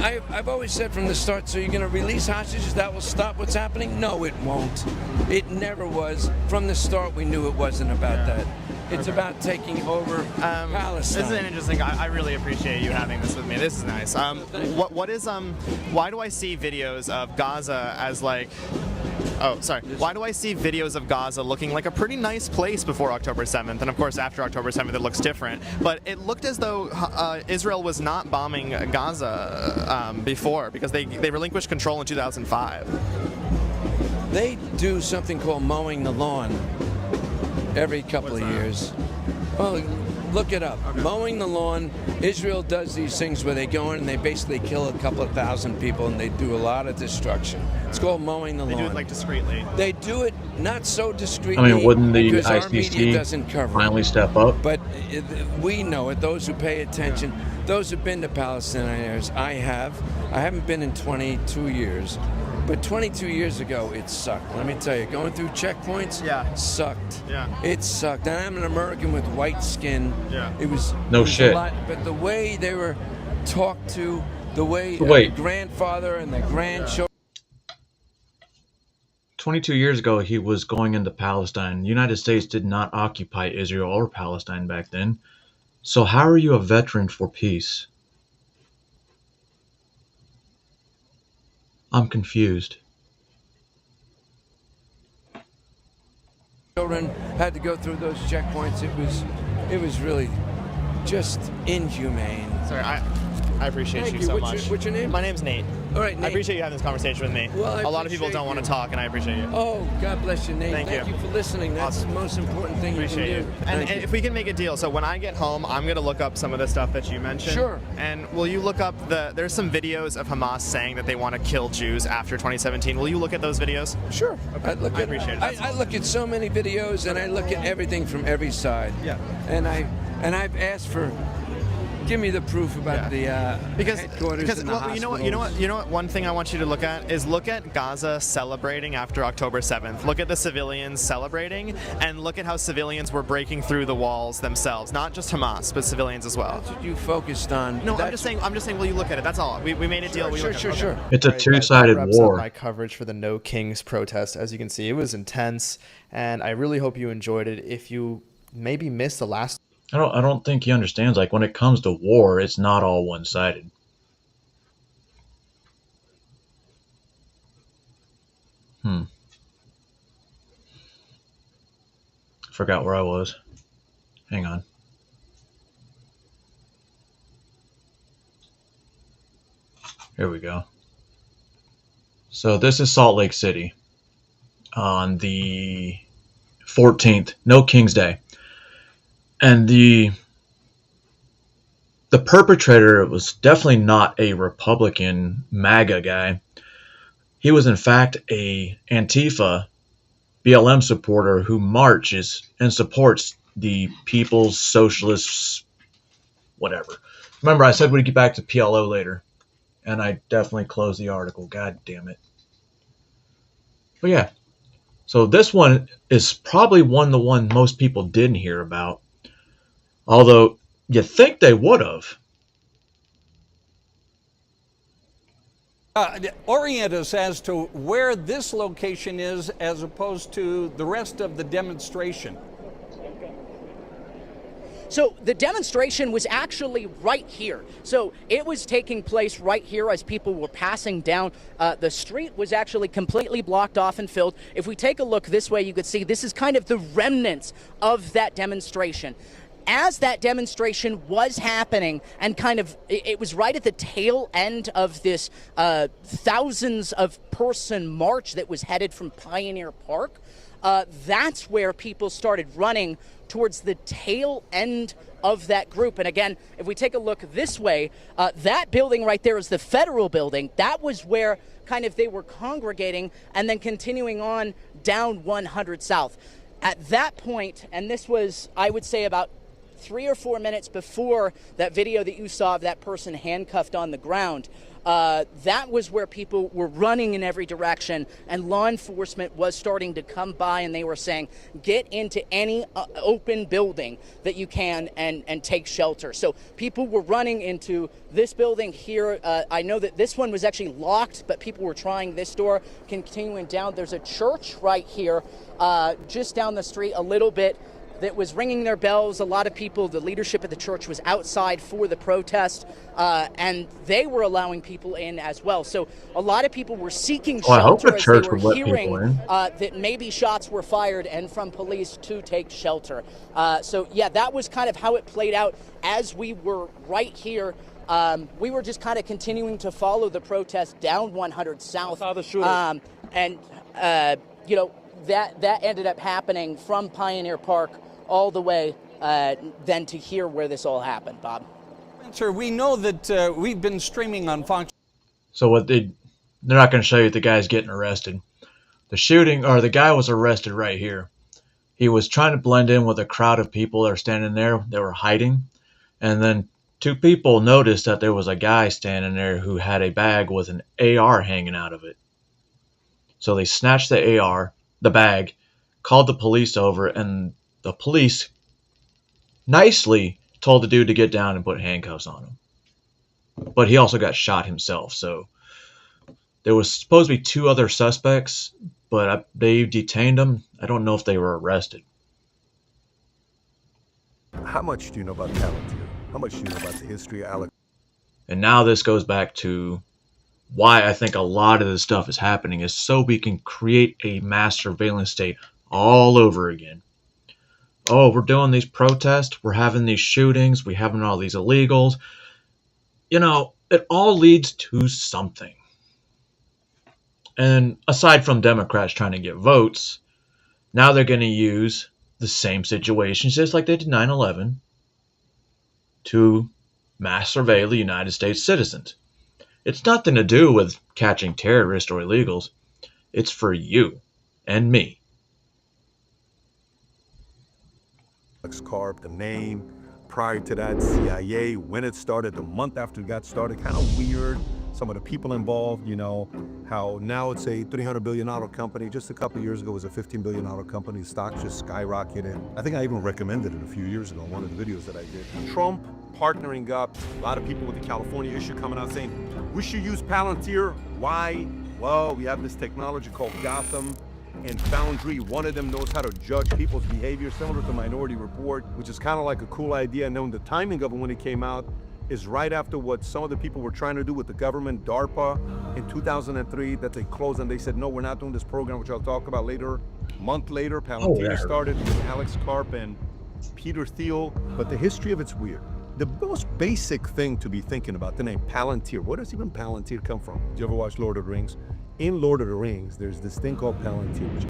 I've always said from the start, so you're going to release hostages, that will stop what's happening? No, it won't. It never was. From the start, we knew it wasn't about that. It's about taking over Palestine. This is an interesting. I really appreciate you having this with me. This is nice. Why do I see videos of Gaza as like? Oh, sorry. Why do I see videos of Gaza looking like a pretty nice place before October 7th? And of course, after October 7th, it looks different. But it looked as though Israel was not bombing Gaza before because they relinquished control in 2005. They do something called mowing the lawn every couple of years. Well, look it up. Okay. Mowing the lawn. Israel does these things where they go in and they basically kill a couple of thousand people and they do a lot of destruction. It's called mowing the lawn. They do it like discreetly. They do it not so discreetly. I mean, wouldn't the because our media ICC doesn't cover finally step up? But we know it. Those who pay attention, those who've been to Palestinian areas, I have. I haven't been in 22 years. But 22 years ago, it sucked. Let me tell you, going through checkpoints, sucked. It sucked. And I'm an American with white skin. It was No it was shit. A lot, but the way they were talked to, the way Wait. the grandfather and the grandchildren. 22 years ago, he was going into Palestine. The United States did not occupy Israel or Palestine back then. So how are you a veteran for peace? I'm confused. Children had to go through those checkpoints. It was really just inhumane. Sorry, I appreciate Thank you you. so What's much. your- what's your name? My name's Nate. All right, Nate. I appreciate you having this conversation with me. Well, I a lot of people appreciate don't want you. to talk, and I appreciate you. Oh, God bless you, Nate. Thank you. for listening. That's the most important thing Appreciate you you. can do. And, Thank and you. if we can make a deal, so when I get home, I'm going to look up some of the stuff that you mentioned. Sure. And will you look up there's some videos of Hamas saying that they want to kill Jews after 2017. Will you look at those videos? Sure. I appreciate it. I look at so many videos, and I look at everything from every side. Yeah. And I've asked for. Give me the proof about the headquarters and the well, you know what? One thing I want you to look at is look at Gaza celebrating after October 7th. Look at the civilians celebrating, and look at how civilians were breaking through the walls themselves. Not just Hamas, but civilians as well. That's what you focused on. No, I'm just saying. Will you look at it? That's all. We made a deal. Sure. It's a Alright, guys, two-sided that wraps up war. my coverage for the No Kings protest. As you can see, it was intense, and I really hope you enjoyed it. If you maybe missed the last. I don't think he understands. Like, when it comes to war, it's not all one-sided. Forgot where I was. Hang on. Here we go. So this is Salt Lake City on the 14th, No King's Day. And the perpetrator was definitely not a Republican MAGA guy. He was in fact a Antifa BLM supporter who marches and supports the People's Socialists, whatever. Remember, I said we'd get back to PLO later, and I definitely closed the article. God damn it. But yeah, so this one is probably the one most people didn't hear about. Although, you think they would have. Orient us as to where this location is as opposed to the rest of the demonstration. So the demonstration was actually right here. So it was taking place right here as people were passing down. The street was actually completely blocked off and filled. If we take a look this way, you could see this is kind of the remnants of that demonstration. As that demonstration was happening, and it was right at the tail end of this thousands of person march that was headed from Pioneer Park, that's where people started running towards the tail end of that group. And again, if we take a look this way, that building right there is the federal building. That was where they were congregating and then continuing on down 100 South. At that point, and this was, I would say, about 3 or 4 minutes before that video that you saw of that person handcuffed on the ground, that was where people were running in every direction, and law enforcement was starting to come by, and they were saying, get into any open building that you can and take shelter. So people were running into this building here. I know that this one was actually locked, but people were trying this door. Continuing down, there's a church right here, just down the street a little bit, that was ringing their bells. A lot of people, the leadership of the church was outside for the protest, and they were allowing people in as well. So a lot of people were seeking shelter as they were hearing that maybe shots were fired and from police to take shelter. So yeah, that was kind of how it played out as we were right here. We were just kind of continuing to follow the protest down 100 South. And that ended up happening from Pioneer Park all the way then to here where this all happened, Bob. Sir, we know that we've been streaming on Fox. So they're not going to show you the guy's getting arrested. The guy was arrested right here. He was trying to blend in with a crowd of people that are standing there. They were hiding. And then 2 people noticed that there was a guy standing there who had a bag with an AR hanging out of it. So they snatched the AR, the bag, called the police over, and the police nicely told the dude to get down and put handcuffs on him. But he also got shot himself, so there was supposed to be 2 other suspects, but they detained them. I don't know if they were arrested. How much do you know about Palantir? How much do you know about the history of Alex? And now this goes back to why I think a lot of this stuff is happening, is so we can create a mass surveillance state all over again. Oh, we're doing these protests, we're having these shootings, we're having all these illegals. You know, it all leads to something. And aside from Democrats trying to get votes, now they're going to use the same situations, just like they did 9/11, to mass surveil the United States citizens. It's nothing to do with catching terrorists or illegals. It's for you and me. Alex Karp, the name. Prior to that, CIA, when it started, the month after it got started, kind of weird. Some of the people involved, you know, how now it's a $300 billion company. Just a couple of years ago, it was a $15 billion company. Stocks just skyrocketed. I think I even recommended it a few years ago in one of the videos that I did. Trump partnering up, a lot of people with the California issue coming out saying, we should use Palantir. Why? Well, we have this technology called Gotham and Foundry. One of them knows how to judge people's behavior, similar to Minority Report, which is kind of like a cool idea. And then the timing of it when it came out is right after what some of the people were trying to do with the government, DARPA, in 2003, that they closed and they said, no, we're not doing this program, which I'll talk about later. A month later, Palantir started with Alex Karp and Peter Thiel, but the history of it's weird. The most basic thing to be thinking about, the name Palantir, where does even Palantir come from? Did you ever watch Lord of the Rings? In Lord of the Rings, there's this thing called Palantir, which